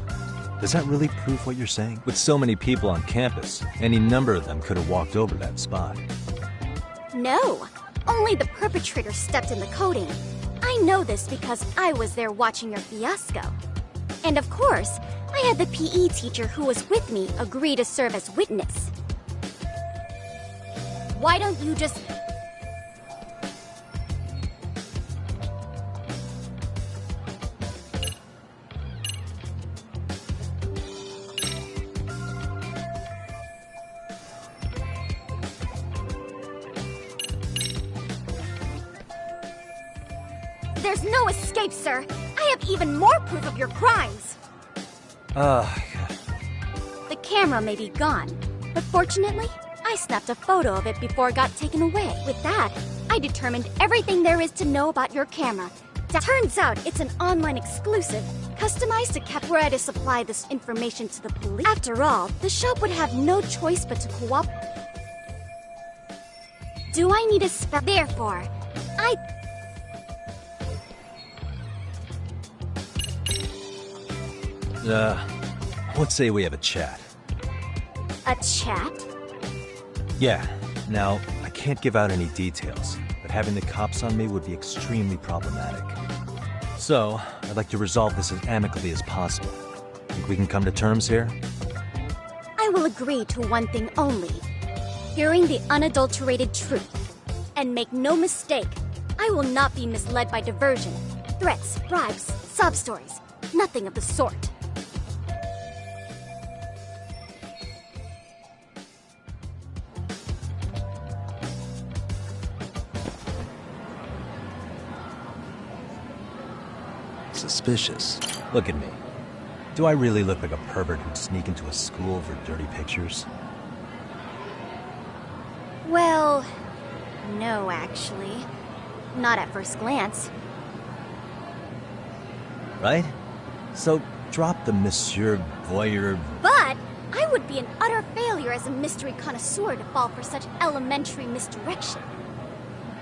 does that really prove what you're saying? With so many people on campus, any number of them could have walked over that spot. No, only the perpetrator stepped in the coating. I know this because I was there watching your fiasco. And of course, I had the PE teacher who was with me agree to serve as witness. Why don't you just... There's no escape, sir. I have even more proof of your crimes. The camera may be gone, but fortunately, I I snapped a photo of it before it got taken away. With that, I determined everything there is to know about your camera. Turns out it's an online exclusive, customized to capture. Were I to supply this information to the police, after all, the shop would have no choice but to cooperate. Do I need a spell? Therefore, let's say we have a chat. A chat? Yeah. Now, I can't give out any details, but having the cops on me would be extremely problematic. So, I'd like to resolve this as amicably as possible. Think we can come to terms here? I will agree to one thing only. Hearing the unadulterated truth. And make no mistake, I will not be misled by diversion, threats, bribes, sob stories. Nothing of the sort. Suspicious. Look at me. Do I really look like a pervert who'd sneak into a school for dirty pictures? Well, no, actually. Not at first glance. Right? So, drop the Monsieur Voyeur... But I would be an utter failure as a mystery connoisseur to fall for such elementary misdirection.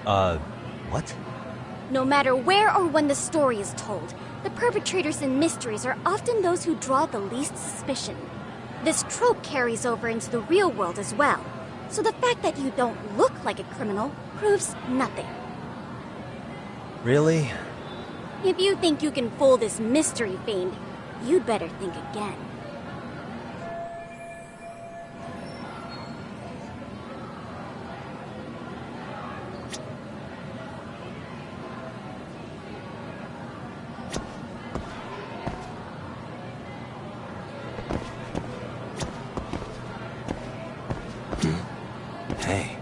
What? No matter where or when the story is told, the perpetrators in mysteries are often those who draw the least suspicion. This trope carries over into the real world as well, so the fact that you don't look like a criminal proves nothing. Really? If you think you can fool this mystery fiend, you'd better think again. Hey.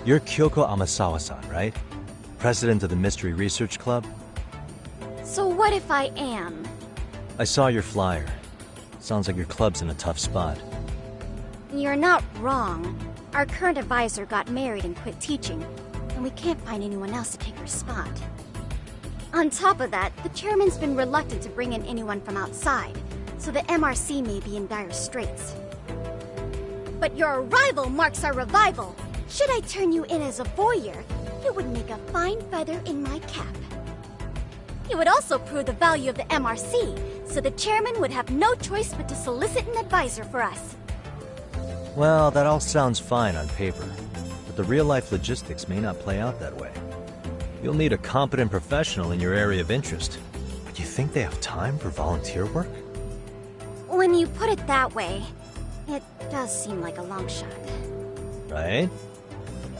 You're Kyoko Amasawa-san, right? President of the Mystery Research Club? So what if I am? I saw your flyer. Sounds like your club's in a tough spot. You're not wrong. Our current advisor got married and quit teaching, and we can't find anyone else to take her spot. On top of that, the chairman's been reluctant to bring in anyone from outside, so the MRC may be in dire straits. But your arrival marks our revival. Should I turn you in as a voyeur, it would make a fine feather in my cap. It would also prove the value of the MRC, so the chairman would have no choice but to solicit an advisor for us. Well, that all sounds fine on paper, but the real-life logistics may not play out that way. You'll need a competent professional in your area of interest. But you think they have time for volunteer work? When you put it that way, it does seem like a long shot. Right?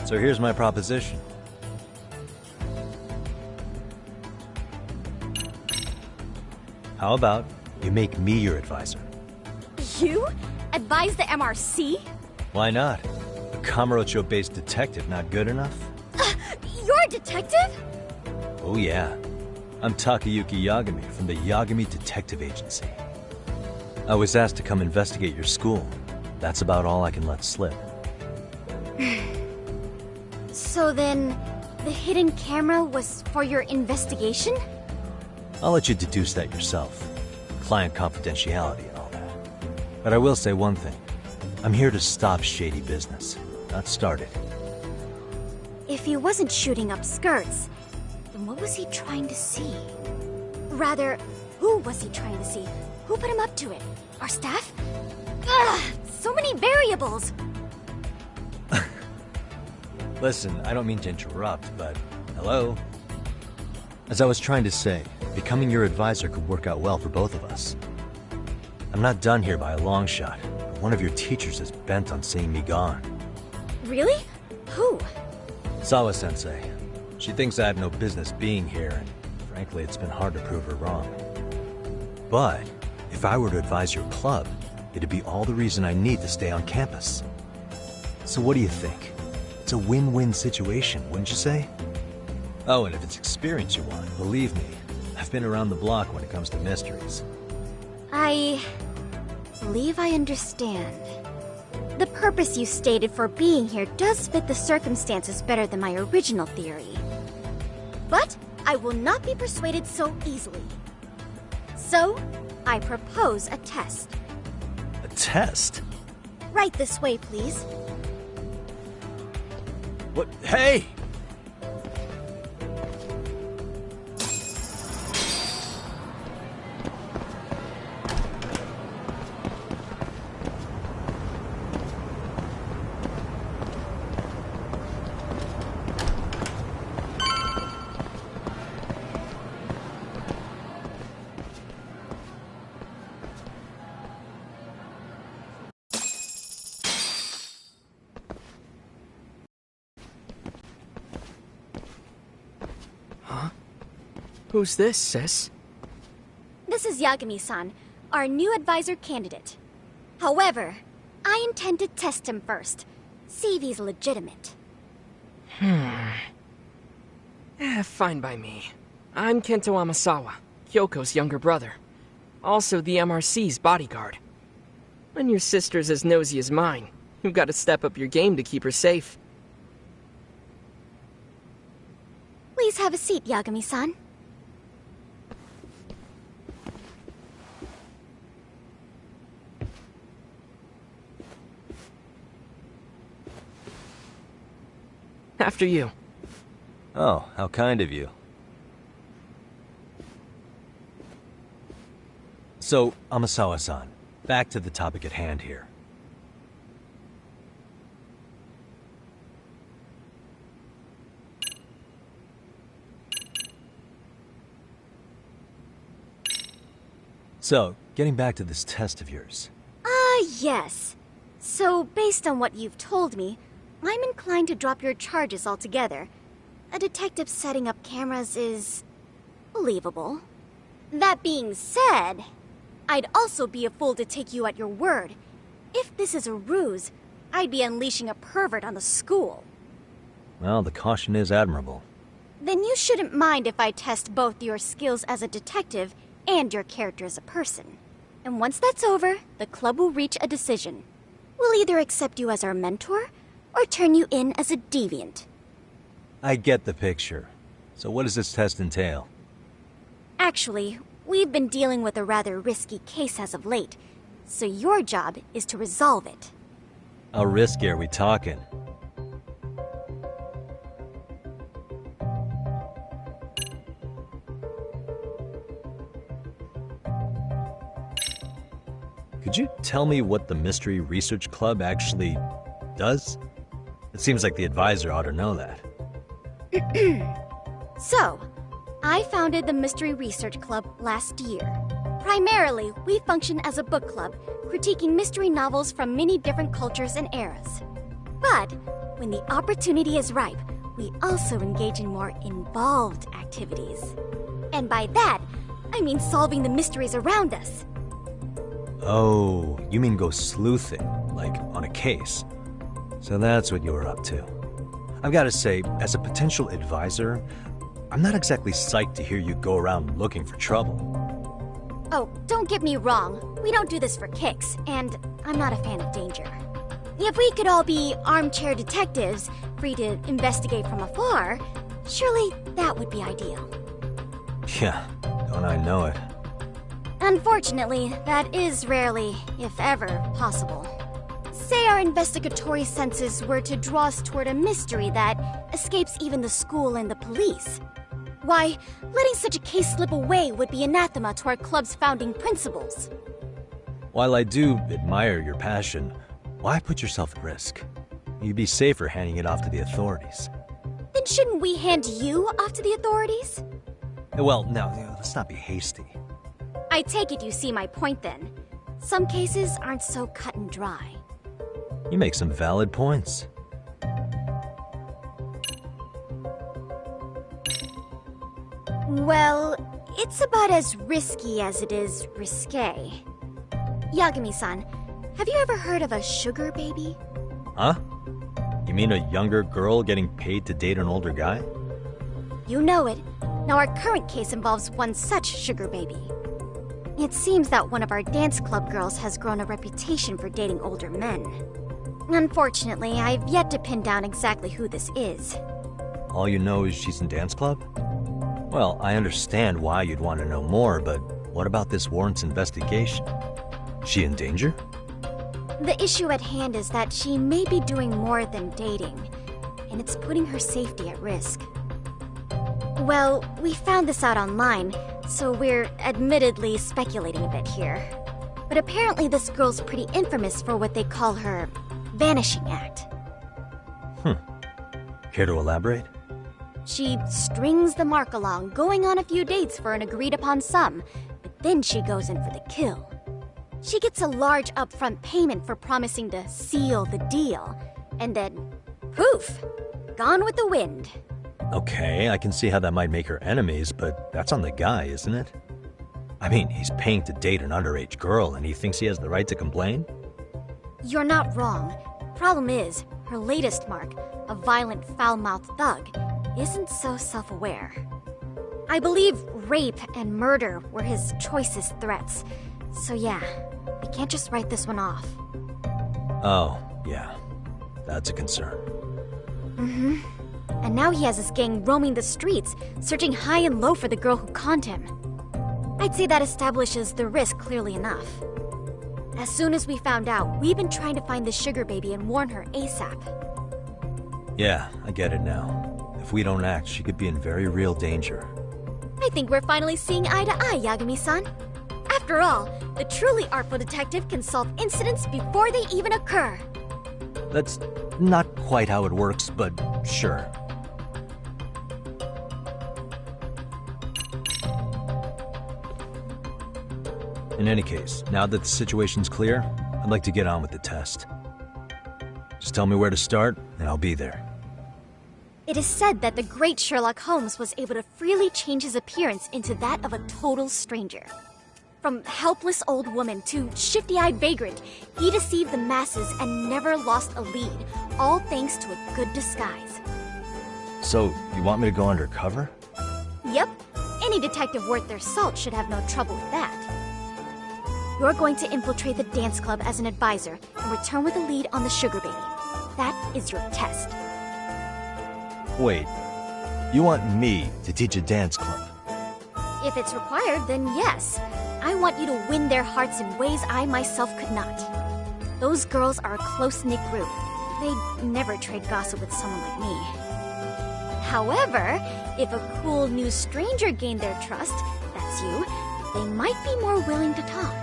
So here's my proposition. How about you make me your advisor? You? Advise the MRC? Why not? A Kamurocho-based detective not good enough? You're a detective? Oh yeah. I'm Takayuki Yagami from the Yagami Detective Agency. I was asked to come investigate your school. That's about all I can let slip. So then, the hidden camera was for your investigation? I'll let you deduce that yourself. Client confidentiality and all that. But I will say one thing. I'm here to stop shady business, not start it. If he wasn't shooting up skirts, then what was he trying to see? Rather, who was he trying to see? Who put him up to it? Our staff? Ugh! So many variables! Listen, I don't mean to interrupt, but hello? As I was trying to say, becoming your advisor could work out well for both of us. I'm not done here by a long shot, but one of your teachers is bent on seeing me gone. Really? Who? Sawa-sensei. She thinks I have no business being here, and frankly, it's been hard to prove her wrong. But if I were to advise your club, it'd be all the reason I need to stay on campus. So what do you think? It's a win-win situation, wouldn't you say? Oh, and if it's experience you want, believe me, I've been around the block when it comes to mysteries. I believe I understand. The purpose you stated for being here does fit the circumstances better than my original theory. But I will not be persuaded so easily. So, I propose a test. A test? Right this way, please. What? Hey! Who's this, sis? This is Yagami-san, our new advisor candidate. However, I intend to test him first, see if he's legitimate. Fine by me. I'm Kento Amasawa, Kyoko's younger brother. Also the MRC's bodyguard. When your sister's as nosy as mine, you've got to step up your game to keep her safe. Please have a seat, Yagami-san. After you. Oh, how kind of you. So, Amasawa-san, back to the topic at hand here. So, getting back to this test of yours. Yes. So, based on what you've told me, I'm inclined to drop your charges altogether. A detective setting up cameras is believable. That being said, I'd also be a fool to take you at your word. If this is a ruse, I'd be unleashing a pervert on the school. Well, the caution is admirable. Then you shouldn't mind if I test both your skills as a detective and your character as a person. And once that's over, the club will reach a decision. We'll either accept you as our mentor, or turn you in as a deviant. I get the picture. So what does this test entail? Actually, we've been dealing with a rather risky case as of late, so your job is to resolve it. How risky are we talking? Could you tell me what the Mystery Research Club actually does? It seems like the advisor ought to know that. So, I founded the Mystery Research Club last year. Primarily, we function as a book club, critiquing mystery novels from many different cultures and eras. But, when the opportunity is ripe, we also engage in more involved activities. And by that, I mean solving the mysteries around us. Oh, you mean go sleuthing, like on a case. So that's what you were up to. I've got to say, as a potential advisor, I'm not exactly psyched to hear you go around looking for trouble. Oh, don't get me wrong. We don't do this for kicks, and I'm not a fan of danger. If we could all be armchair detectives, free to investigate from afar, surely that would be ideal. Yeah, don't I know it. Unfortunately, that is rarely, if ever, possible. Say our investigatory senses were to draw us toward a mystery that escapes even the school and the police. Why, letting such a case slip away would be anathema to our club's founding principles. While I do admire your passion, why put yourself at risk? You'd be safer handing it off to the authorities. Then shouldn't we hand you off to the authorities? Well, now, let's not be hasty. I take it you see my point then. Some cases aren't so cut and dry. You make some valid points. Well, It's about as risky as it is risque. Yagami-san, have you ever heard of a sugar baby? Huh? You mean a younger girl getting paid to date an older guy? You know it. Now our current case involves one such sugar baby. It seems that one of our dance club girls has grown a reputation for dating older men. Unfortunately, I've yet to pin down exactly who this is. All you know is she's in dance club? Well, I understand why you'd want to know more, but what about this warrants investigation? She in danger? The issue at hand is that she may be doing more than dating, and it's putting her safety at risk. Well, we found this out online, so we're admittedly speculating a bit here. But apparently this girl's pretty infamous for what they call her vanishing act. Care to elaborate? She strings the mark along, going on a few dates for an agreed-upon sum, but then she goes in for the kill. She gets a large upfront payment for promising to seal the deal, and then, poof, gone with the wind. Okay, I can see how that might make her enemies, but that's on the guy, isn't it? I mean, he's paying to date an underage girl, and he thinks he has the right to complain? You're not wrong. Problem is, her latest mark, a violent, foul-mouthed thug, isn't so self-aware. I believe rape and murder were his choicest threats. So yeah, we can't just write this one off. Oh, yeah. That's a concern. Mm-hmm. And now he has his gang roaming the streets, searching high and low for the girl who conned him. I'd say that establishes the risk clearly enough. As soon as we found out, we've been trying to find the sugar baby and warn her ASAP. Yeah, I get it now. If we don't act, she could be in very real danger. I think we're finally seeing eye to eye, Yagami-san. After all, the truly artful detective can solve incidents before they even occur. That's not quite how it works, but sure. In any case, now that the situation's clear, I'd like to get on with the test. Just tell me where to start, and I'll be there. It is said that the great Sherlock Holmes was able to freely change his appearance into that of a total stranger. From helpless old woman to shifty-eyed vagrant, he deceived the masses and never lost a lead, all thanks to a good disguise. So, you want me to go undercover? Yep, any detective worth their salt should have no trouble with that. You're going to infiltrate the dance club as an advisor and return with a lead on the sugar baby. That is your test. Wait, you want me to teach a dance club? If it's required, then yes. I want you to win their hearts in ways I myself could not. Those girls are a close-knit group. They'd never trade gossip with someone like me. However, if a cool new stranger gained their trust, that's you, they might be more willing to talk.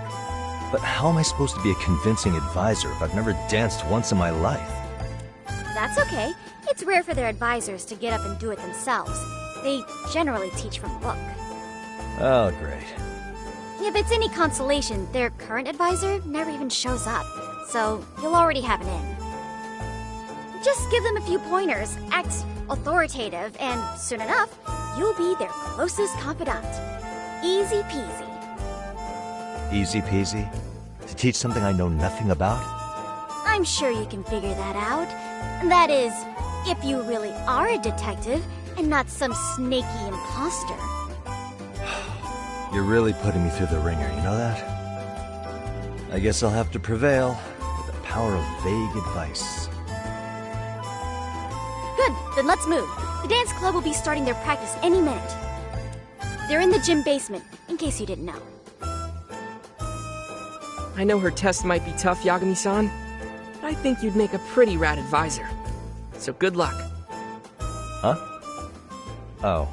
But how am I supposed to be a convincing advisor if I've never danced once in my life? That's okay. It's rare for their advisors to get up and do it themselves. They generally teach from book. Oh, great. If it's any consolation, their current advisor never even shows up, so you'll already have an in. Just give them a few pointers, act authoritative, and soon enough, you'll be their closest confidant. Easy peasy. Easy peasy? To teach something I know nothing about? I'm sure you can figure that out. That is, if you really are a detective and not some snaky imposter. You're really putting me through the ringer, you know that? I guess I'll have to prevail with the power of vague advice. Good, then let's move. The dance club will be starting their practice any minute. They're in the gym basement, in case you didn't know. I know her test might be tough, Yagami-san, but I think you'd make a pretty rad advisor. So good luck. Huh? Oh.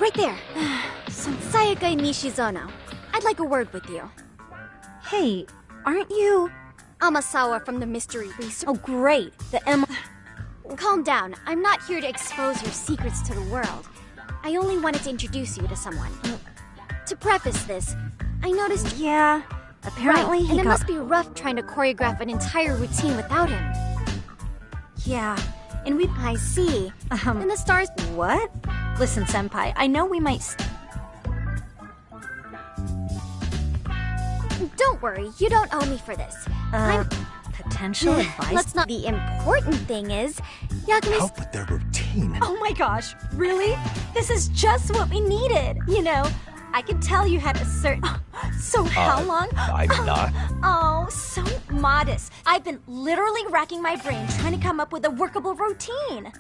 right there. Sayaka Nishizono. I'd like a word with you. Hey, aren't you... Amasawa from the Mystery Research. Oh, great. The M... Calm down. I'm not here to expose your secrets to the world. I only wanted to introduce you to someone. To preface this, I noticed... Yeah, apparently and it must be rough trying to choreograph an entire routine without him. Yeah, and we... I see. And the stars... What? Listen, Senpai, I know we might... Don't worry, you don't owe me for this. Potential advice? Let's not... The important thing is... Yagumi's... Help with their routine. Oh my gosh, really? This is just what we needed. You know, I could tell you had a certain... So how long? I'm not. Oh, so modest. I've been literally racking my brain trying to come up with a workable routine.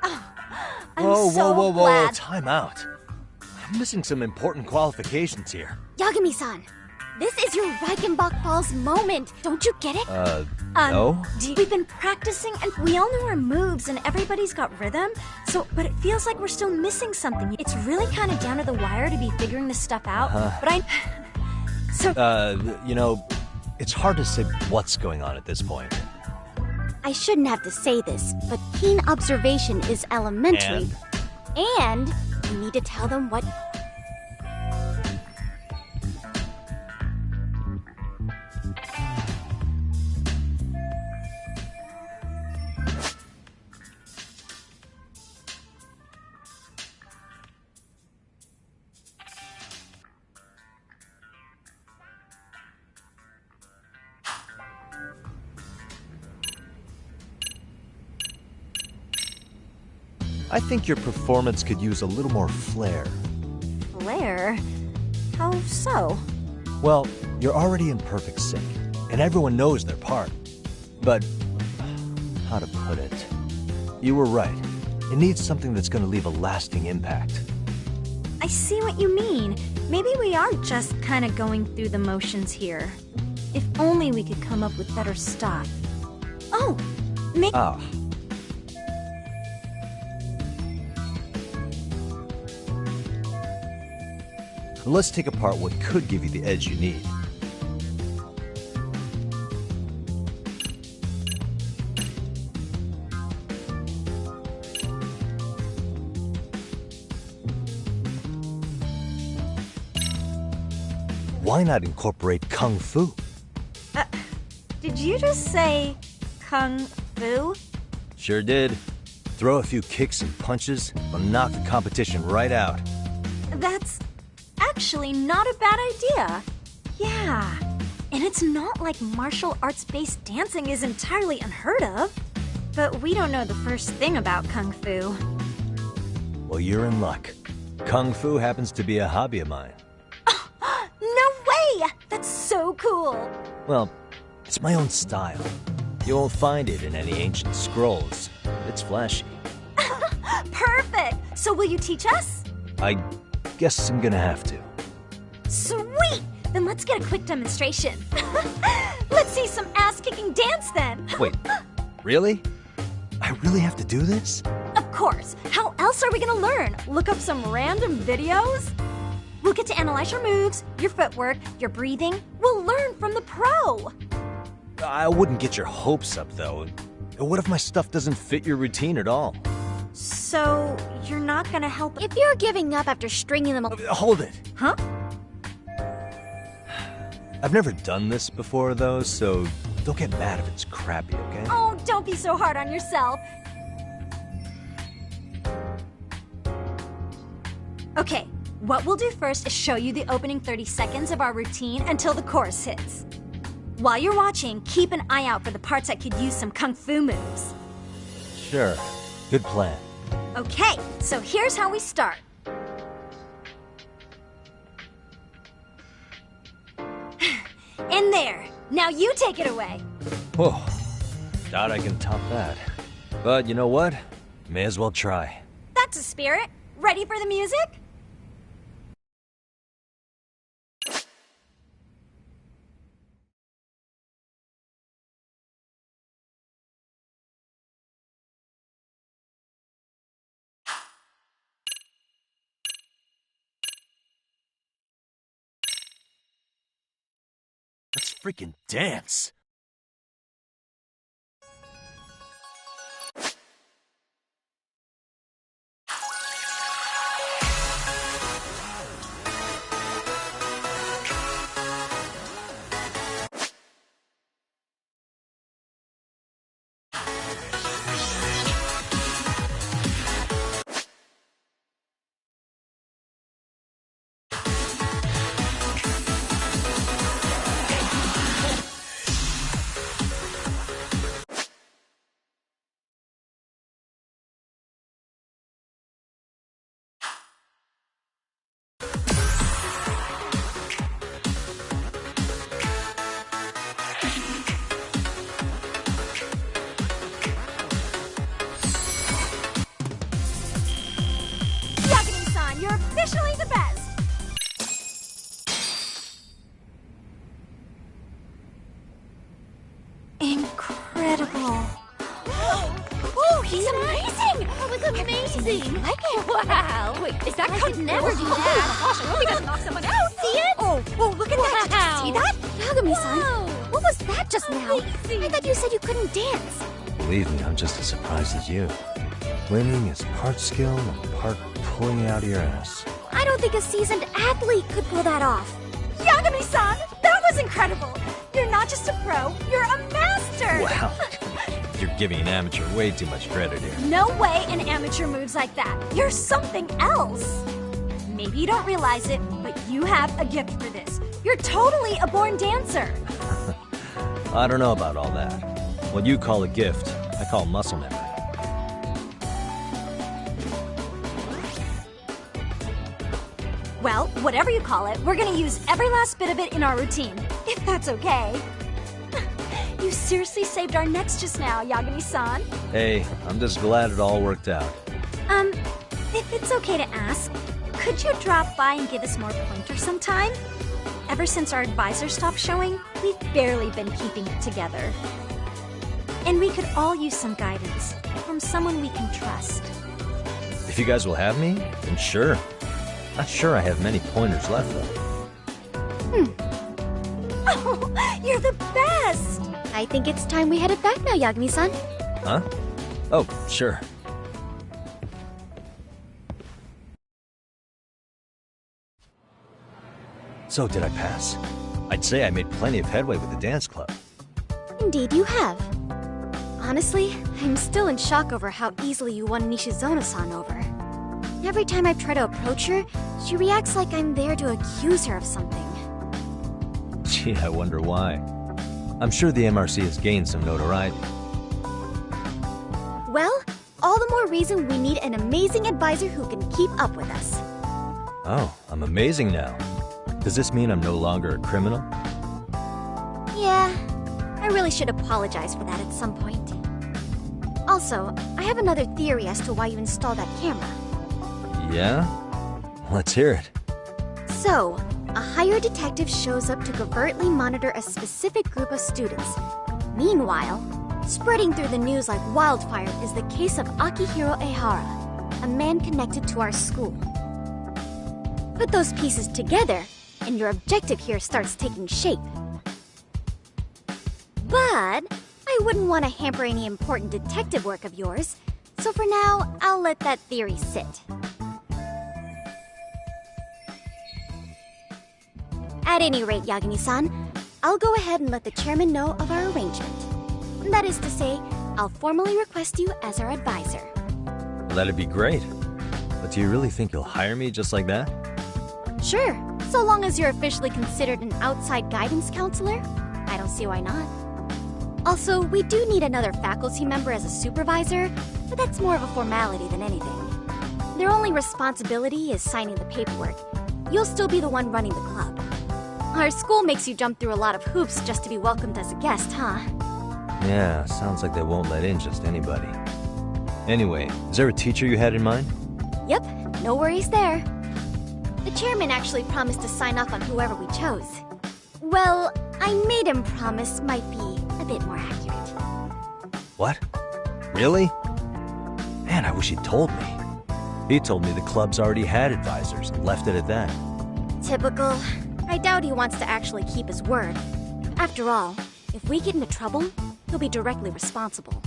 Oh, I'm so glad. Time out. I'm missing some important qualifications here. Yagami-san, this is your Reichenbach Falls moment. Don't you get it? No? We've been practicing and we all know our moves and everybody's got rhythm, but it feels like we're still missing something. It's really kind of down to the wire to be figuring this stuff out, but you know, it's hard to say what's going on at this point. I shouldn't have to say this, but keen observation is elementary. And you need to tell them what... I think your performance could use a little more flair. Flair? How so? Well, you're already in perfect sync, and everyone knows their part. But, how to put it? You were right. It needs something that's going to leave a lasting impact. I see what you mean. Maybe we are just kind of going through the motions here. If only we could come up with better stuff. Oh, Let's take apart what could give you the edge you need. Why not incorporate Kung Fu? Did you just say Kung Fu? Sure did. Throw a few kicks and punches, will knock the competition right out. That's actually not a bad idea. Yeah, and it's not like martial arts-based dancing is entirely unheard of. But we don't know the first thing about Kung Fu. Well, you're in luck. Kung Fu happens to be a hobby of mine. No way! That's so cool! Well, it's my own style. You won't find it in any ancient scrolls. It's flashy. Perfect! So will you teach us? I guess I'm gonna have to. Sweet! Then let's get a quick demonstration. Let's see some ass-kicking dance then! Wait, really? I really have to do this? Of course! How else are we gonna learn? Look up some random videos? We'll get to analyze your moves, your footwork, your breathing. We'll learn from the pro! I wouldn't get your hopes up, though. What if my stuff doesn't fit your routine at all? So, you're not gonna help... If you're giving up after stringing them... Hold it! Huh? I've never done this before, though, so don't get mad if it's crappy, okay? Oh, don't be so hard on yourself. Okay, what we'll do first is show you the opening 30 seconds of our routine until the chorus hits. While you're watching, keep an eye out for the parts that could use some Kung Fu moves. Sure. Good plan. Okay, so here's how we start. In there. Now you take it away. Whoa. Doubt I can top that. But you know what? May as well try. That's a spirit. Ready for the music? freaking dance. You're officially the best! Incredible. Oh, he's amazing! That was amazing! Wow! Wait, is that could never do that! Oh gosh, I hope he doesn't knock someone out! See it? Oh, look at that! Did you see that? Yagami-san, what was that just now? Amazing. I thought you said you couldn't dance. Believe me, I'm just as surprised as you. Winning is part skill and part pulling it out of your ass. I don't think a seasoned athlete could pull that off. Yagami-san, that was incredible! You're not just a pro, you're a master! Wow. You're giving an amateur way too much credit here. No way an amateur moves like that. You're something else. Maybe you don't realize it, but you have a gift for this. You're totally a born dancer. I don't know about all that. What you call a gift, I call muscle memory. Well, whatever you call it, we're gonna use every last bit of it in our routine, if that's okay. You seriously saved our necks just now, Yagami-san. Hey, I'm just glad it all worked out. If it's okay to ask, could you drop by and give us more pointers sometime? Ever since our advisor stopped showing, we've barely been keeping it together. And we could all use some guidance from someone we can trust. If you guys will have me, then sure. Not sure I have many pointers left, though. Oh, you're the best! I think it's time we headed back now, Yagami-san. Huh? Oh, sure. So, did I pass? I'd say I made plenty of headway with the dance club. Indeed you have. Honestly, I'm still in shock over how easily you won Nishizono-san over. Every time I try to approach her, she reacts like I'm there to accuse her of something. Gee, I wonder why. I'm sure the MRC has gained some notoriety. Well, all the more reason we need an amazing advisor who can keep up with us. Oh, I'm amazing now. Does this mean I'm no longer a criminal? Yeah, I really should apologize for that at some point. Also, I have another theory as to why you installed that camera. Yeah? Let's hear it. So, a hired detective shows up to covertly monitor a specific group of students. Meanwhile, spreading through the news like wildfire is the case of Akihiro Ehara, a man connected to our school. Put those pieces together, and your objective here starts taking shape. But I wouldn't want to hamper any important detective work of yours, so for now, I'll let that theory sit. At any rate, Yagami-san, I'll go ahead and let the chairman know of our arrangement. That is to say, I'll formally request you as our advisor. That'd be great. But do you really think you'll hire me just like that? Sure, so long as you're officially considered an outside guidance counselor. I don't see why not. Also, we do need another faculty member as a supervisor, but that's more of a formality than anything. Their only responsibility is signing the paperwork. You'll still be the one running the club. Our school makes you jump through a lot of hoops just to be welcomed as a guest, huh? Yeah, sounds like they won't let in just anybody. Anyway, is there a teacher you had in mind? Yep, no worries there. The chairman actually promised to sign off on whoever we chose. Well, I made him promise might be a bit more accurate. What? Really? Man, I wish he'd told me. He told me the club's already had advisors and left it at that. Typical. I doubt he wants to actually keep his word. After all, if we get into trouble, he'll be directly responsible.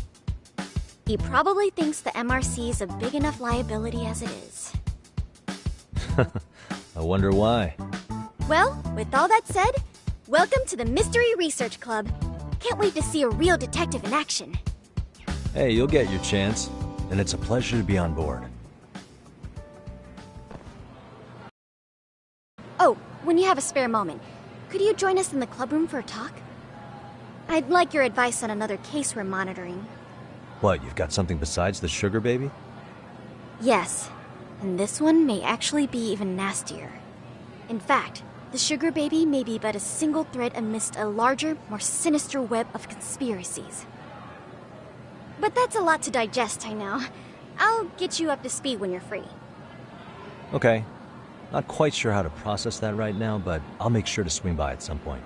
He probably thinks the MRC is a big enough liability as it is. I wonder why. Well, with all that said, welcome to the Mystery Research Club. Can't wait to see a real detective in action. Hey, you'll get your chance, and it's a pleasure to be on board. Oh, when you have a spare moment, could you join us in the clubroom for a talk? I'd like your advice on another case we're monitoring. What, you've got something besides the sugar baby? Yes, and this one may actually be even nastier. In fact, the sugar baby may be but a single thread amidst a larger, more sinister web of conspiracies. But that's a lot to digest, I know. I'll get you up to speed when you're free. Okay. Not quite sure how to process that right now, but I'll make sure to swing by at some point.